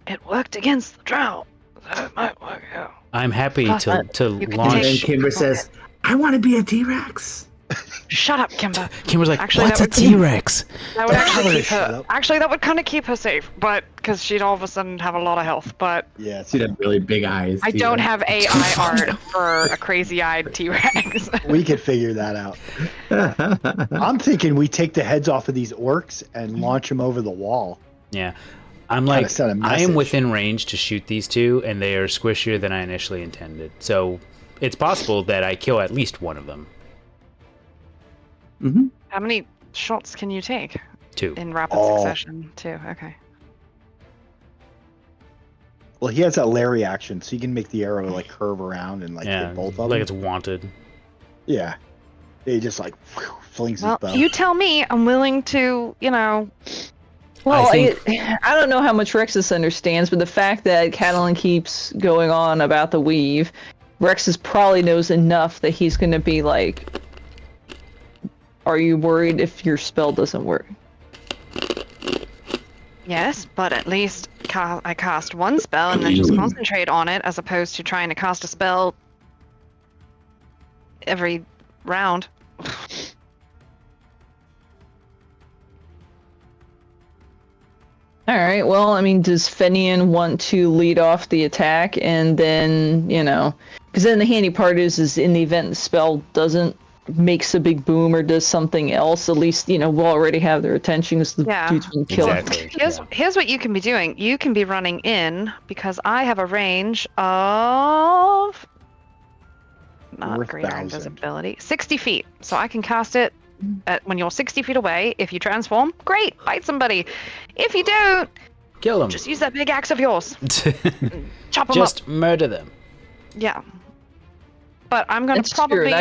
It worked against the drought. So it might work out. I'm happy Plus, to you can launch. And then take- Kymber says, "I want to be a T-Rex." Shut up, Kymber. Kimber's like, Actually, what's a that would- T-Rex? That would actually keep Shut her. up. Actually, that would kind of keep her safe, but because she'd all of a sudden have a lot of health. But Yeah, it's, She'd have really big eyes. I don't T-Rex. have AI art for a crazy-eyed T-Rex. we could figure that out. I'm thinking we take the heads off of these orcs and launch them over the wall. Yeah. I'm Kinda like, send a I am message. within range to shoot these two, and they are squishier than I initially intended. So it's possible that I kill at least one of them. Mhm. How many shots can you take 2. in rapid Oh. succession? Two. Okay. Well, he has that Larry action, so he can make the arrow like curve around and like Yeah, hit both of like them. it's wanted. Yeah, he just like flings Well, his bow. you tell me. I'm willing to, Well, I I don't know how much Rexus understands, but the fact that Catalan keeps going on about the weave, Rexus probably knows enough that he's going to be like, are you worried if your spell doesn't work? Yes, but at least I cast one spell and then just concentrate on it, as opposed to trying to cast a spell every round. All right, well, I mean, does Fenian want to lead off the attack and then, because then the handy part is in the event the spell doesn't makes a big boom or does something else, at least, we'll already have their attention because the Yeah. dude's been killed. Exactly. Here's what you can be doing. You can be running in because I have a range of not greater 4,000. invisibility, 60 feet. So I can cast it when you're 60 feet away. If you transform, great, bite somebody. If you don't, Kill them. just use that big axe of yours. Chop them Just murder them. up. Yeah. But I'm gonna That's probably. true.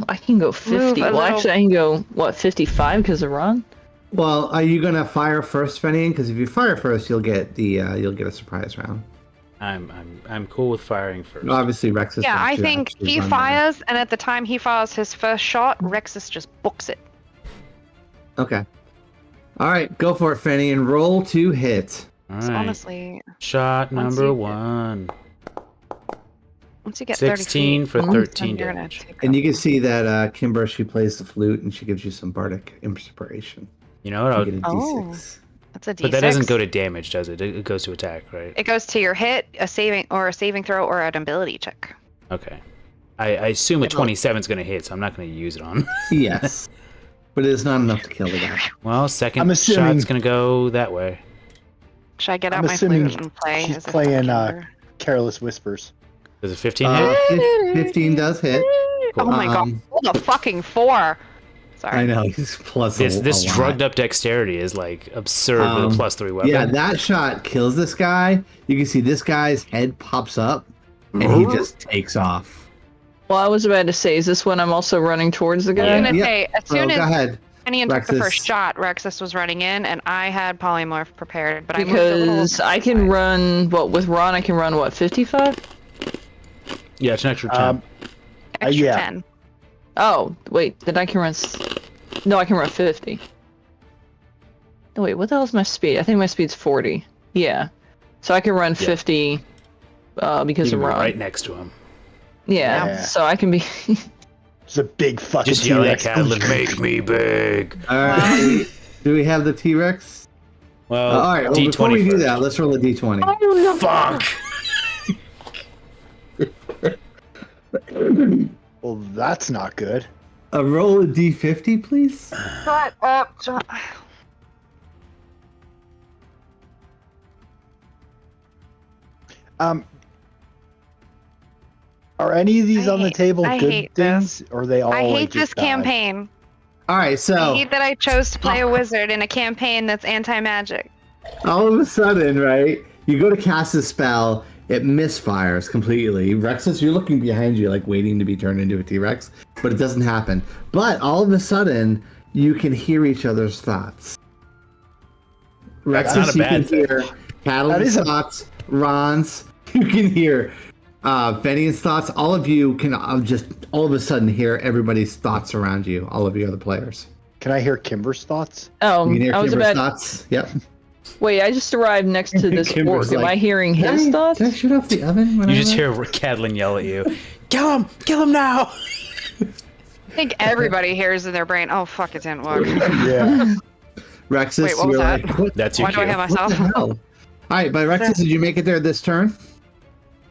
I can go 50. a Well, little- actually, I can go 55 because of Ron. Well, are you gonna fire first, Fenian? Because if you fire first, you'll get a surprise round. I'm cool with firing first. Obviously, Rex is. Yeah, going I to think actually he run fires, and at the time he fires his first shot, Rexus just books it. there. Okay. All right, go for it, Fenian. Roll to hit. All So right. honestly, Shot once number you- 1. once you get 30 16 feet, for then 13 you're gonna damage. take And a- you can see that Kymber, she plays the flute and she gives you some bardic inspiration. You know what? You get a Oh. D6. That's a D6. But that doesn't go to damage, does it? It goes to attack, right? It goes to your hit, a saving throw, or an ability check. Okay. I assume a 27 is going to hit, so I'm not going to use it on. Yes. But it is not enough to kill the guy. Well, I'm second assuming- shot's going to go that way. Should I get I'm out my assuming flute and play? she's as if playing, I'm Kymber? Careless Whispers. Does a 15 hit? 15 does hit. Oh my god! What a fucking 4. Sorry. I know, he's plus This a lot. drugged up dexterity is like absurd with a +3 weapon. Yeah, that shot kills this guy. You can see this guy's head pops up and he just takes off. Well, I was about to say, is this when I'm also running towards the I was guy? gonna Yeah. say, as So soon go as ahead. Fenian took the Rexus. first shot, Rexus was running in, and I had polymorph prepared, but I moved a little Because I to the can side. run, with Ron, I can run, 55? Yeah, it's an extra 10. Extra yeah. 10. Oh, wait, then I can run... No, I can run 50. Oh, wait, what the hell is my speed? I think my speed's 40. Yeah. So I can run 50 because You of were Ron. right next to him. Yeah, Yeah. so I can be... It's a big fucking Just yelling at T-Rex. Catalan, make me big. All right. Do we have the T-Rex? Well, All right. Well, D20 before we do first. that, let's roll a D20. Fuck! Well, that's not good. Roll a D50, please. Shut up, John. Are any of these I on the hate- table I good hate things, or are they all? I like, hate this just bad? campaign. All right. I So hate that I chose to play a wizard in a campaign that's anti-magic. all of a sudden, right, you go to cast a spell, it misfires completely. Rexus, you're looking behind you, like waiting to be turned into a T-Rex, but it doesn't happen. But all of a sudden, you can hear each other's thoughts. That's not Rexus, a you bad can thing. hear Catalan's That is a- thoughts, Ron's. You can hear Fenian's thoughts. All of you can just all of a sudden hear everybody's thoughts around you. All of you other players. Can I hear Kymber's thoughts? You can hear I was Kimber's about... thoughts. Yep. Wait, I just arrived next to this Kimber's orc. Am like, I hearing his thoughts? Did I shoot off the oven? You just hear Catelyn yell at you, "Kill him! Kill him now!" I think everybody hears in their brain, "Oh fuck, it didn't work." Yeah. Rexus, Wait, what was you're that? like, what That's your Why do I cue. have myself? the hell? All right, but Rexus, did you make it there this turn?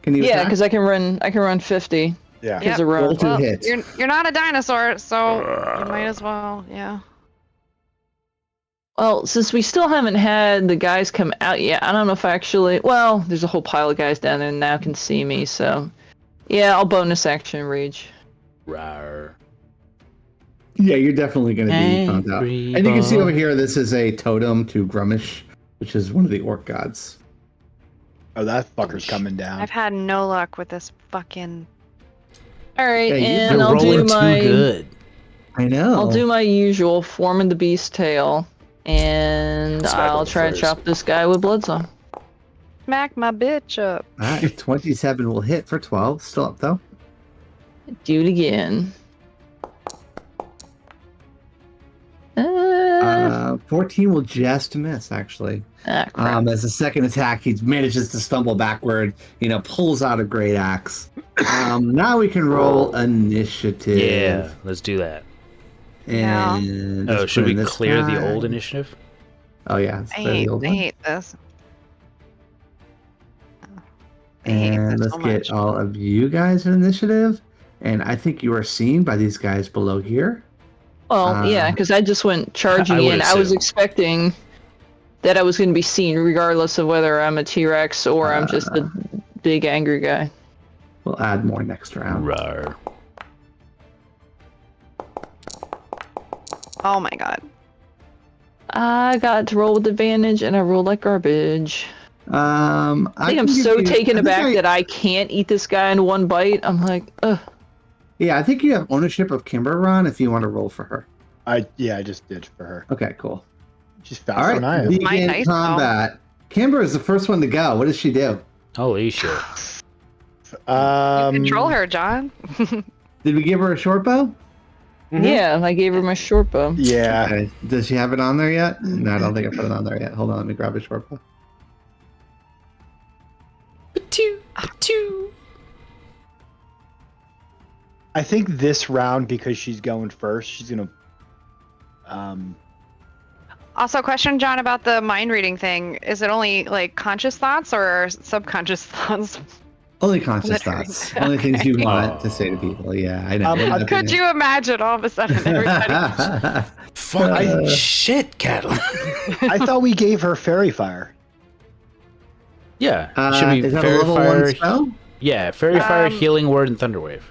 Can you? Yeah, attack? because I can run 50. Yeah. Because Yep. of run. Roll 2 Well, hits. you're not a dinosaur, so you might as well, yeah. Well, since we still haven't had the guys come out yet, I don't know if I actually. Well, there's a whole pile of guys down there and now can see me, so. Yeah, I'll bonus action rage. Rawr. Yeah, you're definitely going to be found out. Angry And you can see ball. over here, this is a totem to Grummish, which is one of the orc gods. Oh, that fucker's coming down. I've had no luck with this fucking. Alright, Hey, and You're I'll do rolling too my. good. I know. I'll do my usual forming the beast tail, and Smack I'll him try to first. chop this guy with Bloodsong. Smack my bitch up. All right, 27 will hit for 12. Still up, though. Do it again. 14 will just miss, actually. Ah, crap. As a second attack, he manages to stumble backward, pulls out a great axe. Now we can roll initiative. Yeah, let's do that. And Oh, let's should put we in this clear the guy. old initiative? Oh, yeah. Let's I clear hate, the old I one. hate this. I hate And this let's so get much. all of you guys in initiative. And I think you are seen by these guys below here. Well, yeah, because I just went charging I would in. I was assume. expecting that I was going to be seen, regardless of whether I'm a T-Rex or I'm just a big angry guy. We'll add more next round. Rawr. Oh my god. I got to roll with advantage, and I rolled like garbage. I I think I'm so taken aback that I can't eat this guy in one bite. I'm like, ugh. Yeah, I think you have ownership of Kymber, Ron, if you want to roll for her. I just did for her. Okay, cool. She's All faster than I right, am. My begin dice combat. Kymber is the first one to go. What does she do? Holy shit. Control her, John. Did we give her a short bow? Yeah, I gave her my short bow. Yeah. Okay. Does she have it on there yet? No, I don't think I put it on there yet. Hold on, let me grab a short bow. I think this round, because she's going first, she's gonna. Also, question, John, about the mind reading thing. Is it only like conscious thoughts or subconscious thoughts? Only conscious Literally. thoughts. Only things you want Oh. to say to people. Yeah, I know. Could you imagine all of a sudden everybody? Fucking shit, Catelyn. I thought we gave her fairy fire. Yeah. Should be is that a Fairy level Fire. 1 spell? Yeah, Fairy Fire, Healing Word, and Thunderwave.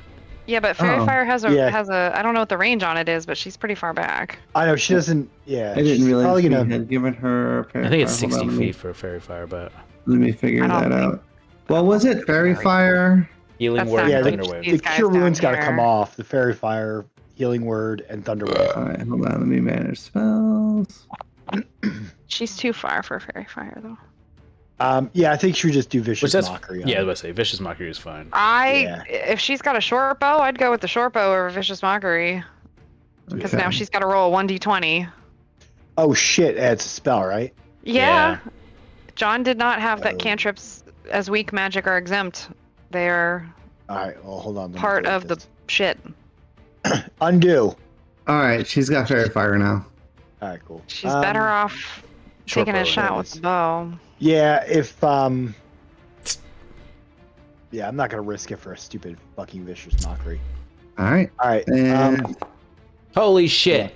Yeah, but Fairy Oh, Fire has yeah. a I don't know what the range on it is, but she's pretty far back. I know she doesn't. Yeah, I didn't she's realize probably we gonna. had given her. I think it's Hold 60 on, let me- feet for Fairy Fire, but Let me figure I don't that think- out. What was it? Fairy Fire? Healing That's Word, not Yeah, and the, good. Thunderwave. the These guys cure down wounds got to come here. off. The fairy fire, healing word, and thunderwave. All right, hold on. Let me manage spells. She's too far for Fairy Fire though. Yeah, I think she would just do vicious Which that's, mockery. on yeah, I it. was about to say, Vicious Mockery is fine. Yeah. If she's got a short bow, I'd go with the short bow over Vicious Mockery. Because Okay. now she's got to roll a 1d20. Oh shit! It's a spell, right? Yeah. John did not have that Oh. cantrips as weak magic are exempt. They are All right. Well, hold on. let me part delete of the this. shit. Undo. All right, she's got Fairy Fire now. All right, cool. She's better off Short taking a bow, shot yeah, with it the is. bow. Yeah, if yeah, I'm not gonna risk it for a stupid fucking vicious mockery. All right, All right. and Holy shit.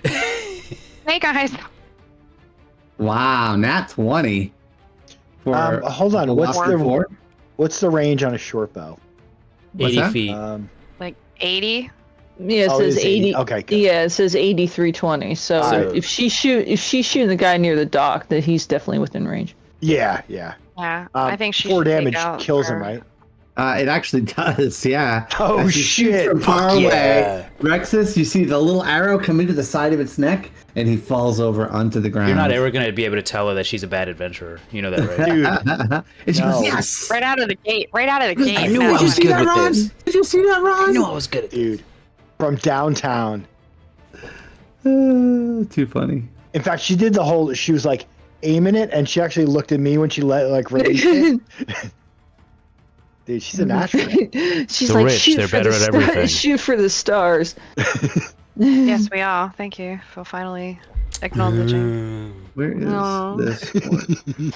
Hey guys. wow, nat 20. For hold on. the What's last the four? what's the range on a short bow? What's 80 that? feet. Like 80? Yeah, it Oh, says it is 80. Okay. Good. Yeah, it says 8320. So Alright. if she's shooting the guy near the dock, that he's definitely within range. Yeah. Yeah. Yeah. I think she 4 should take damage out kills him, her- right? It actually does, yeah. Oh As you shoot shit! From far Fuck away, yeah. Rexus, you see the little arrow come into the side of its neck, and he falls over onto the ground. You're not ever going to be able to tell her that she's a bad adventurer. You know that, right? Dude, and she No. goes, yes! Right out of the gate. Right out of the gate. I knew That's I Did you was see good that, with Ron? this. Did you see that, Ron? I knew I was good at this. dude, from downtown. Too funny. In fact, she did the whole. She was like, aiming it, and she actually looked at me when she released it. Dude, she's a natural. She's The like, rich, shoot they're for better the at stars. everything. Shoot for the stars. Yes, we are. Thank you for finally acknowledging. Where is No. this one?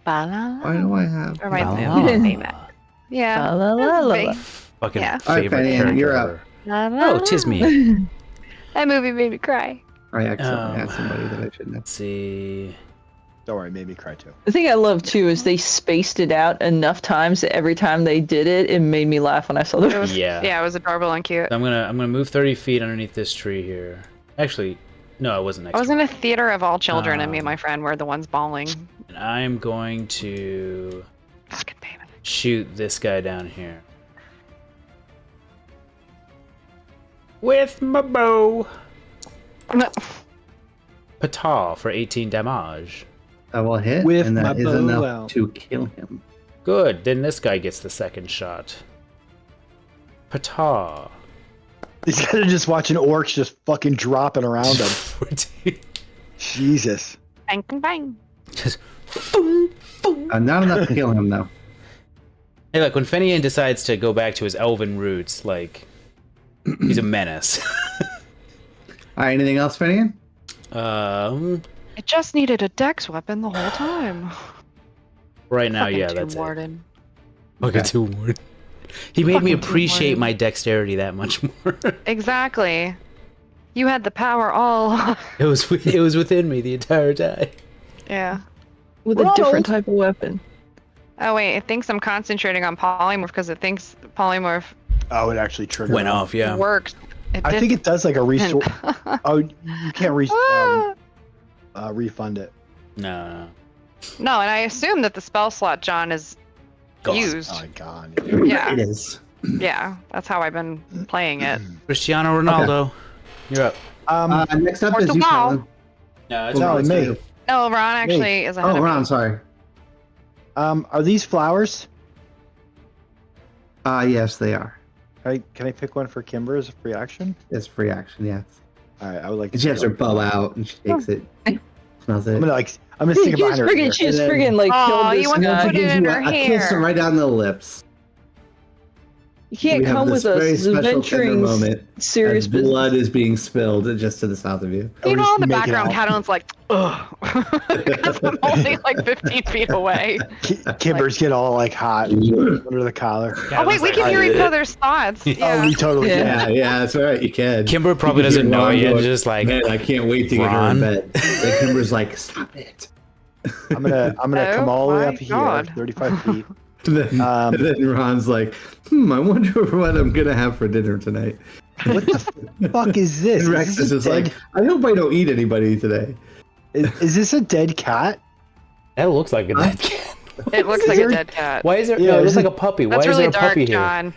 Why do I have? Reminds me La la of la. Baymax. Yeah. La la la la. Fucking Yeah. All right, favorite Penny, character you're up. ever. La, la, Oh, tis la. me. That movie made me cry. I accidentally asked somebody that I shouldn't have. Let's see. Don't worry, it made me cry too. The thing I love too is they spaced it out enough times that every time they did it, it made me laugh when I saw It the. was, Yeah. yeah, it was adorable and cute. I'm gonna move 30 feet underneath this tree here. Actually, no, I wasn't next I was to in a theater of all children, and me and Um, my friend were the ones bawling. And I'm going to Fucking damn it. shoot this guy down here. With my bow. Potty for 18 damage. I will hit, With and my that is bow enough out. to kill him. Good. Then this guy gets the second shot. Potty. He's gonna just watching orcs just fucking dropping around him. 14. Jesus. Bang, bang, bang. Just boom, boom. Not enough to kill him, though. Hey, look, when Fenian decides to go back to his elven roots, like, he's a menace. All right, anything else, Finian? It just needed a dex weapon the whole time. Right now, Fucking yeah, Tomb that's it. Warden. Fucking Okay. Tomb Warden. He made me Fucking Tomb appreciate Warden. my dexterity that much more. Exactly. You had the power all. It was within me the entire time. Yeah. With a Ronald. different type of weapon. Oh wait, it thinks I'm concentrating on polymorph because it thinks polymorph Oh, it actually triggered. Went him. off, yeah. works. It I think it does like a restore. didn't. Oh, you can't refund it. No. No, and I assume that the spell slot John is Gone. used. Oh my god. Yeah. It is. Yeah, that's how I've been playing it. Cristiano Ronaldo. You're up. Next up is you, Portugal. Colin. No, Well, No, it's me. you. No, Ron actually is ahead Oh, of Ron, me. sorry. Are these flowers? Yes, they are. Can I pick one for Kymber as a free action? It's free action, yes. All right, I would like. And she has her bow out, and she takes it. Smells it. I'm gonna stick it behind her. ear. She just And then- friggin' like Aw, killed you this want to guy. put it gives in you her a kiss hair. right down the lips. You can't We have come this with very us special tender adventuring moment serious as business. blood is being spilled just to the south of you. Or People just in the make it background, out. Catalan's like, ugh. Because I'm only like 15 feet away. Kimber's get all like hot under the collar. Oh, wait, we can hear each other's thoughts. Oh, Yeah. we totally Yeah. can. Yeah, that's right. You can. Kimber probably You can doesn't hear know Ron it yet. going, Just like, man, I can't wait to get her Ron? in bed. And Kimber's like, stop it. I'm gonna Oh come all the way my up here, God. 35 feet. And then Ron's like, I wonder what I'm gonna have for dinner tonight. What the fuck is this? And Rex Is is this just like, I hope I don't eat anybody today. is this a dead cat? that looks like a dead cat. It looks like a dead cat. Why is there? Yeah, no, it looks is like it- a puppy. Why That's is really there a dark, puppy here? John.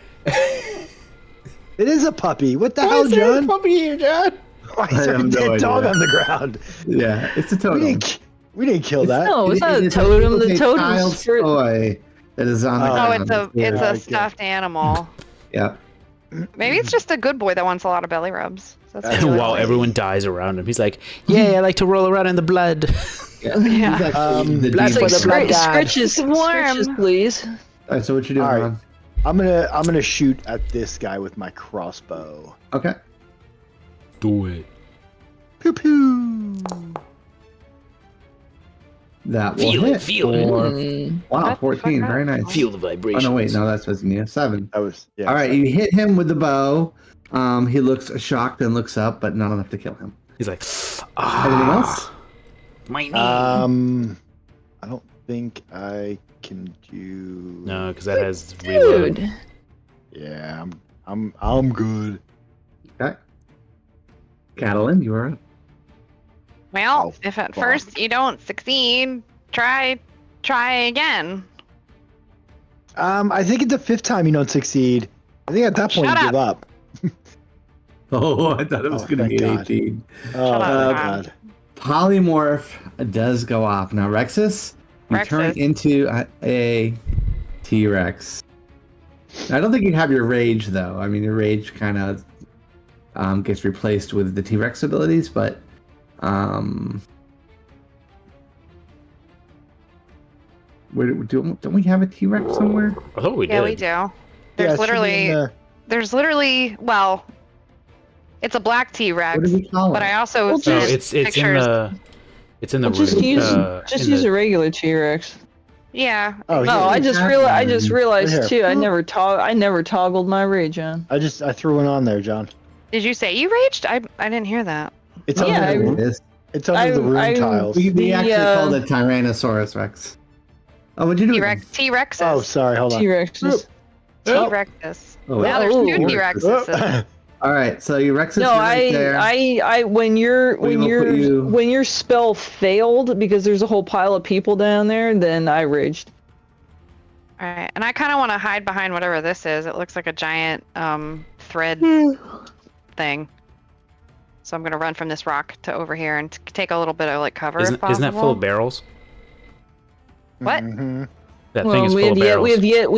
It is a puppy. What the Why hell, is there a John? puppy here, John? Why is I there a have no dead dog idea. on the ground? Yeah, it's a We totem. didn't kill that. No, it's not a It's totem. it's The a totem's child's for... toy that is on the Oh. Oh, ground. it's a weird. it's a Okay. stuffed animal. Yeah. Maybe it's just a good boy that wants a lot of belly rubs. That's what he While likes. everyone dies around him, he's like, "Yeah, I like to roll around in the blood." Yeah. Yeah. He's actually the blood demon. for the blood god. Scritches, Warm. scritches, please. All right, so what you doing, All right. Ron? I'm gonna shoot at this guy with my crossbow. Okay. Do it. Pew pew. That will Feel it, hit feel it. for- Mm. Wow, What the 14. fuck Very up? nice. Feel the Oh, vibration. no, wait. No, that's supposed to be a 7. That was yeah. All right, you hit him with the bow. He looks shocked and looks up, but not enough to kill him. He's like, Anything else? My knee. I don't think I can do. No, because that has reload. Dude. Yeah, I'm good. Okay. Catalan, you are up. Well, Oh, if at fuck. first you don't succeed, try again. I think at the 5th time you don't succeed. I think at that point Shut you give up. Oh, I thought it was Oh, going to thank be an God. 18. Oh Shut my up, god. Polymorph does go off. Now, Rexus, you turn Rexus. into a T-Rex. I don't think you have your rage though. I mean, your rage kind of gets replaced with the T-Rex abilities, but don't we have a T-Rex somewhere? I thought we did. Yeah, we do. Yeah, There's it should be in there. well, it's a black What T-Rex, do we call but it? I also Well, No, sent it's in pictures. the Well, just room, use a regular T-Rex. Yeah. Oh, No, here. I just realized Right too. here. I never toggled my rage on. I threw one on there, John. Did you say you raged? I didn't hear that. It's Yeah, under the, It is. it's under the room tiles. We The, actually called it Tyrannosaurus Rex. Oh, what'd you do? T-Rexes. Oh, sorry. Hold on. T-Rexes. T-Rexes. Oh, Now there's oh. 2 T-Rexes. Oh. All right, so your Rex is No, right there. when your spell failed because there's a whole pile of people down there, then I raged. All right, and I kind of want to hide behind whatever this is. It looks like a giant thread thing. So I'm gonna run from this rock to over here and take a little bit of like cover if possible. Isn't that full of barrels? What? Mhm. That thing is full of barrels. We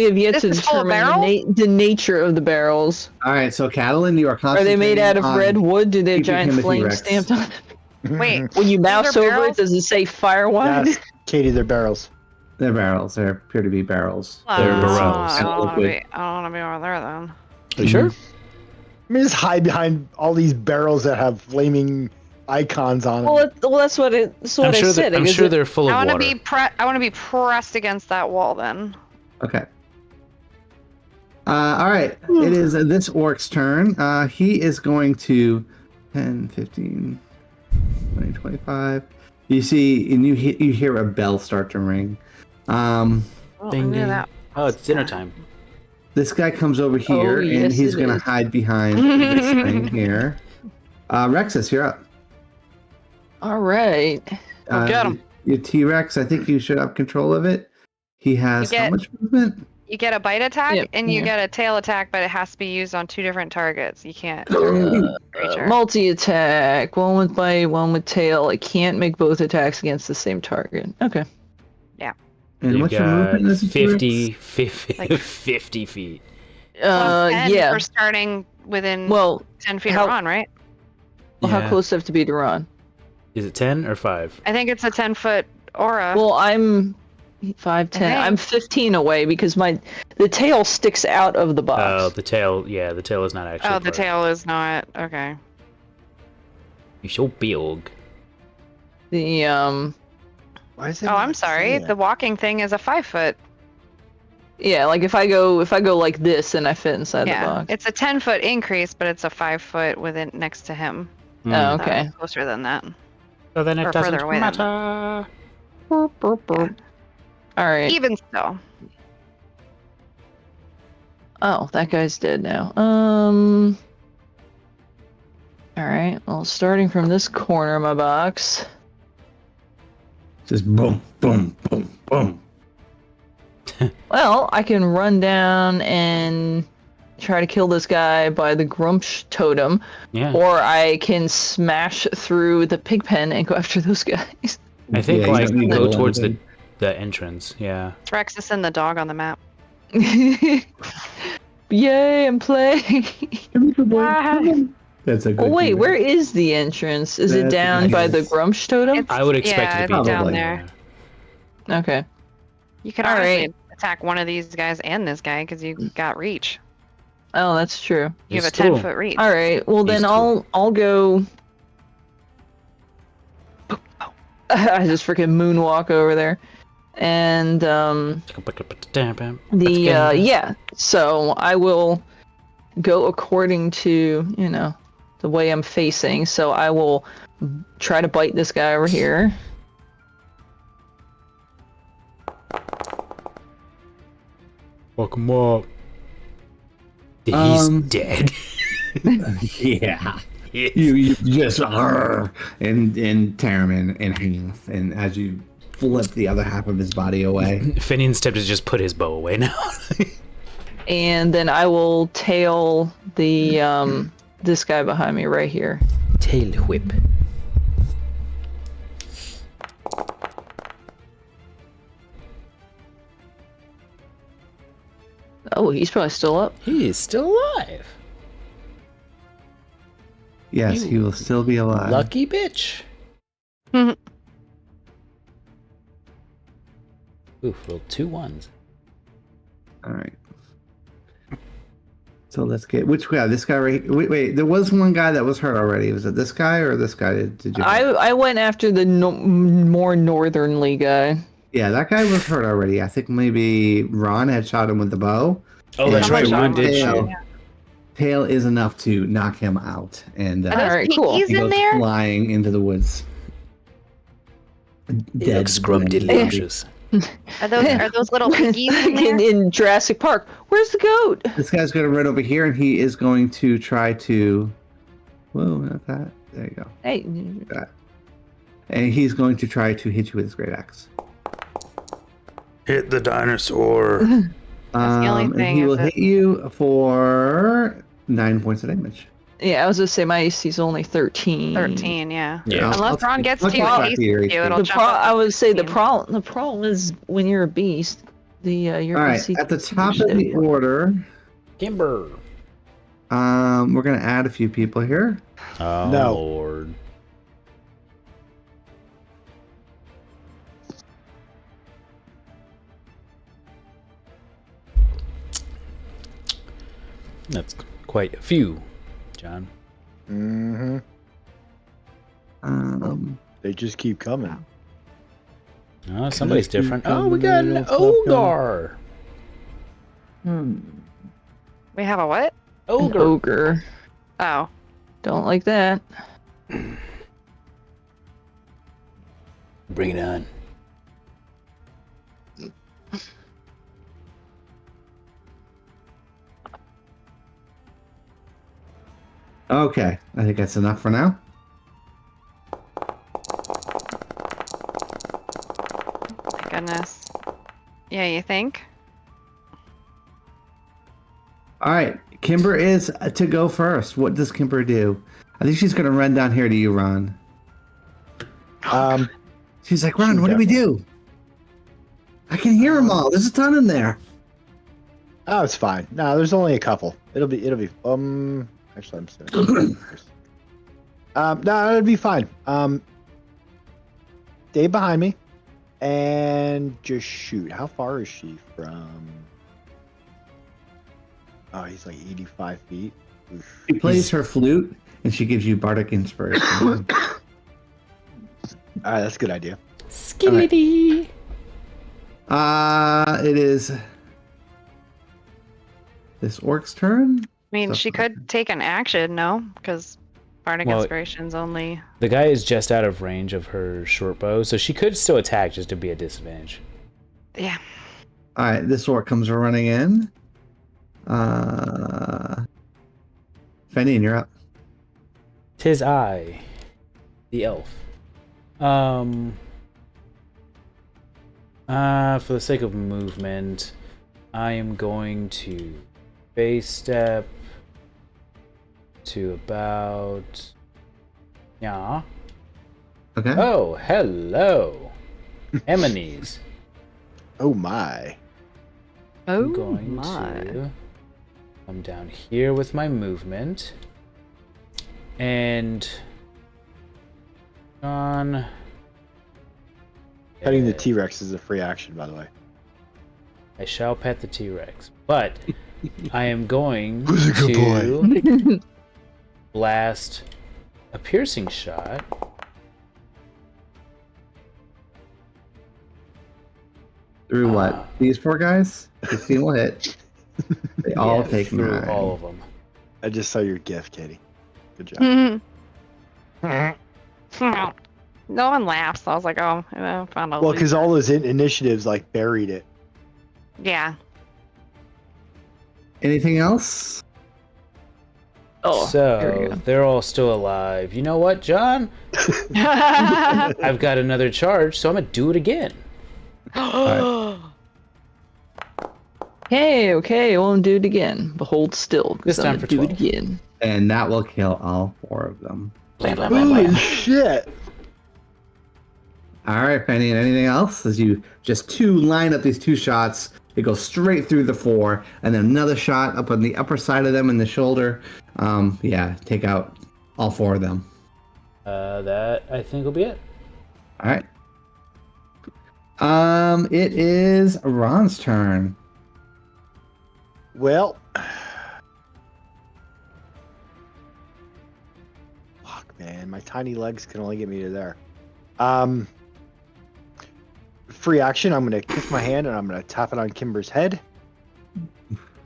have yet This to is full of determine the nature of the barrels. All right, so Catalan, you are Are concentrating they made out of on red wood? Do they have keeping giant him a flames T-Rex. stamped on it? Wait, When you mouse are over barrels? it, does it say firewide? Yes, Katie, they're barrels. They're barrels. They appear to be barrels. They're barrels. I And don't want liquid. to be over there then. Are you sure? I mean, just hide behind all these barrels that have flaming icons on them. Well, that's what I said. I'm sure they're full of I want water. to be I want to be pressed against that wall then. Okay. All right. It is this orc's turn. He is going to 10, 15, 20, 25. You see, and you hear a bell start to ring. Well, Ding, I knew ding. that. Oh, it's dinner time. This guy comes over here, and yes, he's it going to is. hide behind this thing here. Rexus, you're up. All right. Go get him. Your T-Rex, I think you should have control of it. He has You how get- much movement? You get a bite attack Yep, and you yeah. get a tail attack, but it has to be used on 2 different targets. You can't. creature. Multi-attack. One with bite, one with tail. I can't make both attacks against the same target. Okay. And what's your movement in this T-Rex? 50 feet. Plus 10 Yeah. For starting within Well, 10 feet how- of Ron, right? how Yeah. close do I have to be to Ron? Is it 10 or 5? I think it's a 10-foot aura. Well, I'm 5, 10. Okay. I'm 15 away because the tail sticks out of the Oh, box. the tail. Yeah, the tail is not actually. oh, the part. tail is not. Okay. You're so big. The Why is it Oh, not I'm sorry. saying The walking thing is a 5-foot. yeah, like if I go like this, then I fit inside the Yeah. box. It's a 10-foot increase, but it's a 5-foot within next to him. Hmm. Oh, okay. Closer than that. So then it Or doesn't further away than matter. All right. Even still. Oh, that guy's dead now. All right. Well, starting from this corner of my box. Just boom, boom, boom, boom. Well, I can run down and try to kill this guy by the Grumsh totem, Yeah. or I can smash through the pig pen and go after those guys. I think Yeah, you like don't need to go roll towards anything. the entrance. Yeah. It's Rexus and the dog on the map. Yay, I'm playing. That's a good. Oh wait, T-Rex. where is the entrance? Is it That's down by the nice. Grumsh totem? It's- I would expect yeah, it to be it'd be down down there. there. Okay. You could All honestly right. attack one of these guys and this guy because you got reach. Oh, that's true. You have It's a cool. 10-foot reach. All right. Well, then These two. I'll go. I just freaking moonwalk over there, and yeah. So I will go according to the way I'm facing. So I will try to bite this guy over here. Welcome up. He's dead. Yeah. You just and tear him in half, and as you flip the other half of his body away. Finian's step to just put his bow away now. And then I will tail the this guy behind me right here. Tail whip. Oh, he's probably still up. He is still alive. Yes, he will still be alive. Lucky bitch. Oof, rolled 2 1s. All right. So let's get which guy? This guy right? Wait. There was one guy that was hurt already. Was it this guy or this guy? Did you? I went after the more northernly guy. Yeah, that guy was hurt already. I think maybe Ron had shot him with the bow. Oh, that's And right. Ron did tail, shoot. tail is enough to knock him out, and Are those Alright, cool. piggies he in goes there? flying into the woods. He looks scrumptious. Are those little piggies in there? in Jurassic Park. Where's the goat? This guy's going to run over here, and he is going to try to. Whoa, not that. There you go. Hey, That. And he's going to try to hit you with his great axe. Hit the dinosaur. the only And thing, he is will it? hit you for 9 points of damage. yeah, I was gonna say my AC's only 13. 13, yeah. Yeah. Unless Ron gets I'll too keep track hasty, of your AC. it'll The jump up. I would say the 16. problem is when you're a beast, your All right, AC at the is top of the order, Kymber. we're going to add a few people here. Oh, No. Lord. That's quite a few, John. Mm-hmm. Um, They just keep coming. Oh, somebody's keep different. Oh, coming, we got they an don't stop ogre. We have a what? Ogre. ogre. Oh. Don't like that. Bring it on. okay, I think that's enough for now. My goodness. Yeah, you think? All right, Kymber is to go first. What does Kymber do? I think she's going to run down here to you, Ron. She's like, Ron, what do we do? I can hear them all. There's a ton in there. Oh, it's fine. No, there's only a couple. It'll be. Actually, I'm sorry. No, it'll be fine. Stay behind me, and just shoot. How far is she from? Oh, he's like 85 feet. Oof. She plays her flute, and she gives you bardic inspiration. All right, that's a good idea. Skitty. It is this orc's turn. I mean, So- she could take an action, no? Because Bardic Well, Inspiration's only... The guy is just out of range of her short bow, so she could still attack just to be a disadvantage. Yeah. All right, this orc comes running in. Fenny, you're up. 'Tis I, the elf. For the sake of movement, I am going to base step to about... Yeah. Okay. Oh, hello. Eminees. Oh my! Oh I'm going to come down here with my movement. And... on... Petting the T-Rex is a free action, by the way. I shall pet the T-Rex, but I am going Who's a good to blast a piercing shot. Through what? These four guys? 16 will hit. They all Yeah, take through 9. all of them. I just saw your gift, Katie. Good job. No one laughs. I was like, oh, I found a Well, because all those initiatives like buried it. Yeah. Anything else? Oh, here we So go. they're all still alive. You know what, John? I've got another charge, so I'm gonna do it again. Hey, okay, I won't do it again. But hold still. 'cause This I'm time gonna for do 12. it again. And that will kill all 4 of them. Blam, blam, blam, Holy blam. shit! All right, Penny. And anything else? As you just line up these 2 shots It goes straight through the 4, and then another shot up on the upper side of them in the shoulder. Take out all 4 of them. That I think will be it. All right. It is Ron's turn. Well, fuck, man, my tiny legs can only get me to there. Free action. I'm gonna kick my hand and I'm gonna tap it on Kymber's head,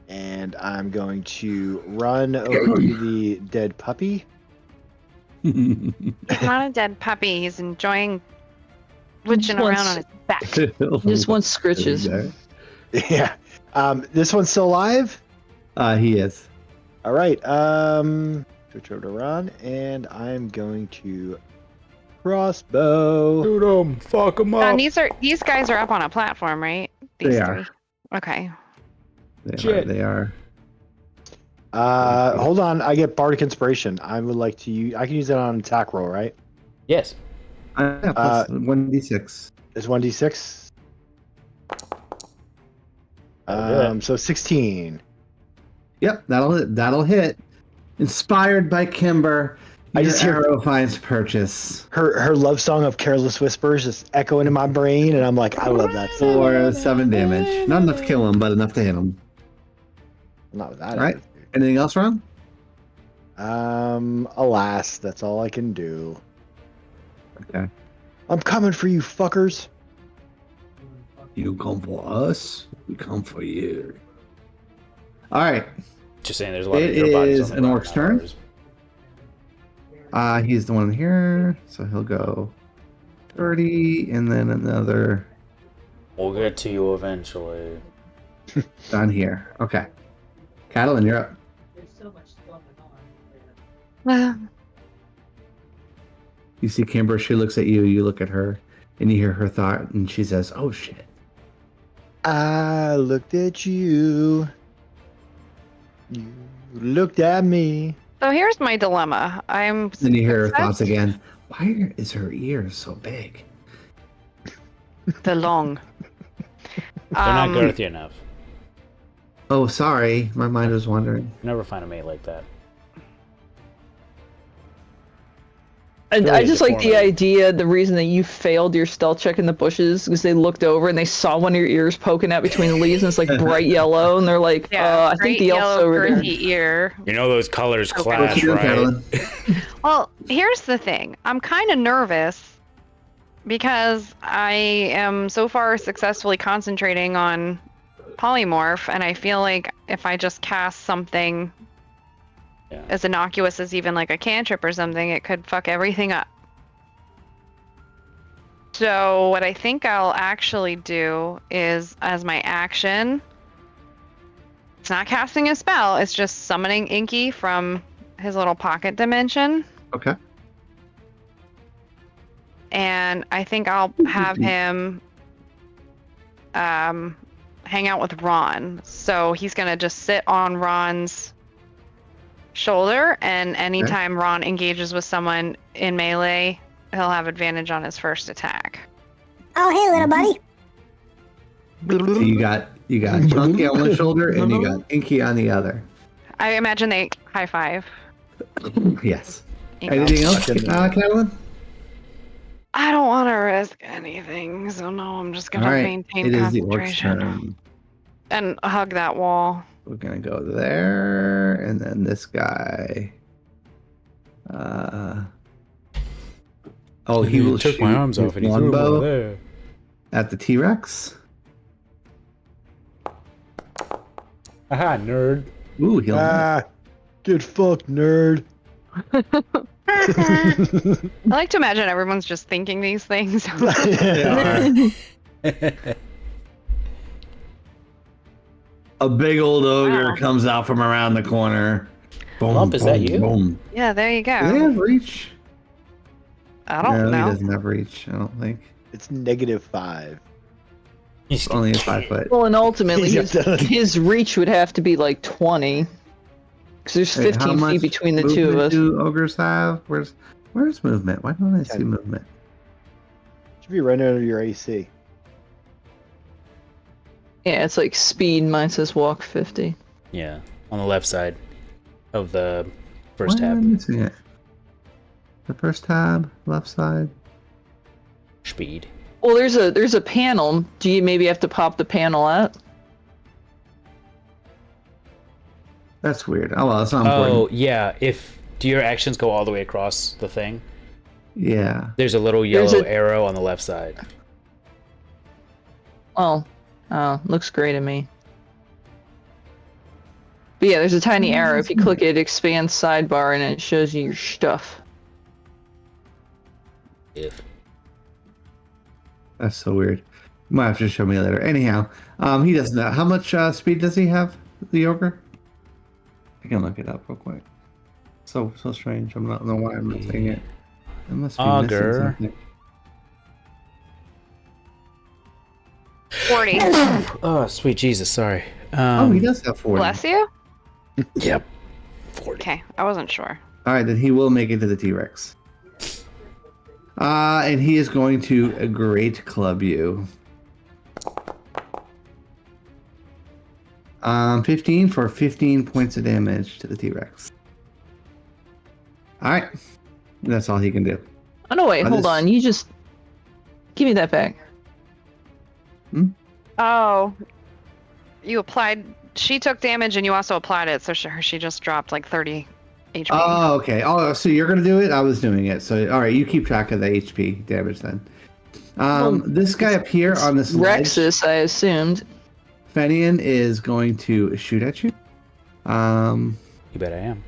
and I'm going to run over to the dead puppy. He's not a dead puppy. He's enjoying witching around on his back. Just one scritches. Yeah. This one's still alive. He is. All right. Switch over to Ron, and I'm going to crossbow. Shoot 'em. Fuck 'em up. These guys are up on a platform, right? These They three. are. Okay. They are. Hold on. I get bardic inspiration. I would like to use. I can use that on an attack roll, right? Yes. Plus 1d6. It's 1d6. That'll do it. So 16. Yep, that'll hit. Inspired by Kymber, I just hear arrow finds purchase. her love song of Careless Whispers just echoing in my brain, and I'm like, I love that song. For 7 damage. Not enough to kill him, but enough to hit him. Not with that. All right. Anything else, Ron? Alas, that's all I can do. Okay. I'm coming for you, fuckers. You come for us, we come for you. All right. Just saying, there's a lot of It your bodies is on the an ground, orc's not turn. ours. He's the one here, so he'll go 30, and then another We'll get to you eventually. down here. Okay. Catalan, you're up. You see Kymber, she looks at you, you look at her, and you hear her thought, and she says, oh shit. I looked at you. You looked at me. So here's my dilemma. I'm. Then you hear her obsessed- thoughts again. Why is her ear so big? The long. They're not girthy enough. Oh, sorry. My mind was wandering. Never find a mate like that. And Really I just like the deformity. idea, the reason that you failed your stealth check in the bushes because they looked over and they saw one of your ears poking out between the leaves and it's like bright yellow and they're like, I think great the elf's yellow over there. girthy ear. You know those colors Okay. What clash, you doing, right? Catalan? Well, here's the thing. I'm kind of nervous because I am so far successfully concentrating on polymorph, and I feel like if I just cast something Yeah. as innocuous as even like a cantrip or something, it could fuck everything up. So what I think I'll actually do is, as my action, it's not casting a spell, it's just summoning Inky from his little pocket dimension. Okay. And I think I'll have him hang out with Ron. So he's going to just sit on Ron's shoulder, and anytime Ron engages with someone in melee, he'll have advantage on his first attack. Oh, hey, little buddy. So you got Chunky on one shoulder and you got Inky on the other. I imagine they high five. Yes. You know. Anything else, Catalan? I don't want to risk anything, so no, I'm just going All to right. maintain It is the orc's concentration turn. and hug that wall. We're gonna go there, and then this guy. He will took shoot my arms his off and he threw them over longbow there. at the T-Rex. Aha, nerd. Ooh, he'll miss. Get fucked, nerd. I like to imagine everyone's just thinking these things. A big old ogre Wow. comes out from around the corner. Boom, Lump, is that boom, you? Boom. Yeah, there you go. Do they have reach? I don't No, know. he doesn't have reach. I don't think. It's -5. It's only a 5 foot. Well, and ultimately He's got his reach would have to be like 20. Because there's Wait, how 15 much feet between the two of movement us. do ogres have? Where's movement? Why don't I see 10. movement? Should be right under your AC. Yeah, it's like speed. Mine says walk 50. Yeah, on the left side of the Why first am I tab. missing it? The first tab, left side. Speed. Well, there's a panel. Do you maybe have to pop the panel out? That's weird. Oh well, it's not Oh, important. yeah. Do your actions go all the way across the thing? Yeah. There's a little yellow arrow on the left side. Oh, looks great to me. But yeah, there's a tiny arrow. If you click it, it expands sidebar and it shows you your stuff. If. That's so weird. You might have to show me later. Anyhow, he doesn't know. How much speed does he have, the ogre? I can look it up real quick. So strange. I don't know why I'm not seeing it. I must be missing Ogre. something. 40. Oh, sweet Jesus, sorry. Oh, he does have 40. Bless you. Yep. 40. Okay, I wasn't sure. All right, then he will make it to the T-Rex. And he is going to great club you. 15 for 15 points of damage to the T-Rex. All right, that's all he can do. Oh no, wait, hold on. You just give me that back. Oh, you applied. She took damage and you also applied it, so she just dropped like 30 HP. Oh, okay. Oh, so you're gonna do it? I was doing it. So, all right, you keep track of the HP damage then. This guy up here on this ledge, Rexus, I assumed. Fenian is going to shoot at you. You bet I am.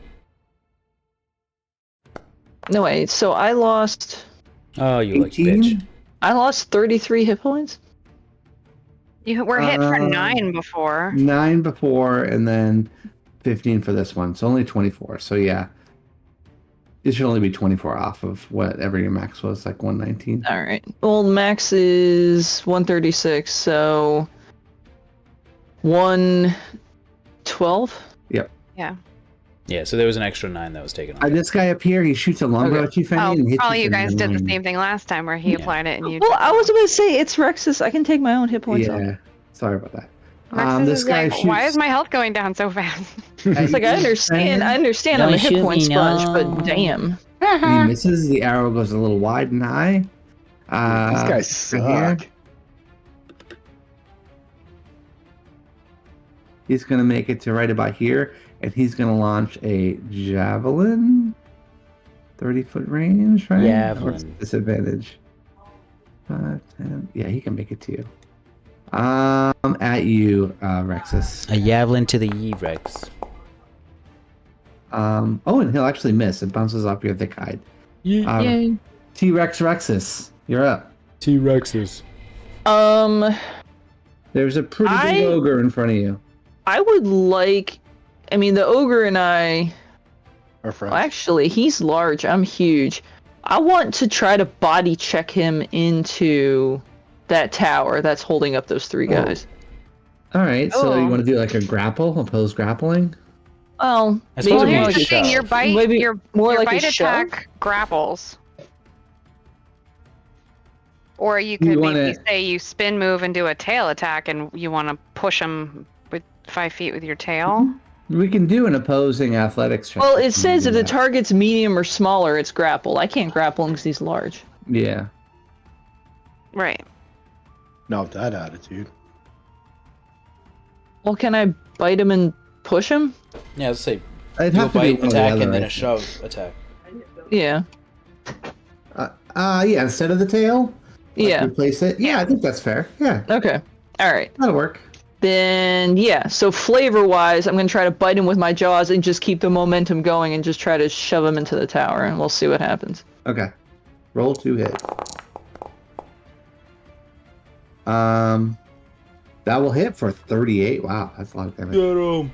No, wait, so I lost Oh, you like 18? bitch. 33 hit points? You were hit for 9 before. 9 before, and then 15 for this one. So only 24. So yeah, it should only be 24 off of whatever your max was, like 119. Alright. Well, max is 136, so 112? Yep. Yeah. Yeah, so there was an extra 9 that was taken off. This guy up here, he shoots a longbow at you, Oh, Fenian, and hits probably you for guys did the 9. same thing last time where he applied it and you. Well, I was about to say, it's Rexus. I can take my own hit points off. Yeah, sorry about that. Rexus This is guy like, shoots. why is my health going down so fast? It's like, I understand I'm a Don't hit shoot point me, sponge, no. but damn. He misses. The arrow goes a little wide and high. These guys right here. suck. He's gonna make it to right about here, and he's gonna launch a javelin. 30-foot range, right? Javelin. What's the disadvantage? 5, 10. Yeah, he can make it to you. At you, Rexus. A javelin to the Rex. Oh, and he'll actually miss. It bounces off your thick hide. Yay. T-Rex Rexus, you're up. T-Rexes. There's a pretty big ogre in front of you. I would like... I mean, the ogre and I... Our friends. Well, actually, he's large. I'm huge. I want to try to body check him into that tower that's holding up those 3 guys. All right, so Oh. you want to do like a grapple, opposed grappling? Well, I maybe suppose Well, we more here's like the a thing: shove. your bite, Maybe your more your like a bite shove? attack grapples. Or you You could wanna- maybe say you spin move and do a tail attack, and you want to push him with 5 feet with your tail. We can do an opposing athletics check. Well, if it you says do if the that. target's medium or smaller, it's grappled. I can't grapple him because he's large. Yeah. Right. Not with that attitude. Well, can I bite him and push him? Yeah, let's say I'd do a have to be bite one or the attack other, and then I a think. shove attack. Yeah. Yeah, instead of the tail? Like Yeah. Replace it? Yeah, I think that's fair. Yeah, Okay. All right. that'll work. Then, yeah. So flavor-wise, I'm going to try to bite him with my jaws and just keep the momentum going and just try to shove him into the tower, and we'll see what happens. Okay. Roll 2 hit. That will hit for 38. Wow, that's a lot of damage. Get him!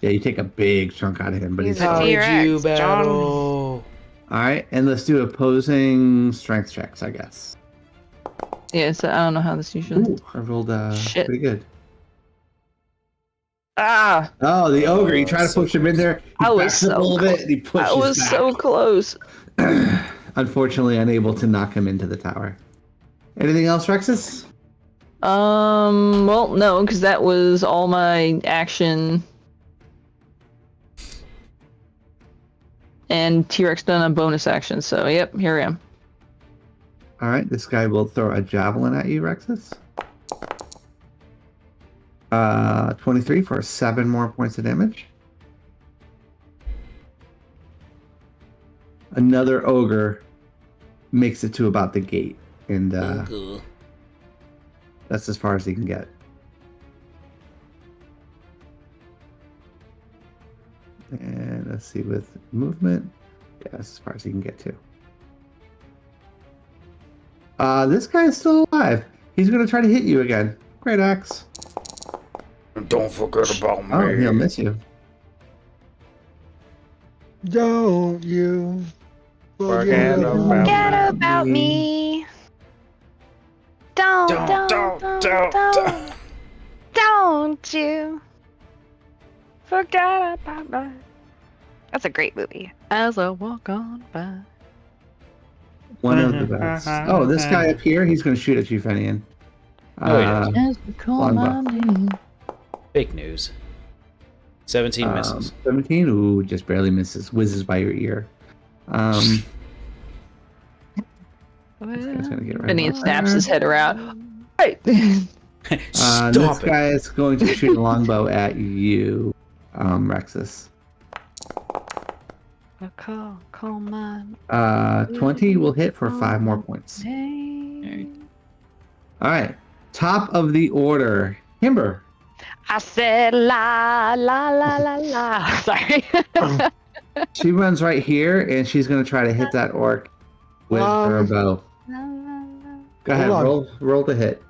Yeah, you take a big chunk out of him, but he's He's a all T-Rex, Kaiju John. battle. right. And let's do opposing strength checks, I guess. Yeah, so I don't know how this usually... Ooh, I rolled Shit. pretty good. Ah! Oh, the ogre! You try to so push him in there. He I was backs up so a little bit, and he pushes I was back. so close. Unfortunately, unable to knock him into the tower. Anything else, Rexus? Well, no, because that was all my action. And T-Rex done a bonus action, so yep, here I am. All right, this guy will throw a javelin at you, Rexus. 23 for 7 more points of damage. Another ogre makes it to about the gate, and that's as far as he can get. And let's see with movement. Yeah, that's as far as he can get to. This guy is still alive. He's going to try to hit you again. Great axe. Don't forget about me. Oh, he'll miss you. Don't you Forget Forget about me. Don't you forget about me. That's a great movie. As I walk on by. One of the best. Oh, this guy up here, he's going to shoot at you, Fenian. No, he doesn't. As we call my name. Fake news. 17 misses. 17? Ooh, just barely misses. Whizzes by your ear. This guy's gonna get right And he about snaps there. his head around. Right. This Stop it. guy is going to shoot a longbow at you, Rexus. Call mine. 20 will hit for 5 more points. All right. Top of the order. Kymber. I said la la la la la. Sorry. She runs right here, and she's going to try to hit that orc with her bow. Go ahead. Hold Roll the hit.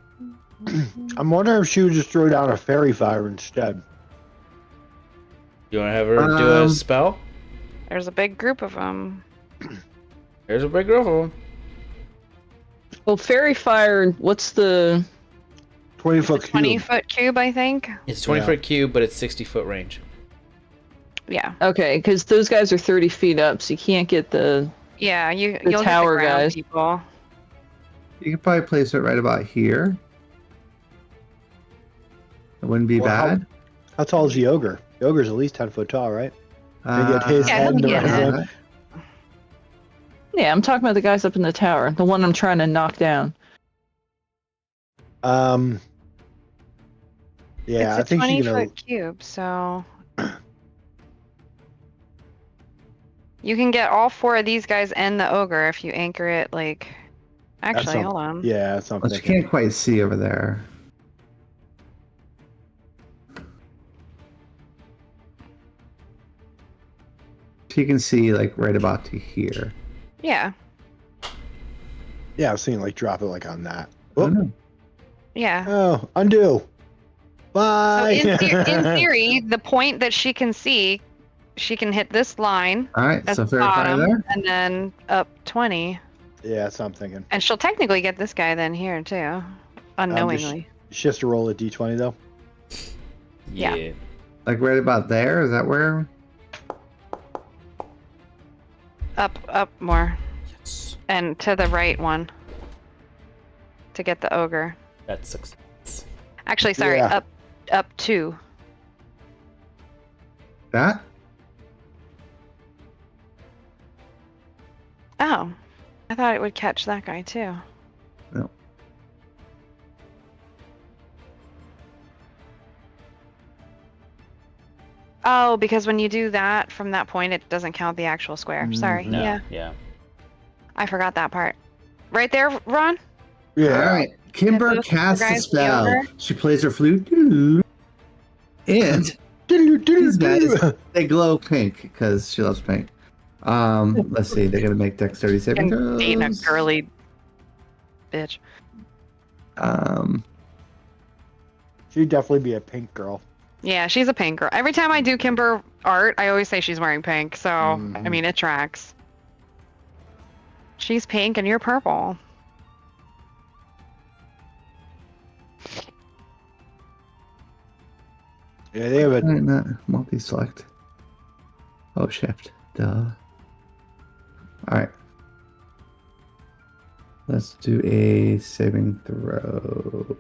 I'm wondering if she would just throw down a fairy fire instead. You want to have her do a spell? There's a big group of them. Here's a big group of them. Well, fairy fire. What's the? 20-foot cube. 20-foot cube, I think. It's 20-foot cube, but it's 60-foot range. Yeah. Okay, because those guys are 30 feet up, so you can't get the. Yeah, you'll tower get the ground guys. people. You could probably place it right about here. It wouldn't be Well, bad. How tall is the ogre? The ogre's at least 10 foot tall, right? Maybe at his Yeah, head. he'll the get rest it. of them. Yeah, I'm talking about the guys up in the tower. The one I'm trying to knock down. Yeah, I It's a think she's gonna. 20-foot cube, so you can get all 4 of these guys and the ogre if you anchor it. Like, actually, hold on. Yeah, that's something. Well, she can't quite see over there. She can see like right about to here. Yeah, Yeah, I was thinking like drop it like on that. I Oh, don't know. yeah. oh, undo. So Bye. in theory, the point that she can see, she can hit this line All right, at so the fair fire bottom, there. and then up 20, Yeah, that's what I'm thinking. and she'll technically get this guy then here too, unknowingly. She has to roll a d20 though. Yeah. Like right about there. Is that where? Up more, Yes. and to the right one to get the ogre. That's success. Actually, sorry, Yeah. up 2. That? Oh, I thought it would catch that guy too. No. Oh, because when you do that from that point, it doesn't count the actual square. Sorry. No. Yeah, Yeah. I forgot that part. Right there, Ron? Yeah. All right. Kymber those casts a guys spell. over? She plays her flute, and these guys they glow pink because she loves pink. Let's see. They're gonna make dexterity saving And being a throws. girly bitch. She'd definitely be a pink girl. Yeah, she's a pink girl. Every time I do Kymber art, I always say she's wearing pink. So, I Mhm. mean, it tracks. She's pink and you're purple. Yeah, they have a. Multi-select. Oh, shift. Duh. All right. Let's do a saving throw.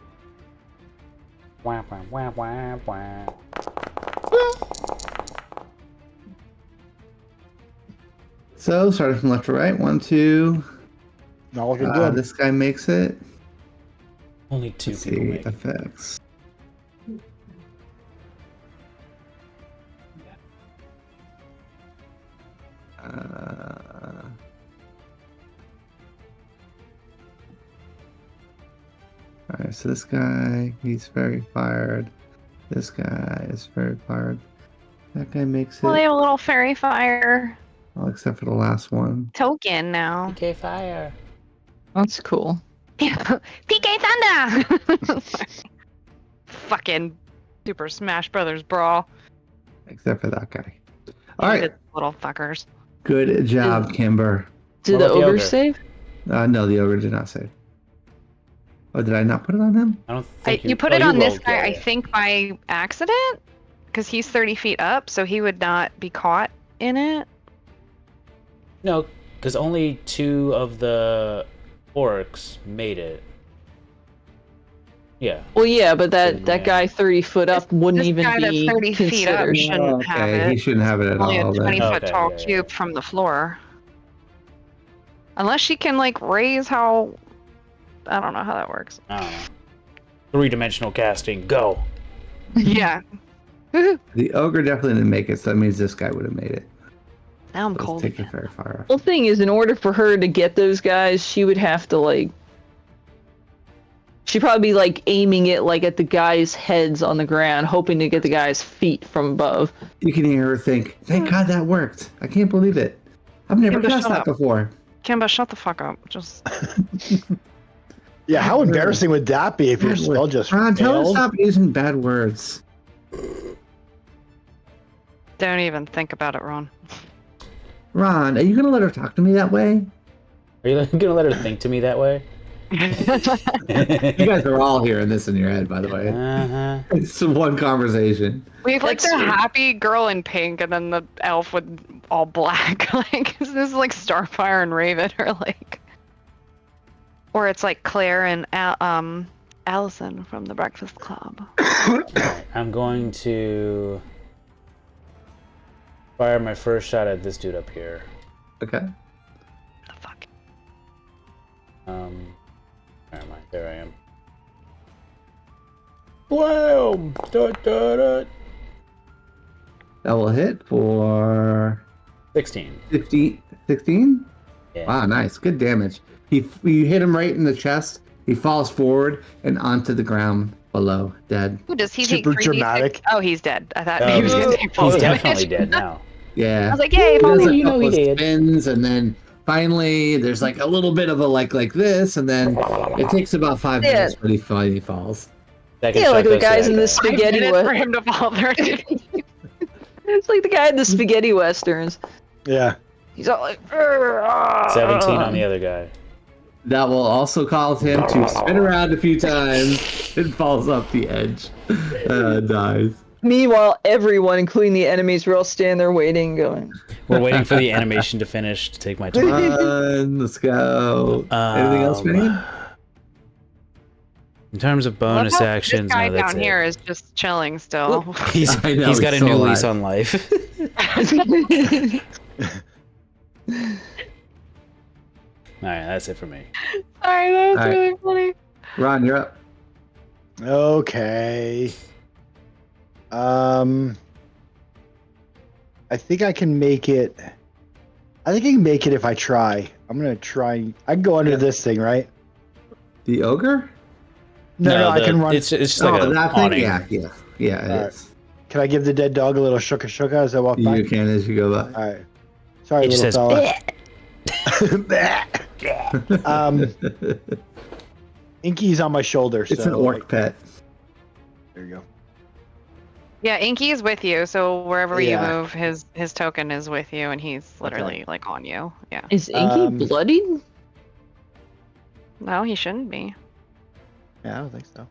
Wah, wah, wah, wah, wah. So, starting from left to right. 1, 2. Not looking good. This guy makes it. Only 2 Let's people see. make it. Effects. Alright, so this guy, he's very fired. This guy is very fired. That guy makes Well, they it. have a little fairy fire Well, except for the last one. token now. PK fire. That's cool. PK Thunder! Fucking Super Smash Brothers brawl. Except for that guy. Alright. Stupid little fuckers. Good job, Kymber. Did What the about the ogre ogre? save? No, the ogre did not save. Oh, did I not put it on him? I don't think You put it you on this rolled, guy, yeah, I yeah. think, by accident? Because he's 30 feet up, so he would not be caught in it. No, because only 2 of the orcs made it. Yeah. Well, yeah, but Yeah. that guy 30 foot up wouldn't This even guy that's be 30 feet up considered. shouldn't have Okay, it. he shouldn't have it at Only a all. 20 Then. foot Okay, tall yeah, yeah. cube from the floor. Unless she can, like, raise how... I don't know how that works. I don't know. 3-dimensional casting, go. Yeah. Now The ogre definitely didn't make it, so that means this guy would have made it. I'm Let's cold take the again. fair fire. Well, thing is, in order for her to get those guys, she would have to, like... She'd probably be, like, aiming it, like, at the guys' heads on the ground, hoping to get the guys' feet from above. You can hear her think, thank God that worked. I can't believe it. I've never Kimber, cast shut that up. before. Kimba, shut the fuck up. Just... Yeah, how embarrassing would that be if your Bad spell word. just Ron, tell her to failed? stop using bad words. Don't even think about it, Ron. Ron, are you going to let her talk to me that way? Are you gonna let her think to me that way? You guys are all hearing this in your head, by the way. Uh-huh. It's one conversation. We have like That's the true. happy girl in pink and then the elf with all black. Like, this is like Starfire and Raven, or like... Or it's like Claire and Allison from the Breakfast Club. Alright, I'm going to fire my first shot at this dude up here. Okay. The fuck? Where am I? There I am. Wham! Da, da, da. That will hit for 16. 15, 16? Yeah. Wow, nice. Good damage. You hit him right in the chest. He falls forward and onto the ground below, dead. Ooh, does he Super take 3d6? dramatic. Oh, he's dead. I thought Oh, he was gonna take full he's damage. definitely dead now. Yeah. I was like, yay, He does finally. a you know couple he of did. spins, and then finally there's like a little bit of a like this, and then it takes about 5 Yeah. minutes but he finally falls. Second Yeah, shot like the goes to guys that in the guy. spaghetti 5 minutes for western. him to fall there. It's like the guy in the spaghetti westerns. Yeah. He's all like, "Argh." 17 on the other guy. That will also cause him to spin around a few times and falls off the edge. Dies. Meanwhile, everyone, including the enemies, were all standing there waiting, going, We're waiting for the animation to finish to take my turn. Run, let's go. Anything else, Vinny? In terms of bonus Love how actions, this guy no, that's down it. here is just chilling still. He's I know, he's got a he's new still lease alive. on life. All right, that's it for me. Sorry, that was All right. really funny. Ron, you're up. Okay. I think I can make it. I think I can make it if I try. I'm gonna try. I can go under this thing, right? The ogre? No, I can run. It's just like Oh, a that thing? awning. Yeah, it Alright. is. Can I give the dead dog a little shuka shuka as I walk by? You can as you go by. All right. Sorry, It just little says, fella. Inky's on my shoulder. It's so, an orc like, pet. there you go. Yeah, Inky is with you, so wherever Yeah. you move, his token is with you, and he's literally like on you. Yeah. "Is Inky bloodied?" No, he shouldn't be. Yeah, I don't think so.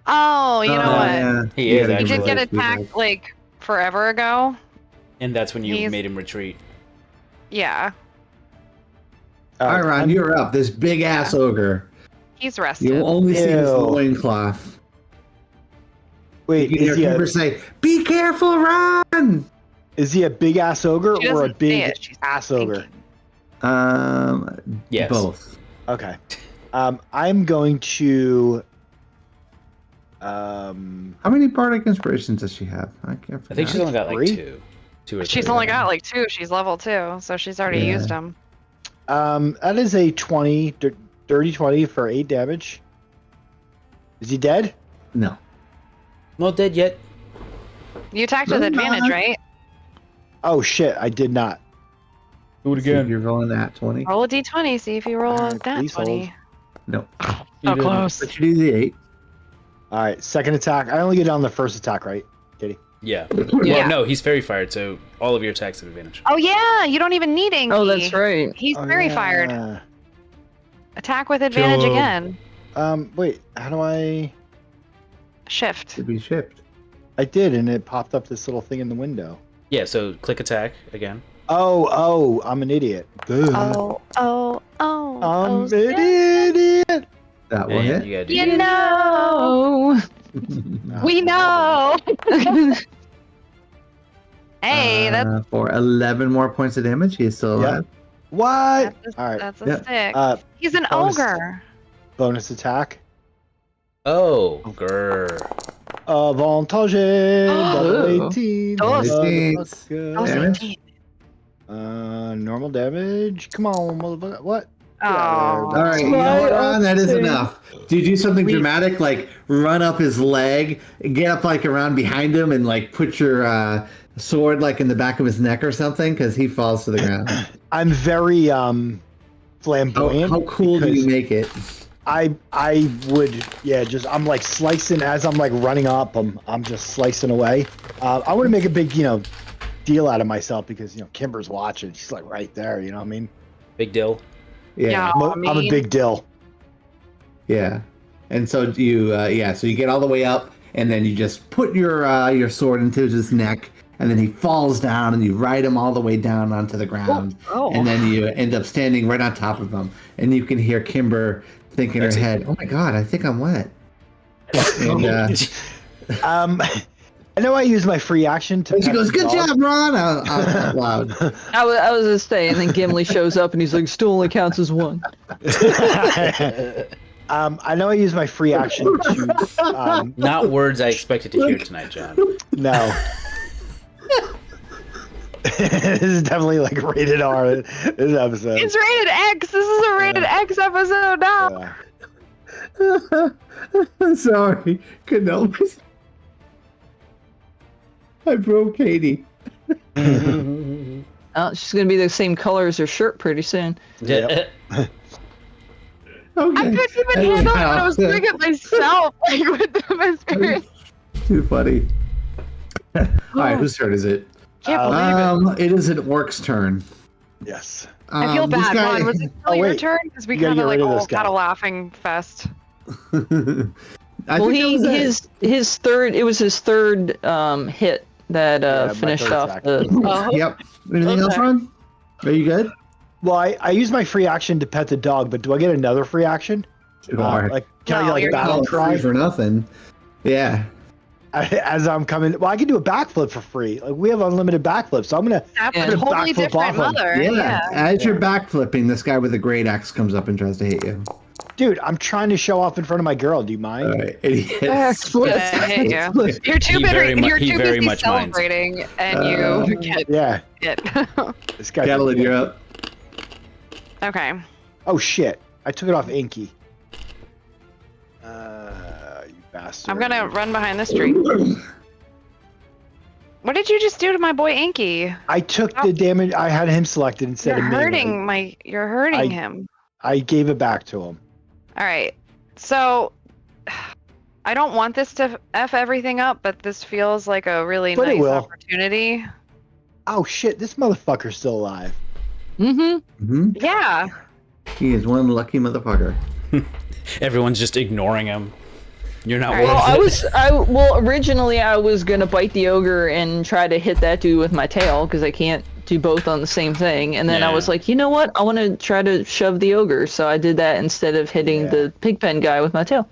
Oh, you know what? Yeah. He You is gotta He give did him get a few attacked lives. like forever ago. and that's when you He's- made him retreat. Yeah, All right, Ron, you're up. This big ass ogre. he's rested. You'll only see his Ew. loincloth. Wait, You hear Kymber say, "Be careful, Ron!" is he a big ass ogre She or a doesn't say big it, she's ass ogre? Yes. Both. Okay. I'm going to. How many bardic inspirations does she have? I can't. I think she's only got like 3? two or She's three. only got like 2. She's level 2, so she's already Yeah. used them. That is a 20, dirty 20 for 8 damage. Is he dead? No. Not dead yet. You attacked with advantage, right? Oh shit! I did not. Do it See if you're rolling that 20. Roll a d20, see if you roll Alright, that please 20. hold. No. So close. But you do the 8. All right, second attack. I only get on the first attack, right, Kitty? Yeah. Yeah. Well, no, he's fairy fired, so all of your attacks have advantage. Oh yeah, you don't even need Inky. Oh, that's right. He's Oh, very yeah. fired. Attack with advantage Joe. again. Wait. How do I? Shift. To be shipped. I did, and it popped up this little thing in the window. Yeah, so click attack again. Oh, I'm an idiot. Duh. Oh, I'm an snap. idiot. That will And hit. you gotta do You know, we know. Hey, that's For 11 more points of damage, he is still Yep. alive. What? that's a, All right. that's a Yeah. stick. He's an bonus- ogre. Bonus attack. Oh, grr. Avantage. Double Ooh. 18. Those- Motherfucker. That was Damage? 18. Normal damage. Come on, motherfucker. What? Oh. All right, you know what, Ron? That is enough. Do you do something dramatic, like run up his leg, get up like around behind him, and like put your sword like in the back of his neck or something? Because he falls to the ground. I'm very How, flamboyant. how cool do you because make it? I would just I'm like slicing as I'm like running up. I'm just slicing away. I want to make a big deal out of myself because Kymber's watching. She's like right there. You know what I mean? Big deal. Yeah, I'm a big deal. yeah. And so you, so you get all the way up, and then you just put your sword into his neck, and then he falls down, and you ride him all the way down onto the ground, and then you end up standing right on top of him, and you can hear Kymber think in her head, "Oh my god, I think I'm wet." And I know I use my free action to. and she pet goes, the "Good dog." job, Ron!" Out loud. I was gonna say, and then Gimli shows up and he's like, "Still only counts as one." I know I use my free action to. Not words I expected to hear tonight, John. No. This is definitely like rated R. This episode. It's rated X. This is a rated X episode now. Yeah. Sorry, couldn't help it. I broke Katie. She's gonna be the same color as her shirt pretty soon. Yep. Okay. I couldn't even handle it when I was doing it myself, like with the mysterious. Too funny. All right, whose turn is it? Can't believe it. It is an orc's turn. Yes. I feel this bad, guy- Ron. Was it still your wait. turn? Because we You gotta kind of get like rid of all this guy. had a laughing fest. I Well, think that was it. his third. It was his third hit that my finished third off attack. the. Yep. Anything else, Okay. Ron? Are you good? Well, I use my free action to pet the dog, but do I get another free action? Sure. Like, can No, I you're battle All cry free for nothing. Yeah. as I'm coming? Well, I can do a backflip for free. Like we have unlimited backflips, so I'm gonna. That's Yeah. a totally Backflip different off him. mother. Yeah. As you're backflipping, this guy with a great axe comes up and tries to hit you. Dude, I'm trying to show off in front of my girl. Do you mind? All right. And he hits. Backflip. I hate you. You're too He bitter. very mu- You're he too very busy much minds. celebrating, and you get Yeah, it. this guy. Catalin, you're up. Okay. Oh shit! I took it off Inky. You bastard. I'm gonna run behind this tree. What did you just do to my boy Inky? I took the damage. I had him selected instead You're of me. hurting You're hurting I- him. I gave it back to him. All right. So I don't want this to F everything up, but this feels like a really But it nice will. opportunity. Oh shit! This motherfucker's still alive. Mm-hmm. Hmm. Yeah. He is one lucky motherfucker. Everyone's just ignoring him. You're not All right. worth Well, it. originally I was gonna bite the ogre and try to hit that dude with my tail because I can't do both on the same thing. And then I Yeah. was like, you know what? I want to try to shove the ogre, so I did that instead of hitting Yeah. the pigpen guy with my tail.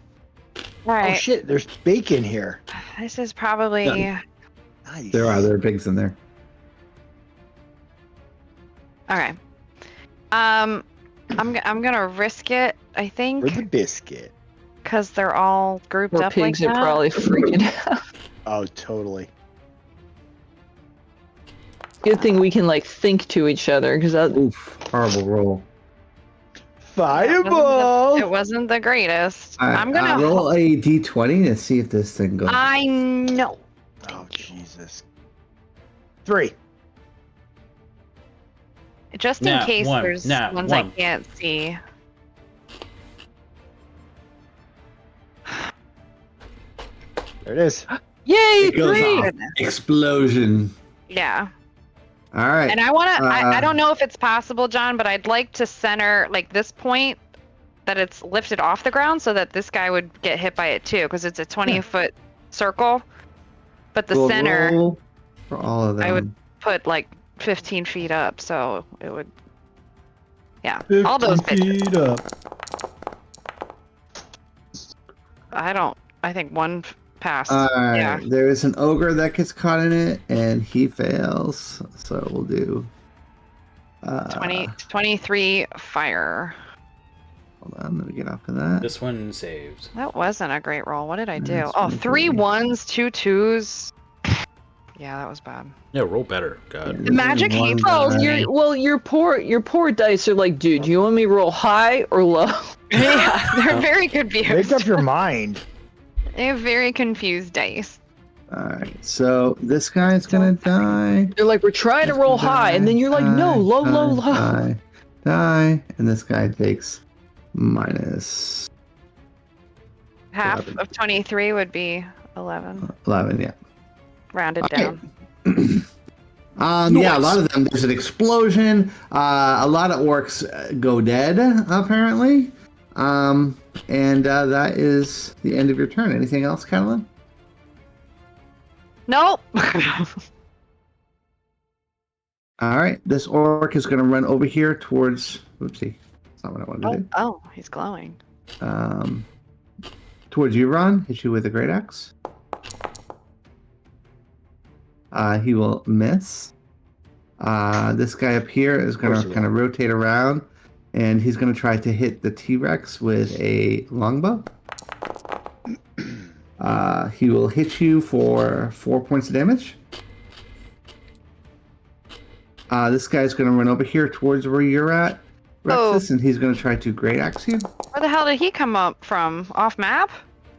All right. Oh shit! There's bacon here. This is probably. Done. Nice. There are pigs in there. Okay. I'm gonna risk it. I think For the biscuit. because they're all grouped Poor up pigs like are that. probably freaking out. Oh, totally. Good thing we can like think to each other because that. Oof, horrible roll. Fireball. It wasn't the greatest. All right, I'm gonna. roll a d20 to see if this thing goes. I know. Oh Jesus. 3. Just in Nat case one, there's nat ones I one. can't see. There it is. Yay! It goes 3! off. Explosion. Yeah. All right. And I want to, I Uh, don't know if it's possible, John, but I'd like to center like this point that it's lifted off the ground so that this guy would get hit by it too, because it's a 20-foot circle. But the We'll center, roll for all of them. I would put like 15 feet up, so it would, yeah, all those 50 bitches. feet up. I think one passed. All right. Yeah. There is an ogre that gets caught in it, and he fails. So we'll do. 23 fire. Hold on. Let me get off of that. This one saves. That wasn't a great roll. What did I do? That's Oh, 23. 3 1s, 2 2s. Yeah, that was bad. Yeah, roll better. God. There's magic one hates Oh, guy. your poor dice are like, dude, do you want me to roll high or low? Yeah, they're very Make confused. up your mind. They have very confused dice. All right. So this guy's gonna die. They're like, we're trying to roll high, and then you're like, no, low, low, low. Die. And this guy takes minus Half 11. of 23 would be 11, 11. Yeah. rounded Okay. down. Yeah, a lot of them. There's an explosion. A lot of orcs go dead, apparently. And that is the end of your turn. Anything else, Catalan? Nope. All right. This orc is going to run over here towards. Oopsie. That's not what I wanted to do. Oh, he's glowing. Towards you, Ron. Hit you with a great axe. He will miss. This guy up here is going course to he kind of rotate around, and he's going to try to hit the T-Rex with a longbow. He will hit you for 4 points of damage. This guy's going to run over here towards where you're at, Rexus, and he's going to try to great axe you. Where the hell did he come up from? Off map?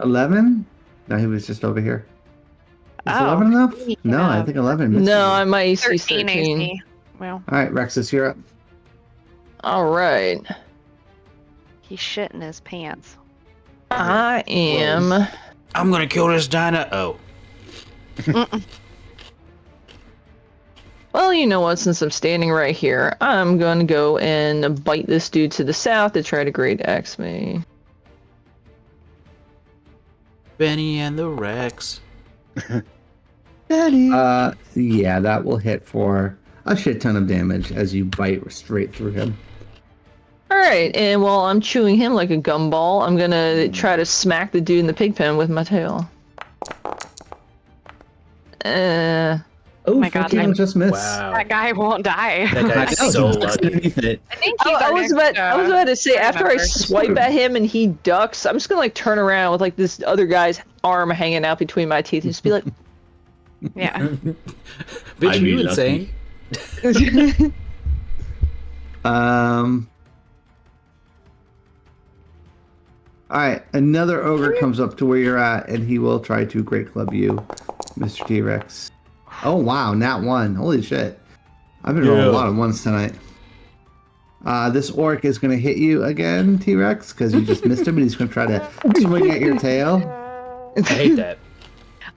11? No, he was just over here. Is Oh. 11 enough? No, I Yeah. think 11 misses No, you. I'm my AC 13 13. AC. Well, All right, Rexus, you're up. All right. he's shitting his pants. I am. I'm gonna kill this Dinah. Oh. Well, you know what? Since I'm standing right here, I'm going to go and bite this dude to the south to try to great axe me. Benny and the Rex. Daddy. Yeah, that will hit for a shit ton of damage as you bite straight through him. All right, and while I'm chewing him like a gumball, I'm going to try to smack the dude in the pig pen with my tail. Oh my God, 14 that- just missed. Wow. That guy won't die. That guy's so lucky. Underneath it. I think I he's our was next, about to say, after I member. swipe at him and he ducks, I'm just going to like turn around with like this other guy's arm hanging out between my teeth and just be like, Yeah. Bitch, I'd are be you lucky. insane? All right, another ogre comes up to where you're at, and he will try to great club you, Mr. T-Rex. Oh wow, nat 1. Holy shit! I've been rolling a lot of ones tonight. This orc is going to hit you again, T-Rex, because you just missed him, and he's going to try to swing at your tail. I hate that.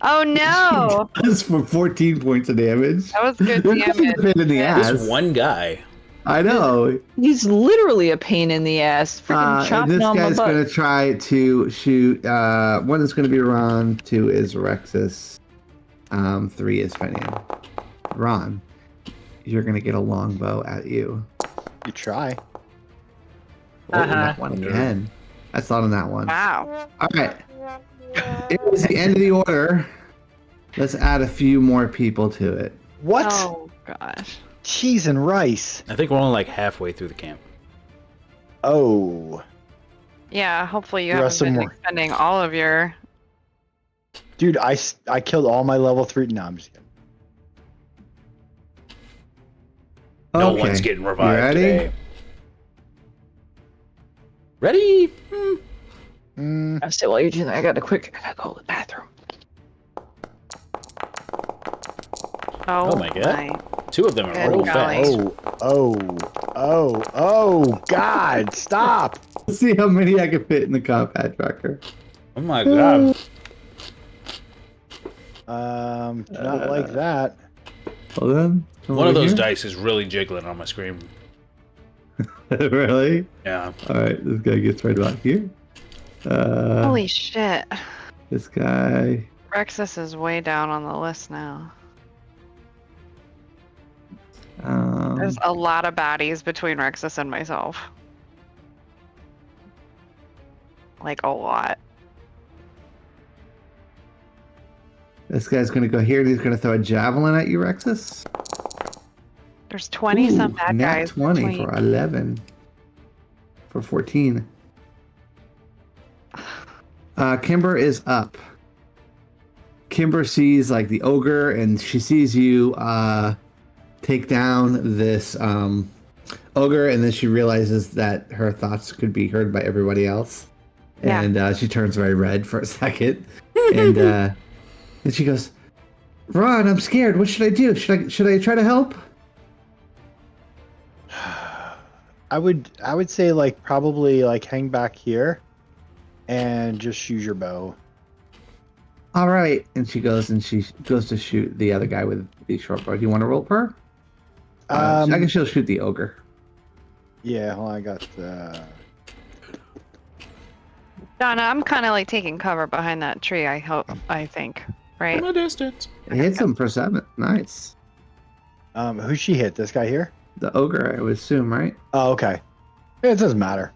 Oh no! That's for 14 points of damage. That was good You're kind of a damage. pain in the ass. This one guy. I know. he's literally a pain in the ass. Freaking And chopping this on my guy's butt. going to try to shoot. 1 is going to be Ron, 2 is Rexus, 3 is Finian. Ron, you're going to get a longbow at you. You try. Oh, that one again. That's not on that one. Wow. All right. It was the end of the order. Let's add a few more people to it. What? Oh gosh. Cheese and rice. I think we're only like halfway through the camp. Oh. Yeah, hopefully you There are haven't some been more. expending all of your. Dude, I killed all my level 3. No, I'm just kidding. No Okay. one's getting You revived ready? today. Ready? I say while you're doing that, I gotta go to the bathroom. Oh my God. Two of them are Good real golly. fast. Oh, God, stop. Let's see how many I can fit in the combat tracker. Oh my God. Not like that. Hold on. One of those here. dice is really jiggling on my screen. Really? Yeah. All right, this guy gets right about here. Holy shit. This guy. Rexus is way down on the list now. There's a lot of baddies between Rexus and myself. Like a lot. This guy's gonna go here and he's gonna throw a javelin at you, Rexus. There's 20 some Ooh, bad nat guys. 20 between- for 11. For 14. Kymber is up. Kymber sees like the ogre and she sees you take down this ogre, and then she realizes that her thoughts could be heard by everybody else. Yeah. And she turns very red for a second. And then she goes, Ron, I'm scared. What should I do? Should I try to help? I would say like probably like hang back here and just use your bow. All right. And she goes to shoot the other guy with the short bow. Do you want to roll for her? I guess she'll shoot the ogre. Yeah, well, I got the. Donna, I'm kind of like taking cover behind that tree, I think. Right? From a distance. It hits him for 7. Nice. Who she hit? This guy here? The ogre, I would assume, right? Oh, okay. It doesn't matter.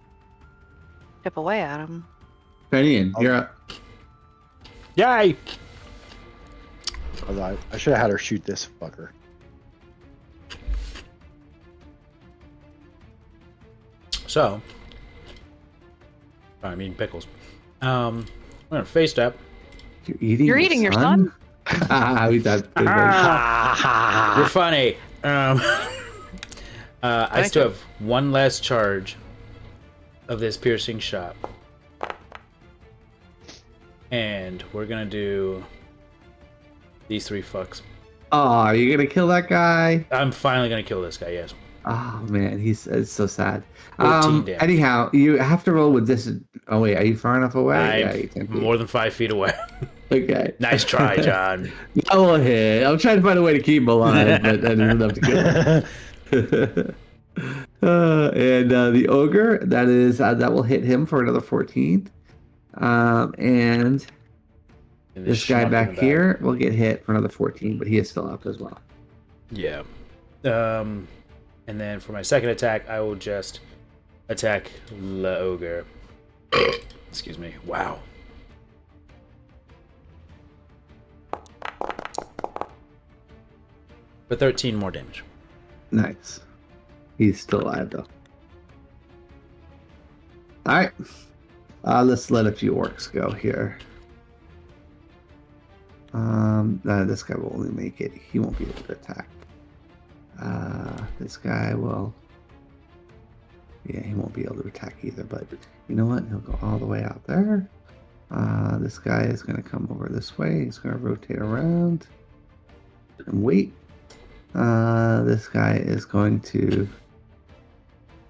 Chip away at him. Fenian, you're up. Yay! I should have had her shoot this fucker. So, I mean pickles. I'm gonna face step. You're eating your son? We thought. You're funny. I still have one last charge of this piercing shot, and we're gonna do these 3 fucks. Oh, are you gonna kill that guy? I'm finally gonna kill this guy. Yes. Oh man, it's so sad. 14 damage. Anyhow, you have to roll with this. Oh wait, are you far enough away? I'm Yeah, you can't be. more than 5 feet away. Okay. Nice try, John. I will hit. I'm trying to find a way to keep him alive, but that isn't enough to kill him. And the ogre, that will hit him for another 14. And this guy back here will get hit for another 14, but he is still up as well. Yeah. And then for my second attack, I will just attack the ogre. Excuse me. Wow. For 13 more damage. Nice. He's still alive though. All right. Let's let a few orcs go here. This guy will only make it. He won't be able to attack. This guy will. Yeah, he won't be able to attack either. But you know what? He'll go all the way out there. This guy is going to come over this way. He's going to rotate around and wait. This guy is going to.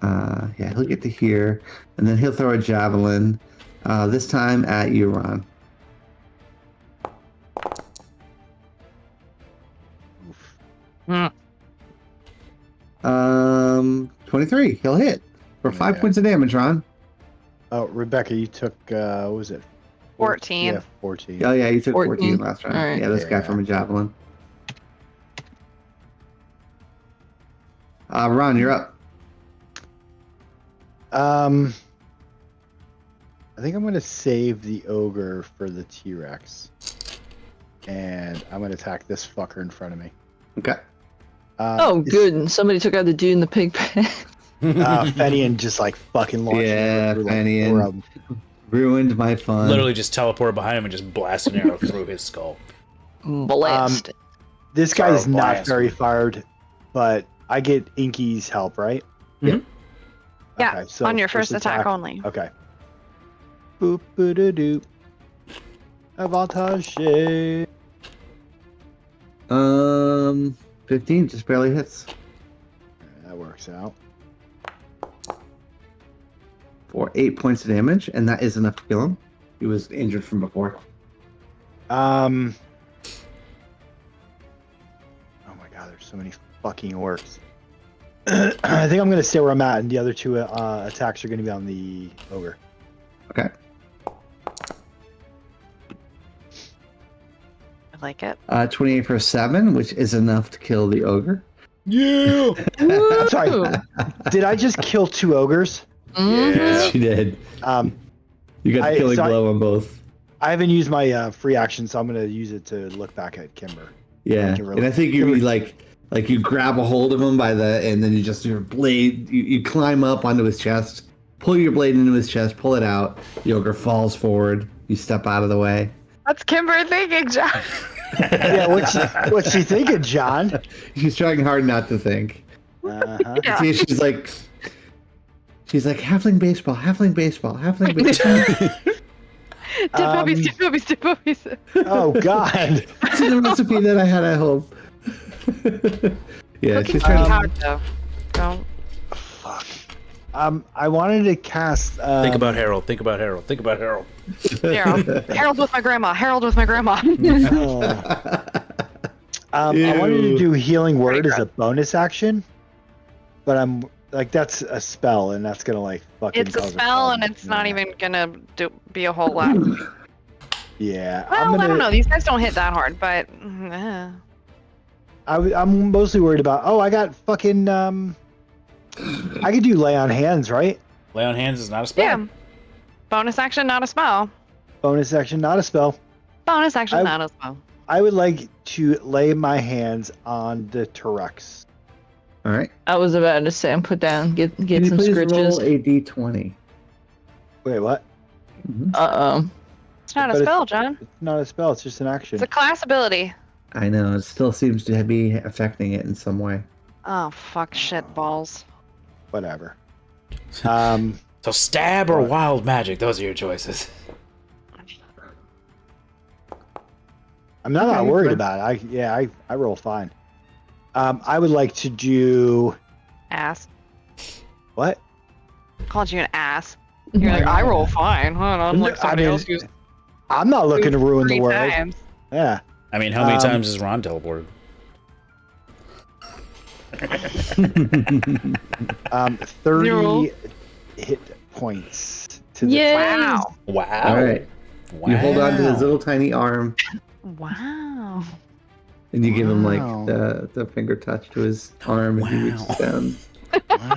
Yeah, he'll get to here, and then he'll throw a javelin. This time at you, Ron. 23. He'll hit for 5 Yeah. points of damage, Ron. Oh, Rebecca, you took what was it? 14. Yeah, 14. Oh yeah, you took 14 14 last round. All right. Yeah, this guy Yeah. from a javelin. Ron, you're up. I think I'm gonna save the ogre for the T-Rex, and I'm gonna attack this fucker in front of me. Okay. Oh, good. And somebody took out the dude in the pig pen. Fenian just like fucking launched Yeah, through, like, Fenian. four of 'em. Ruined my fun. Literally just teleport behind him and just blast an arrow through his skull. Blast. This guy is Sorry, not blast. very fired, but I get Inky's help, right? Mhm. Yeah, Okay, so on your first attack only. Okay. Boop doo doo. Avantage. 15 just barely hits. That works out. For 8 points of damage, and that is enough to kill him. He was injured from before. Oh my god, there's so many fucking orcs. I think I'm gonna stay where I'm at, and the other two attacks are gonna be on the ogre. Okay. I like it. 28 for 7, which is enough to kill the ogre. Yeah. Sorry, did I just kill 2 ogres? Yeah. She did. You got the killing blow on both. I haven't used my free action, so I'm gonna use it to look back at Kymber. Yeah, Thank you, and I think you like you grab a hold of him and then you just your blade. You climb up onto his chest, pull your blade into his chest, pull it out. The ogre falls forward. You step out of the way. That's Kymber thinking, John. Yeah, what's she thinking, John? She's trying hard not to think. Yeah. See, she's like halfling baseball, halfling baseball, halfling baseball. Dead puppies. Oh God! This is the recipe that I had at home. Yeah, Cookies she's are trying to. hard though. Don't. Fuck. I wanted to cast. Think about Harold. Think about Harold. Think about Harold. Harold with my grandma. Harold with my grandma. I wanted to Ew. do healing word as a bonus action, but I'm like that's a spell, and that's gonna like fucking. It's a cause spell, and problem. it's not even gonna be a whole lot. Yeah, Well, I don't know. These guys don't hit that hard, but I'm mostly worried about. Oh, I got fucking. I could do lay on hands, right? Lay on hands is not a spell. yeah. Bonus action, not a spell. Bonus action, not a spell. Bonus action, I- not a spell. I would like to lay my hands on the T-Rex. All right. I was about to say, put down, get Can you some please scritches. roll a d20? Wait, what? It's not a But spell, John. It's not a spell. It's just an action. It's a class ability. I know it still seems to be affecting it in some way. Oh fuck, shit balls. Whatever. So stab or wild magic. Those are your choices. I'm not Okay, worried fine. about it. I roll fine. I would like to do Ass. what? Called you an ass. You're like, I roll fine. Hold on, like somebody else who's I'm not looking to ruin the 3 world. times. Yeah. I mean, how many times has Ron teleported? 30 Zero. hit points to the Yay! Wow. Wow. All right. Wow. You hold on to his little tiny arm Wow. and you give him like Wow. the finger touch to his arm and he Wow. reaches down.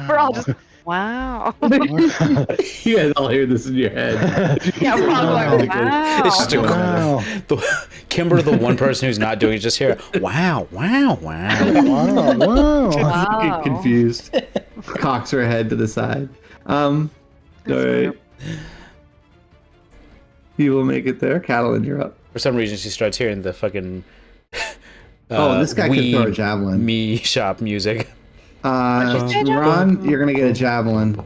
We're all just wow. You guys all hear this in your head. Yeah, we're all like, wow. It's just a Wow. Kimber, the one person who's not doing it, just here. Wow, wow, wow. Wow. Wow. Wow. Get confused. Cocks her head to the side. All right. You will make it there. Catalan, you're up. For some reason, she starts hearing the fucking. Oh, this guy can throw a javelin. Me shop music. What'd you say, John? Ron, you're gonna get a javelin.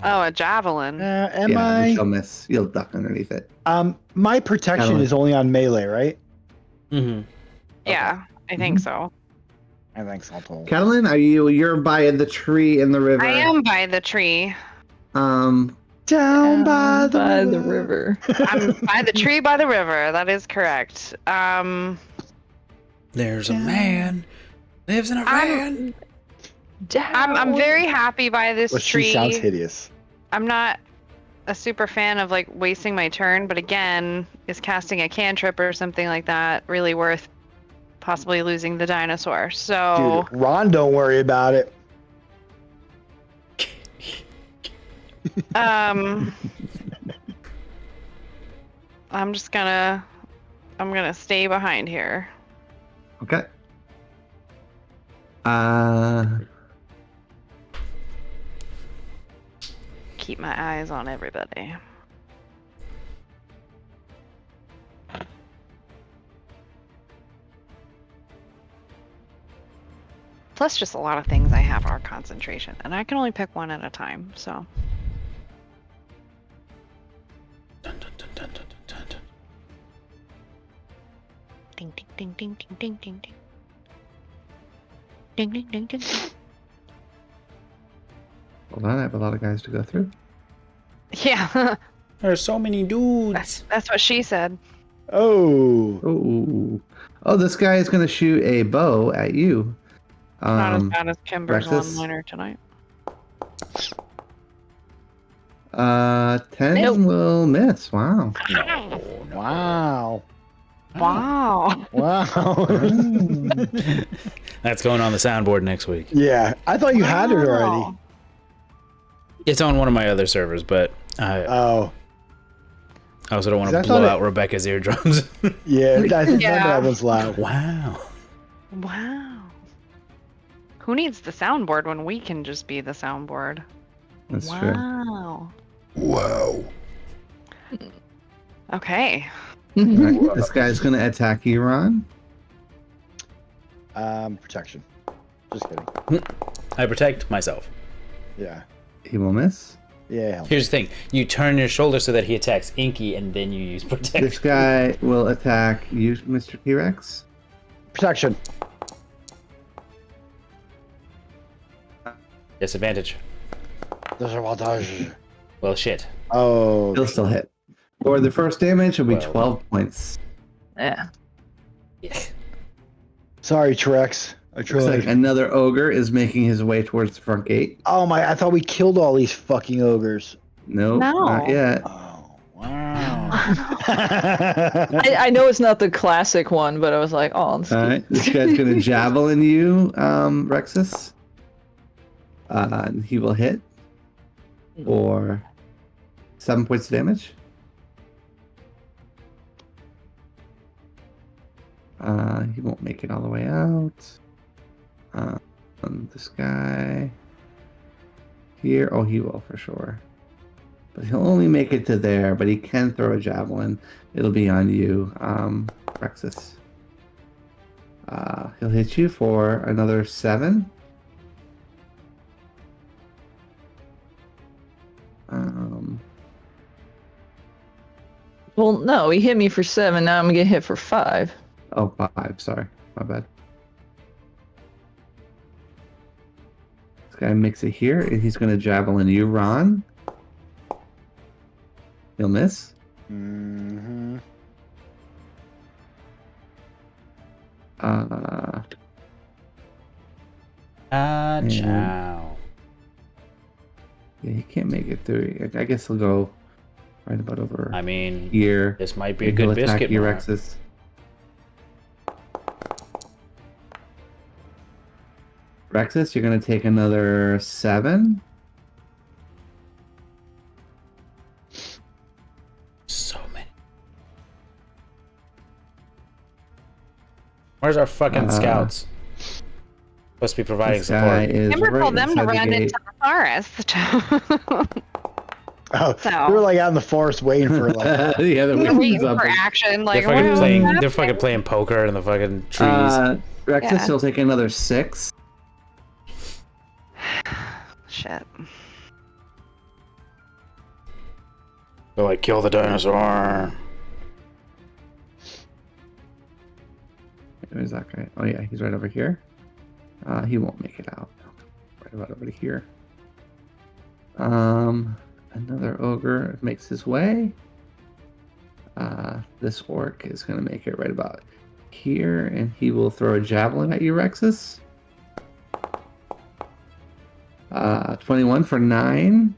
Oh, a javelin. Am Yeah, I? you'll miss. You'll duck underneath it. My protection Catalan. is only on melee, right? Mm-hmm. Yeah, I think so. I think so. Too. Catalan, you're by the tree in the river. I am by the tree. Down by the river. I'm by the tree by the river. That is correct. There's a man lives in a van. I'm very happy by this Well, tree. she sounds hideous. I'm not a super fan of like wasting my turn, but again, is casting a cantrip or something like that really worth possibly losing the dinosaur? So Dude, Ron, don't worry about it. I'm gonna stay behind here. Okay. Keep my eyes on everybody. Plus, just a lot of things I have are concentration, and I can only pick one at a time, so. Dun, dun, dun, dun, dun, dun, dun. Ding, ding, ding, ding, ding, ding, ding, ding. Ding, ding, ding, ding, ding. Hold on, I have a lot of guys to go through. Yeah, There's so many dudes. that's what she said. Oh. Oh, this guy is going to shoot a bow at you. Not as bad as Kimber's Rexus? one-liner tonight. 10 Nope. will miss. Wow. Wow. Wow. Wow. That's going on the soundboard next week. Yeah, I thought you had it already. Wow. It's on one of my other servers, but I Oh, also don't want to I blow thought out Rebecca's eardrums. yeah. I think Yeah. that one's loud. Wow. Wow. Who needs the soundboard when we can just be the soundboard? That's true. Wow. Wow. Okay. All right, this guy's going to attack you, Ron. Protection. Just kidding. I protect myself. Yeah. He will miss. Yeah. Hell. Here's the thing. You turn your shoulder so that he attacks Inky, and then you use protection. This guy will attack you, Mr. T-Rex. Protection. Disadvantage. Disadvantage. Well, shit. Oh. He'll still hit. For the first damage, it'll be Well. 12 points. Yeah. Yeah. Sorry, Trex. I Looks tried. like another ogre is making his way towards the front gate. Oh my! I thought we killed all these fucking ogres. Nope, No. not yet. Oh wow. I know it's not the classic one, but I was like, oh, it's All right, this guy's going to javelin you, Rexus. And he will hit for 7 points of damage. He won't make it all the way out. This guy here, oh, he will for sure. But he'll only make it to there, but he can throw a javelin. It'll be on you, Rexus. He'll hit you for another 7. well, no, he hit me for 7. Now I'm gonna get hit for 5. Oh, 5, sorry. My bad. This guy makes it here, and he's going to javelin you, Ron. He'll miss. Mm-hmm. Ciao. Yeah, he can't make it through. I guess he'll go right about over I mean, here. this might be a and he'll good attack biscuit. you, Mark. Rexus. Rexus, you're going to take another 7. So many. Where's our fucking scouts? Supposed to be providing This guy support. is Kimber right told them to inside the run gate. into the forest. Oh, So- we were like out in the forest waiting for like. Yeah, the They're wind's waiting up. for action. They're Like, fucking what- playing. what's They're fucking playing poker in the fucking trees. Rexus, Yeah. you'll take another 6. Shit. They're like, kill the dinosaur. Where's that guy? Oh yeah, he's right over here. He won't make it out. Right about over here. Another ogre makes his way. This orc is gonna make it right about here, and he will throw a javelin at you, Rexus. 21 for 9.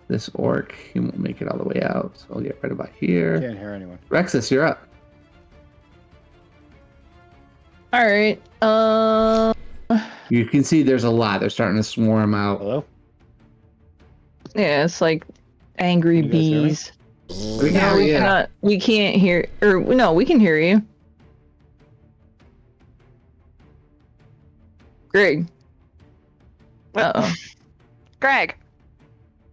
This orc, he won't make it all the way out, so I'll get right about here. Can't hear anyone. Rexus, you're up. All right. You can see there's a lot. They're starting to swarm out. Hello. Yeah, it's like Angry Can you guys hear me? bees. We No, can we hear you. cannot. We can't hear. Or no, we can hear you. Greg. Uh-oh. Greg.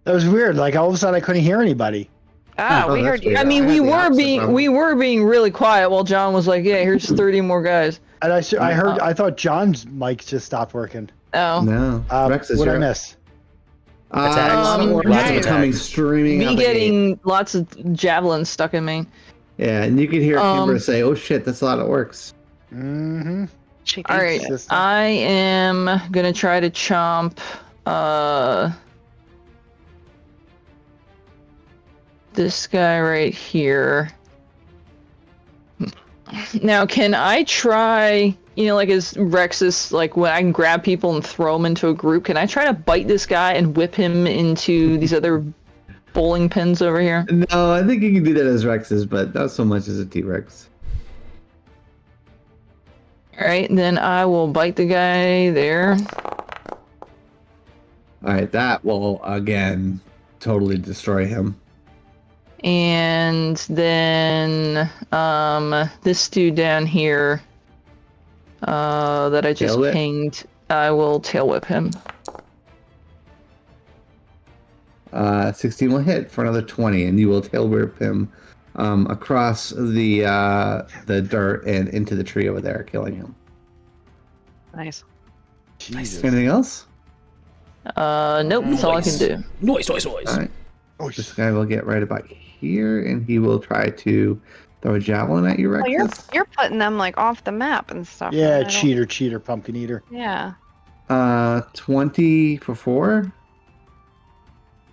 That was weird. Like all of a sudden, I couldn't hear anybody. Ah, Oh, we that's heard you. weird. I mean, I we had the were opposite being problem. really quiet while John was like, "Yeah, here's 30 more guys." And I heard. I thought John's mic just stopped working. Oh. No. Rex is What I here. miss? Attacks. Lots Lots of of coming attacks. streaming Me out the gate. getting lots of javelins stuck in me. Yeah, and you could hear Kimber Um, say, "Oh shit, that's a lot of orcs." Mm-hmm. She All right, thinks it. I am gonna try to chomp. This guy right here. Now, can I try? You know, like as Rex is like when I can grab people and throw them into a group. Can I try to bite this guy and whip him into these other bowling pins over here? No, I think you can do that as Rexes, but not so much as a T-Rex. All right, then I will bite the guy there. All right, that will again totally destroy him. And then this dude down here that I just Tail whip? pinged, I will tail whip him. 16 will hit for another 20, and you will tail whip him across the dirt and into the tree over there, killing him. Nice. Jesus. Anything else? Nope, that's all I can do. Noise. All right, Oh, this guy will get right about here, and he will try to throw a javelin at you, Well, you're Rexus. you're putting them like off the map and stuff. yeah, right? I don't- cheater, pumpkin eater. Yeah. 20 for 4.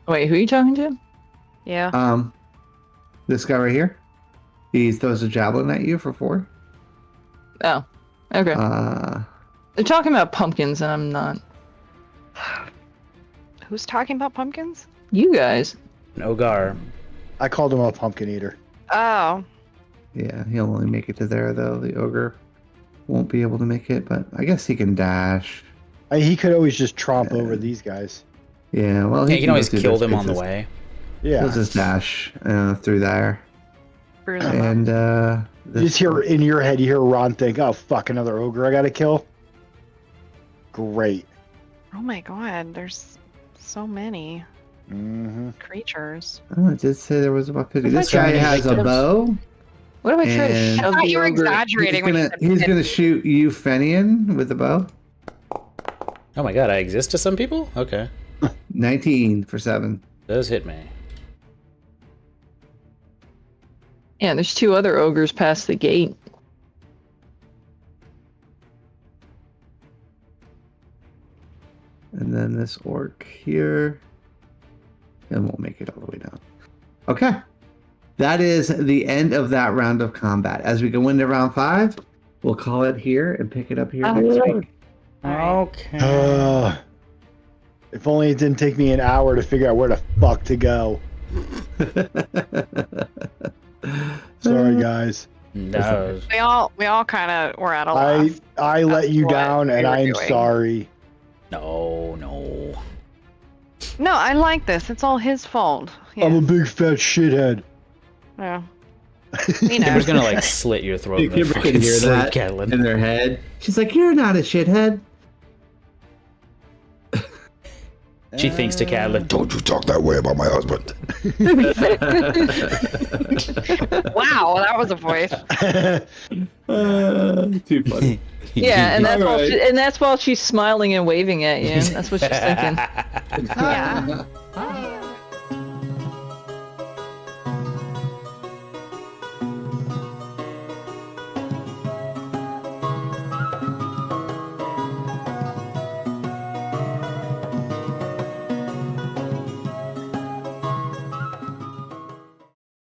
Wait, who are you talking to? Yeah. This guy right here. He throws a javelin at you for 4. Oh, okay. They're talking about pumpkins, and I'm not. Who's talking about pumpkins? You guys. An Ogar. I called him a pumpkin eater. Oh. Yeah, he'll only make it to there though. The ogre won't be able to make it, but I guess he can dash. He could always just tromp over these guys. Yeah, well, Yeah, you can go always through kill those them on the spaces. way. Yeah. He'll just dash through there, Screw them up. and You just hear in your head, you hear Ron think, "Oh fuck, another ogre I gotta kill." Great. Oh my god, there's so many Mm-hmm. creatures. Oh, it did say there was about 50. If I This guy try to has a make bow. What if I try to And- I shove thought the you were ogre? exaggerating when you said He's gonna 50. shoot you, Fenian, with the bow. Oh my god, I exist to some people? Okay. 19 for 7. Does hit me. Yeah, there's 2 other ogres past the gate. And then this orc here. And we'll make it all the way down. Okay. That is the end of that round of combat. As we go into round 5, we'll call it here and pick it up here next week. Okay. If only it didn't take me an hour to figure out where the fuck to go. Sorry, guys. No. We all kind of were at a loss. I let you what down, we and were I am doing. sorry. No. No, I like this. It's all his fault. Yeah. I'm a big fat shithead. Yeah. You know. Kimber's gonna like slit your throat. with a Kimber fucking can hear sleep that Catelyn. in their head. She's like, "You're not a shithead." She thinks to Catelyn, Don't you talk that way about my husband. Wow, that was a voice. Too funny. Yeah, and that's Alright. and that's while she's smiling and waving at you. That's what she's thinking. Yeah.